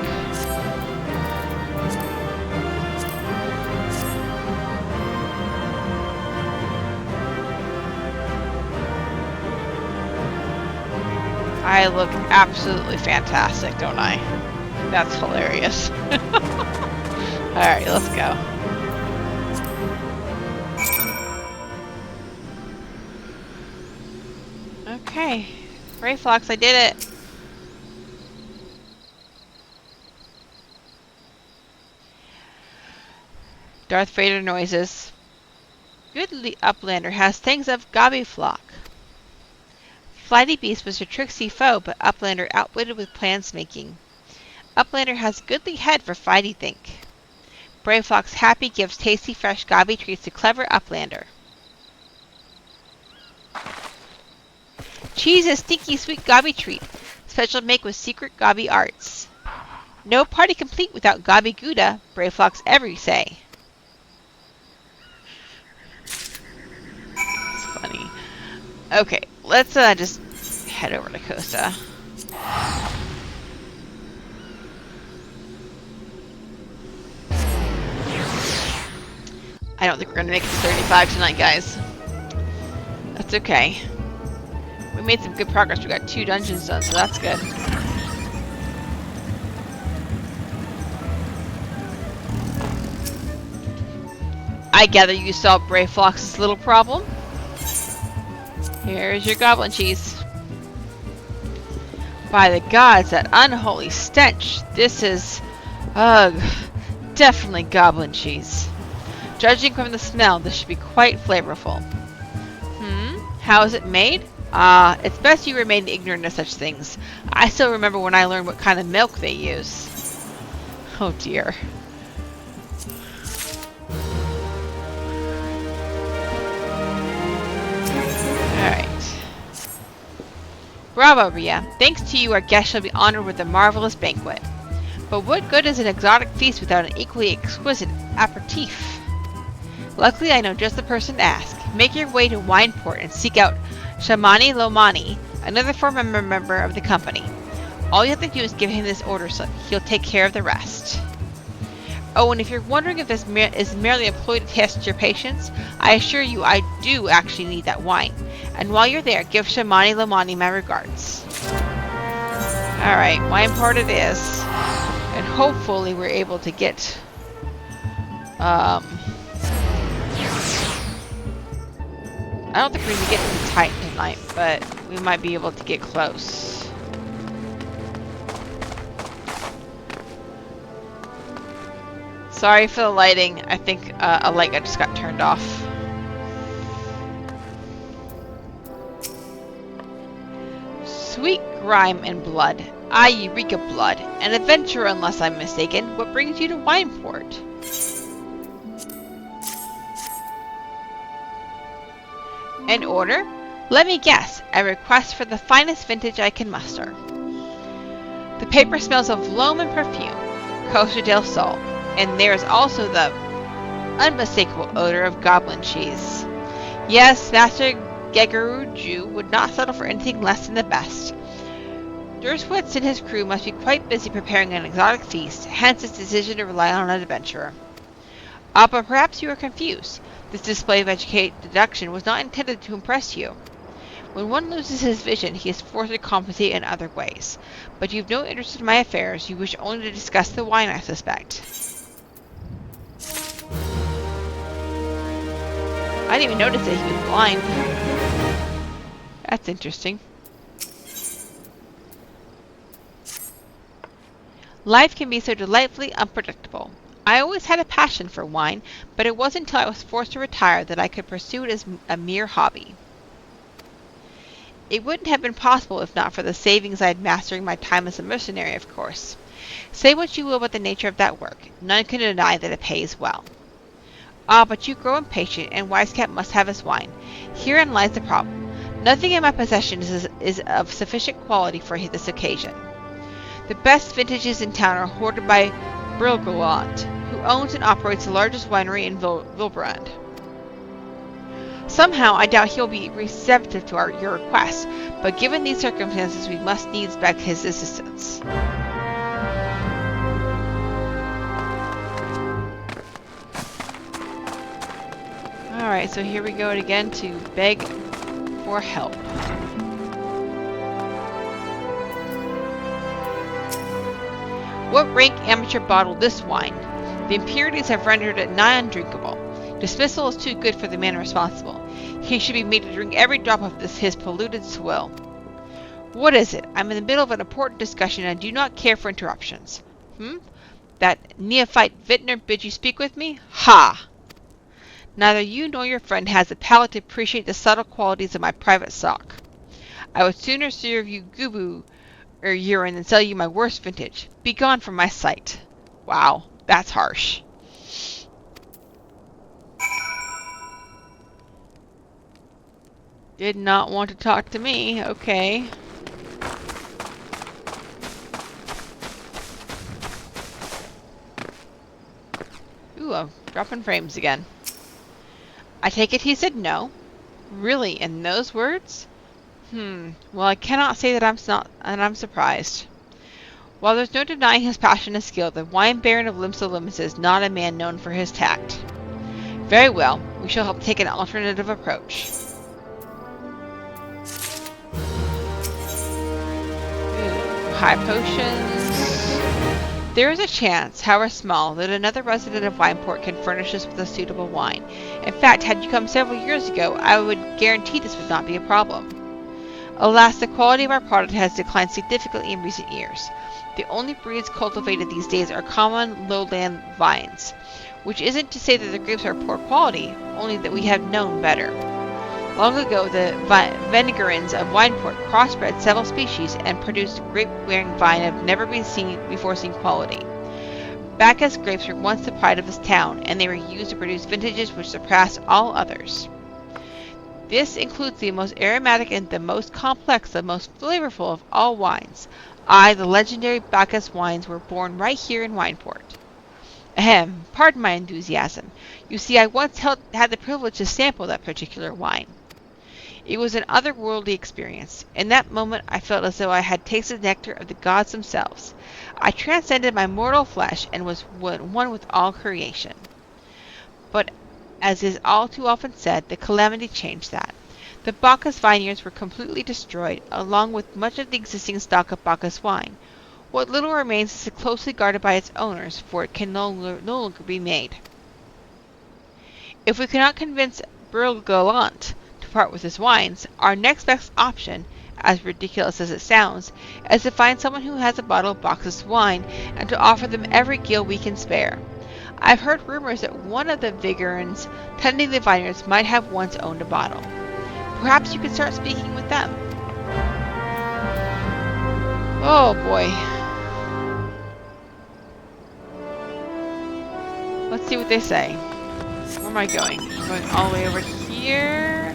I look absolutely fantastic, don't I? That's hilarious. Alright, let's go. Okay. Reflux, I did it. Darth Vader noises. Good Uplander has things of Gobbyflock. Flighty Beast was a tricksy foe, but Uplander outwitted with plans making. Uplander has goodly head for fighty think. Braveflock's happy gives tasty fresh gobby treats to clever Uplander. Cheese is stinky sweet gobby treat. Special make with secret gobby arts. No party complete without gobby gouda, Braveflock's every say. It's funny. Okay, let's just head over to Costa. I don't think we're gonna make it to 35 tonight, guys. That's okay. We made some good progress. We got 2 dungeons done, so that's good. I gather you solved Braveflock's little problem. Here's your goblin cheese. By the gods, that unholy stench. This is... ugh. Definitely goblin cheese. Judging from the smell, this should be quite flavorful. How is it made? It's best you remain ignorant of such things. I still remember when I learned what kind of milk they use. Oh dear. Alright. Bravo, Ria. Thanks to you, our guest shall be honored with a marvelous banquet. But what good is an exotic feast without an equally exquisite aperitif? Luckily, I know just the person to ask. Make your way to Wineport and seek out Shamani Lomani, another former member of the company. All you have to do is give him this order so he'll take care of the rest. Oh, and if you're wondering if this is merely a ploy to test your patience, I assure you I do actually need that wine. And while you're there, give Shamani Lomani my regards. Alright, Wineport it is. And hopefully we're able to get... I don't think we're going to get to the Titan tonight, but we might be able to get close. Sorry for the lighting. I think a light just got turned off. Sweet grime and blood. Eureka blood. An adventurer, unless I'm mistaken. What brings you to Wineport? An order? Let me guess. A request for the finest vintage I can muster. The paper smells of loam and perfume. Costa del Sol. And there is also the unmistakable odor of goblin cheese. Yes, Master Gegaruju would not settle for anything less than the best. Dershowitz and his crew must be quite busy preparing an exotic feast, hence his decision to rely on an adventurer. But perhaps you are confused. This display of educated deduction was not intended to impress you. When one loses his vision, he is forced to compensate in other ways. But you've no interest in my affairs, you wish only to discuss the wine, I suspect. I didn't even notice that he was blind. That's interesting. Life can be so delightfully unpredictable. I always had a passion for wine, but it wasn't until I was forced to retire that I could pursue it as a mere hobby. It wouldn't have been possible if not for the savings I had mastering my time as a mercenary, of course. Say what you will about the nature of that work, none can deny that it pays well. But you grow impatient, and Wheiskaet must have his wine. Herein lies the problem. Nothing in my possession is of sufficient quality for this occasion. The best vintages in town are hoarded by Brilgolant, who owns and operates the largest winery in Vilbrand. Somehow, I doubt he'll be receptive to your request, but given these circumstances, we must needs beg his assistance. Alright, so here we go again to beg for help. What rank amateur bottled this wine? The impurities have rendered it nigh undrinkable. Dismissal is too good for the man responsible. He should be made to drink every drop of his polluted swill. What is it? I'm in the middle of an important discussion and I do not care for interruptions. That neophyte vintner bids you speak with me? Ha! Neither you nor your friend has the palate to appreciate the subtle qualities of my private stock. I would sooner serve you gubu or urine than sell you my worst vintage. Be gone from my sight. Wow, that's harsh. Did not want to talk to me. Okay. Ooh, I'm dropping frames again. I take it he said no. Really, in those words? Well, I cannot say that I'm surprised. While there's no denying his passion and skill, the wine baron of Limsa is not a man known for his tact. Very well, we shall help take an alternative approach. High potions. There is a chance, however small, that another resident of Wineport can furnish us with a suitable wine. In fact, had you come several years ago, I would guarantee this would not be a problem. Alas, the quality of our product has declined significantly in recent years. The only breeds cultivated these days are common lowland vines, which isn't to say that the grapes are poor quality, only that we have known better. Long ago, the vinegarins of Wineport crossbred several species and produced grape-bearing vine of never before seen quality. Bacchus grapes were once the pride of this town, and they were used to produce vintages which surpassed all others. This includes the most aromatic and the most complex, the most flavorful of all wines. The legendary Bacchus wines were born right here in Wineport. Ahem, pardon my enthusiasm. You see, I once had the privilege to sample that particular wine. It was an otherworldly experience. In that moment, I felt as though I had tasted the nectar of the gods themselves. I transcended my mortal flesh and was one with all creation. But, as is all too often said, the calamity changed that. The Bacchus vineyards were completely destroyed, along with much of the existing stock of Bacchus wine. What little remains is closely guarded by its owners, for it can no longer be made. If we cannot convince Burgalant to part with his wines, our next best option, as ridiculous as it sounds, is to find someone who has a bottle of Bacchus wine and to offer them every gill we can spare. I've heard rumors that one of the Vigorans tending the vineyards might have once owned a bottle. Perhaps you could start speaking with them. Oh boy. Let's see what they say. Where am I going? I'm going all the way over here.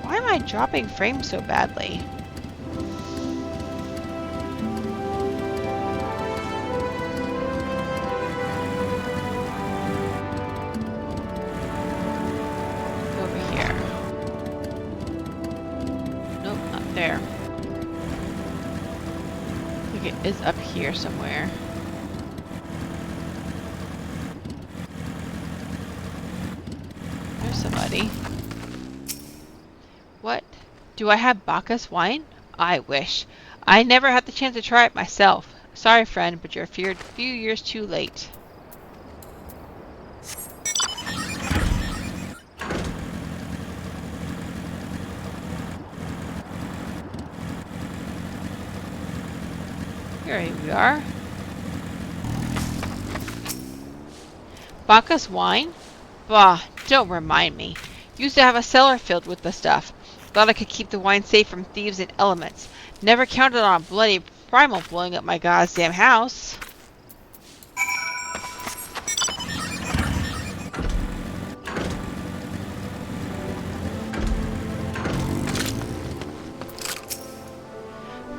Why am I dropping frames so badly? Over here. Nope, not there. I think it is up here somewhere. There's somebody. What? Do I have Bacchus wine? I wish. I never had the chance to try it myself. Sorry, friend, but you're a few years too late. Here we are. Bacchus wine? Bah, don't remind me. Used to have a cellar filled with the stuff. Thought I could keep the wine safe from thieves and elements. Never counted on a bloody primal blowing up my goddamn house.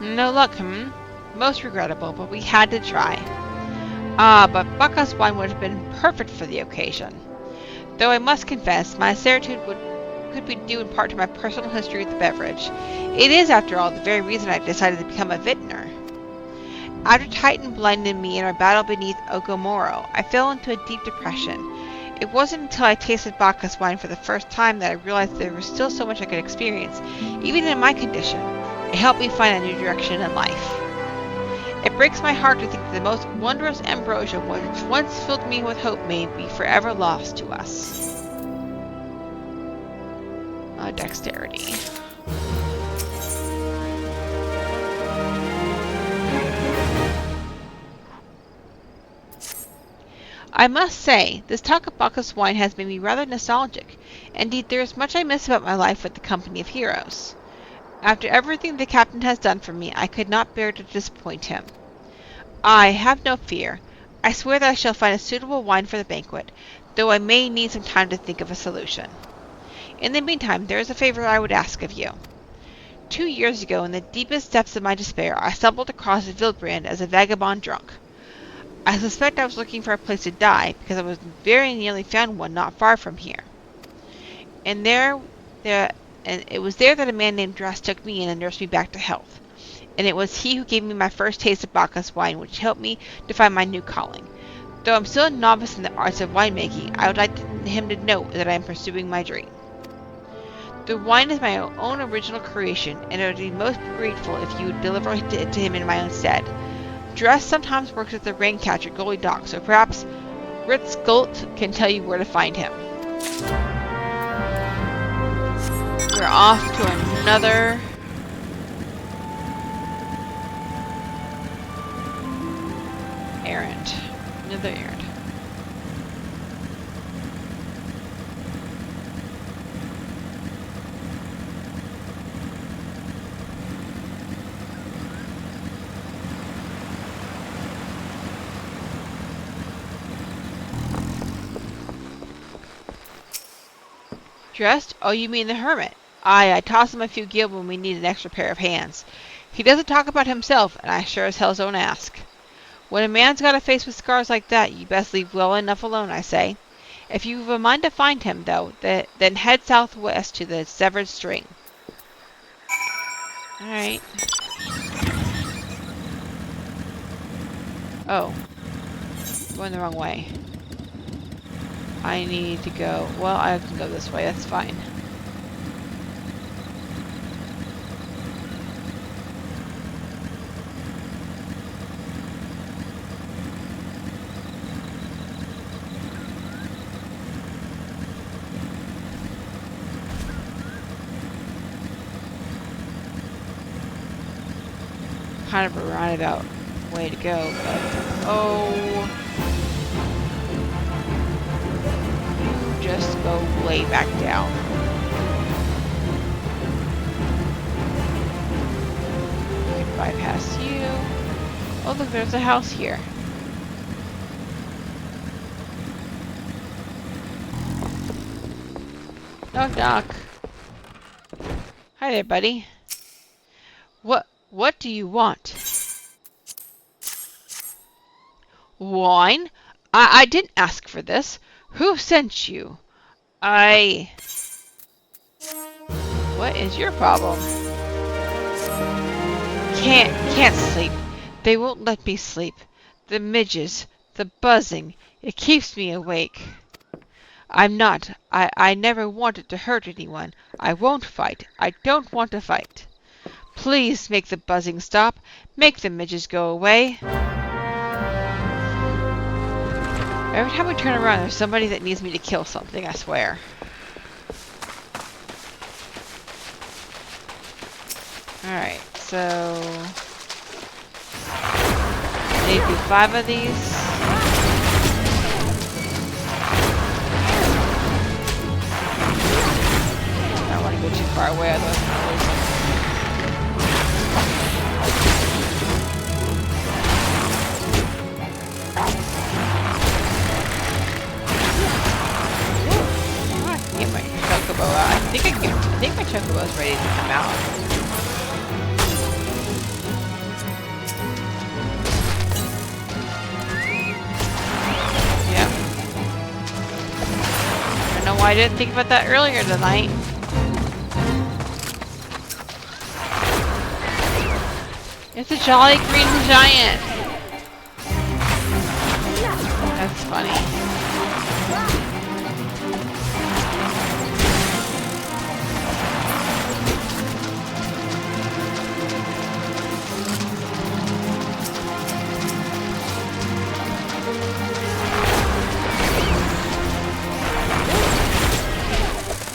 No luck, Most regrettable, but we had to try. Ah, but Bacchus wine would have been perfect for the occasion. Though I must confess, my certitude could be due in part to my personal history with the beverage. It is, after all, the very reason I decided to become a vintner. After Titan blinded me in our battle beneath Ogomoro, I fell into a deep depression. It wasn't until I tasted Bacchus wine for the first time that I realized there was still so much I could experience, even in my condition. It helped me find a new direction in life. It breaks my heart to think that the most wondrous ambrosia which once filled me with hope may be forever lost to us. Dexterity. I must say, this talk of Bacchus wine has made me rather nostalgic. Indeed, there is much I miss about my life with the company of heroes. After everything the captain has done for me, I could not bear to disappoint him. Have no fear. I swear that I shall find a suitable wine for the banquet, though I may need some time to think of a solution. In the meantime, there is a favor I would ask of you. 2 years ago, in the deepest depths of my despair, I stumbled across Wildbrand as a vagabond drunk. I suspect I was looking for a place to die, because I was very nearly found one not far from here. And it was there that a man named Dras took me in and nursed me back to health. And it was he who gave me my first taste of Bacchus wine, which helped me to find my new calling. Though I'm still a novice in the arts of winemaking, I would like him to know that I am pursuing my dream. The wine is my own original creation, and I would be most grateful if you would deliver it to him in my own stead. Dress sometimes works at the Raincatcher at Gully Dock, so perhaps Wheiskaet can tell you where to find him. We're off to another errand. Another errand. Dressed? Oh, you mean the hermit. I toss him a few gil when we need an extra pair of hands. He doesn't talk about himself, and I sure as hell don't ask. When a man's got a face with scars like that, you best leave well enough alone, I say. If you've a mind to find him, though, then head southwest to the severed string. Alright. Oh. Going the wrong way. I need to go... Well, I can go this way. That's fine. Kind of a roundabout way to go, but... Oh... Just go way back down. We can bypass you. Oh look, there's a house here. Knock knock. Hi there, buddy. What do you want? Wine? I didn't ask for this. Who sent you? What is your problem? Can't sleep. They won't let me sleep. The midges, the buzzing, it keeps me awake. I never wanted to hurt anyone. I won't fight. I don't want to fight. Please make the buzzing stop. Make the midges go away. Every time we turn around, there's somebody that needs me to kill something, I swear. Alright, so... I need to do 5 of these. I don't want to go too far away, otherwise I'm going to lose them. Get my chocobo out. I think my chocobo is ready to come out. why I didn't think about that earlier tonight. It's a jolly green giant. That's funny.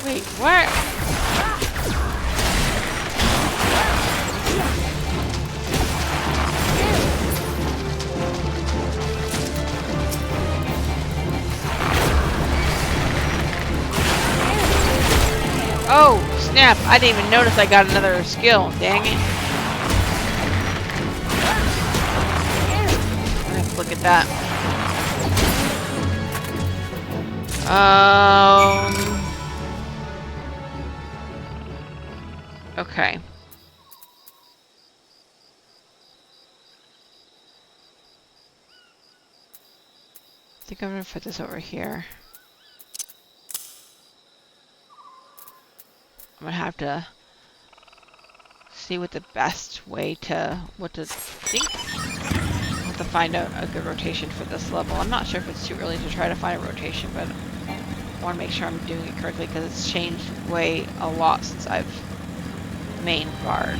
Wait, what? Oh, snap. I didn't even notice I got another skill. Dang it. Let's look at that. Okay. I think I'm gonna put this over here. I'm gonna have to see what the best way to find a good rotation for this level. I'm not sure if it's too early to try to find a rotation, but I want to make sure I'm doing it correctly because it's changed way a lot since I've main barred.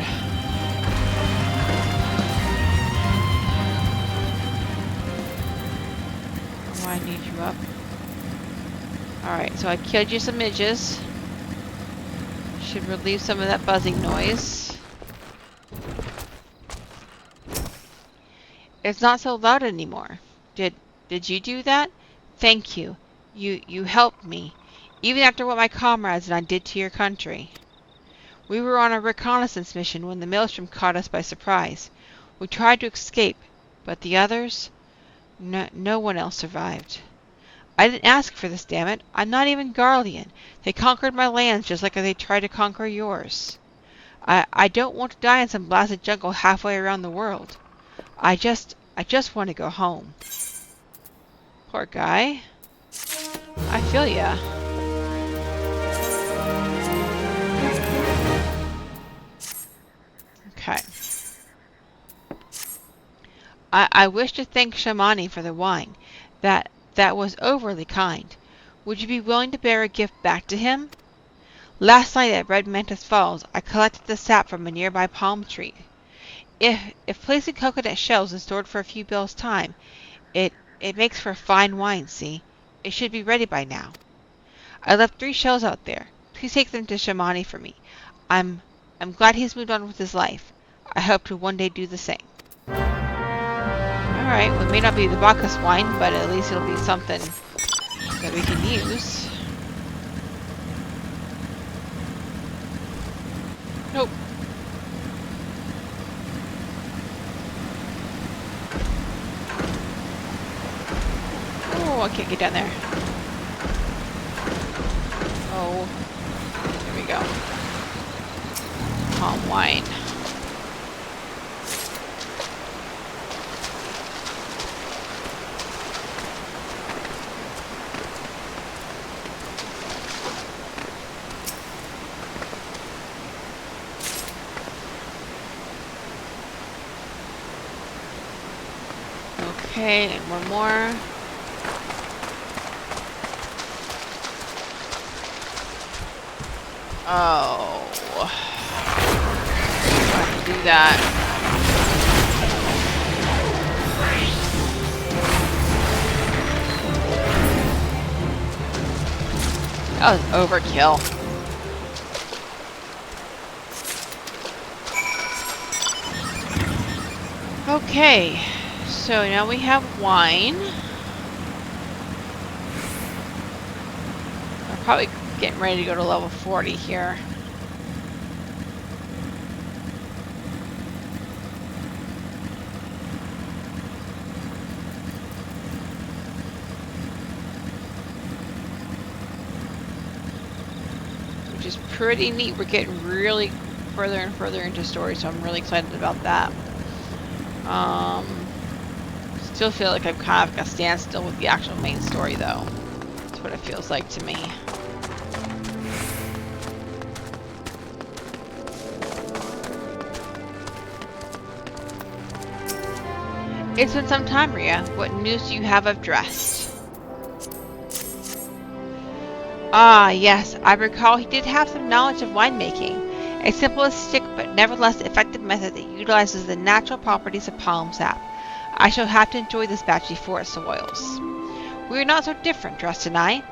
Why I need you up? Alright, so I killed you some midges. Should relieve some of that buzzing noise. It's not so loud anymore. Did you do that? Thank you. You helped me. Even after what my comrades and I did to your country. We were on a reconnaissance mission when the Maelstrom caught us by surprise. We tried to escape, but the others... No one else survived. I didn't ask for this, damn it. I'm not even Guardian. They conquered my lands just like they tried to conquer yours. I don't want to die in some blasted jungle halfway around the world. I just want to go home. Poor guy. I feel ya. Okay. I wish to thank Shamani for the wine. That was overly kind. Would you be willing to bear a gift back to him? Last night at Red Mantis Falls, I collected the sap from a nearby palm tree. If placed in coconut shells and stored for a few bells' time, it makes for fine wine, see? It should be ready by now. I left 3 shells out there. Please take them to Shamani for me. I'm glad he's moved on with his life. I hope to one day do the same. Alright, well, it may not be the Bacchus wine, but at least it'll be something that we can use. Nope. Oh, I can't get down there. Oh, there we go. Palm wine. Okay, and one more. Oh. I have to do that. That was overkill. Okay. So now we have wine. I'm probably getting ready to go to level 40 here. Which is pretty neat. We're getting really further and further into story, so I'm really excited about that. Still feel like I'm kind of like a standstill with the actual main story, though. That's what it feels like to me. It's been some time, Ria. What news do you have of Drest? Ah, yes, I recall he did have some knowledge of winemaking. A simplistic but nevertheless effective method that utilizes the natural properties of palm sap. I shall have to enjoy this batch before it spoils. We are not so different, Drest and I.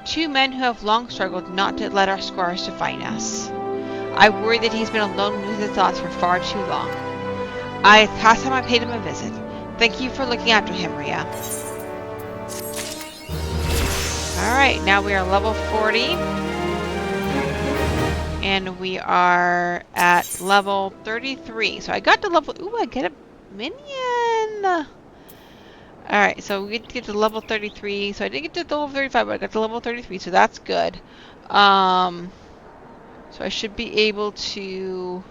Two men who have long struggled not to let our scars define us. I worry that he's been alone with his thoughts for far too long. It's past time I paid him a visit. Thank you for looking after him, Ria. Alright, now we are level 40. And we are at level 33. So I got to level... Ooh, I get a minion! Alright, so we get to level 33. So I didn't get to level 35, but I got to level 33, so that's good. So I should be able to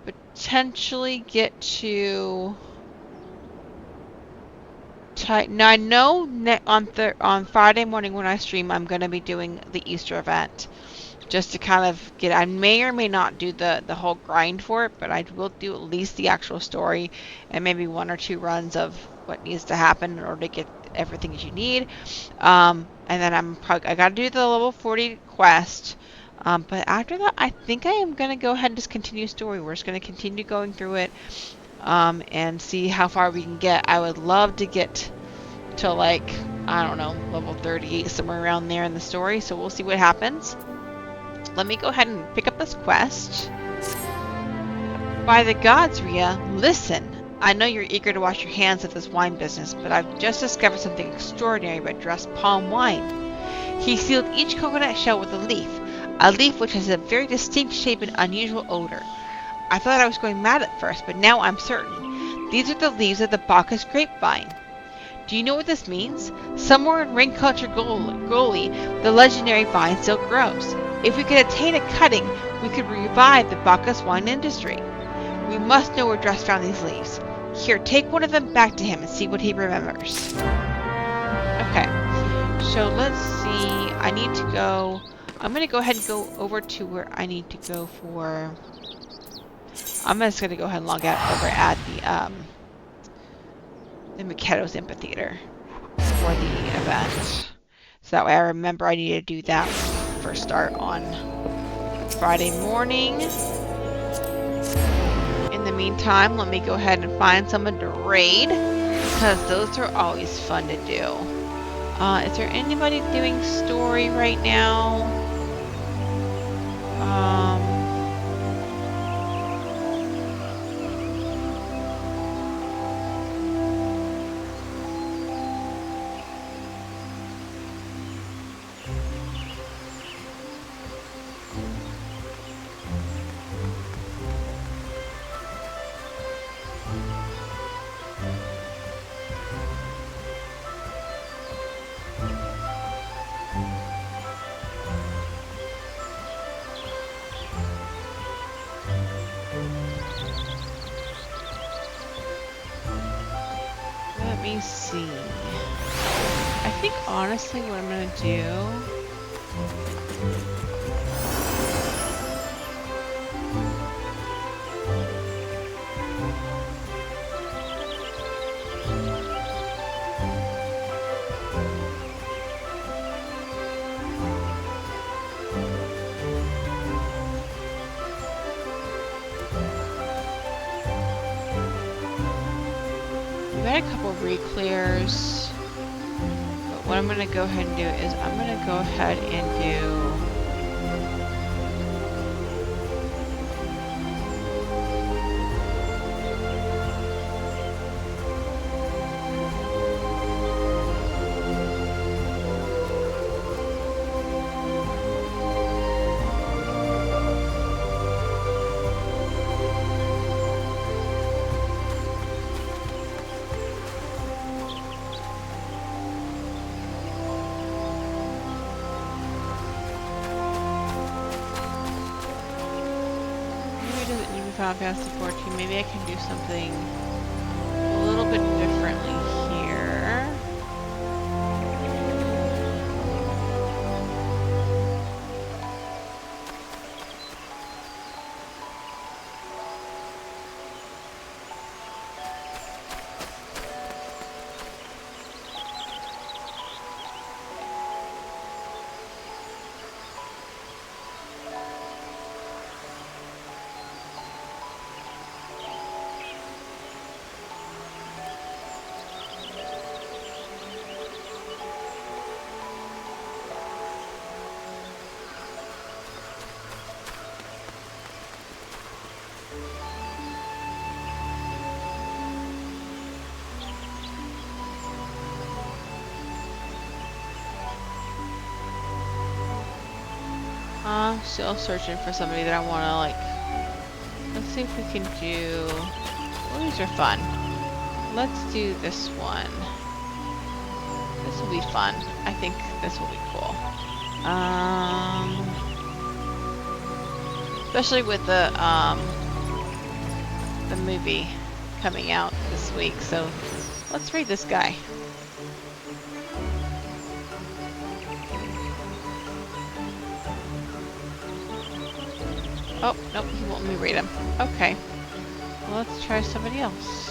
potentially get to... Now I know on Friday morning when I stream, I'm going to be doing the Easter event. Just to kind of get... I may or may not do the whole grind for it, but I will do at least the actual story and maybe 1 or 2 runs of what needs to happen in order to get everything that you need. And then I got to do the level 40 quest. But after that, I think I am going to go ahead and just continue story. We're just going to continue going through it and see how far we can get. I would love to get to, like, I don't know, level 38, somewhere around there in the story. So we'll see what happens. Let me go ahead and pick up this quest. By the gods, Ria, listen. I know you're eager to wash your hands of this wine business, but I've just discovered something extraordinary about Drest palm wine. He sealed each coconut shell with a leaf which has a very distinct shape and unusual odor. I thought I was going mad at first, but now I'm certain. These are the leaves of the Bacchus grapevine. Do you know what this means? Somewhere in Ring Culture Goli, the legendary vine still grows. If we could attain a cutting, we could revive the Bacchus wine industry. We must know where Drest found these leaves. Here, take one of them back to him and see what he remembers. Okay, so let's see. I need to go... I'm going to go ahead and go over to where I need to go for... I'm just going to go ahead and log out over at the Mikado's Amphitheater for the event. So that way I remember I need to do that when we first start on Friday morning. In the meantime, let me go ahead and find someone to raid, because those are always fun to do. Is there anybody doing story right now? Let me see. I think honestly what I'm gonna do... We've had a couple re-clears, but what I'm going to go ahead and do is I'm going to go ahead and do... Final Fantasy XIV. Maybe I can do something a little bit differently here. Still searching for somebody that I want to, like... Let's see if we can do... Well, these are fun. Let's do this one. This will be fun. I think this will be cool. Especially with the movie coming out this week. So let's read this guy. Oh, nope, he won't let me read him. Okay. Well, let's try somebody else.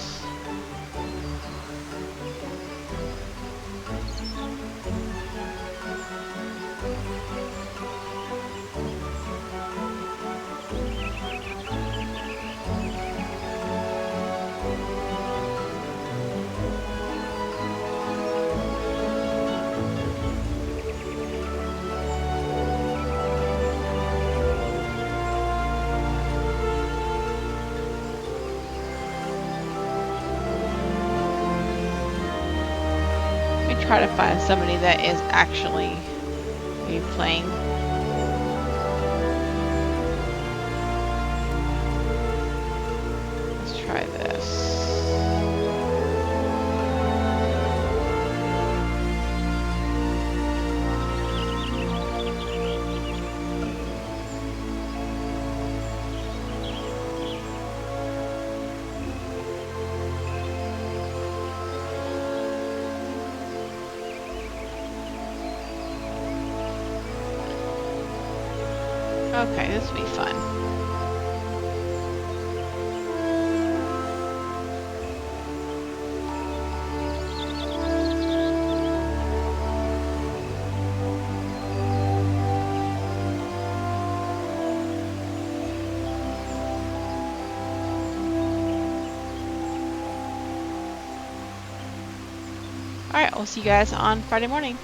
Try to find somebody that is actually maybe playing. Let's try this. Okay, this will be fun. Alright, we'll see you guys on Friday morning.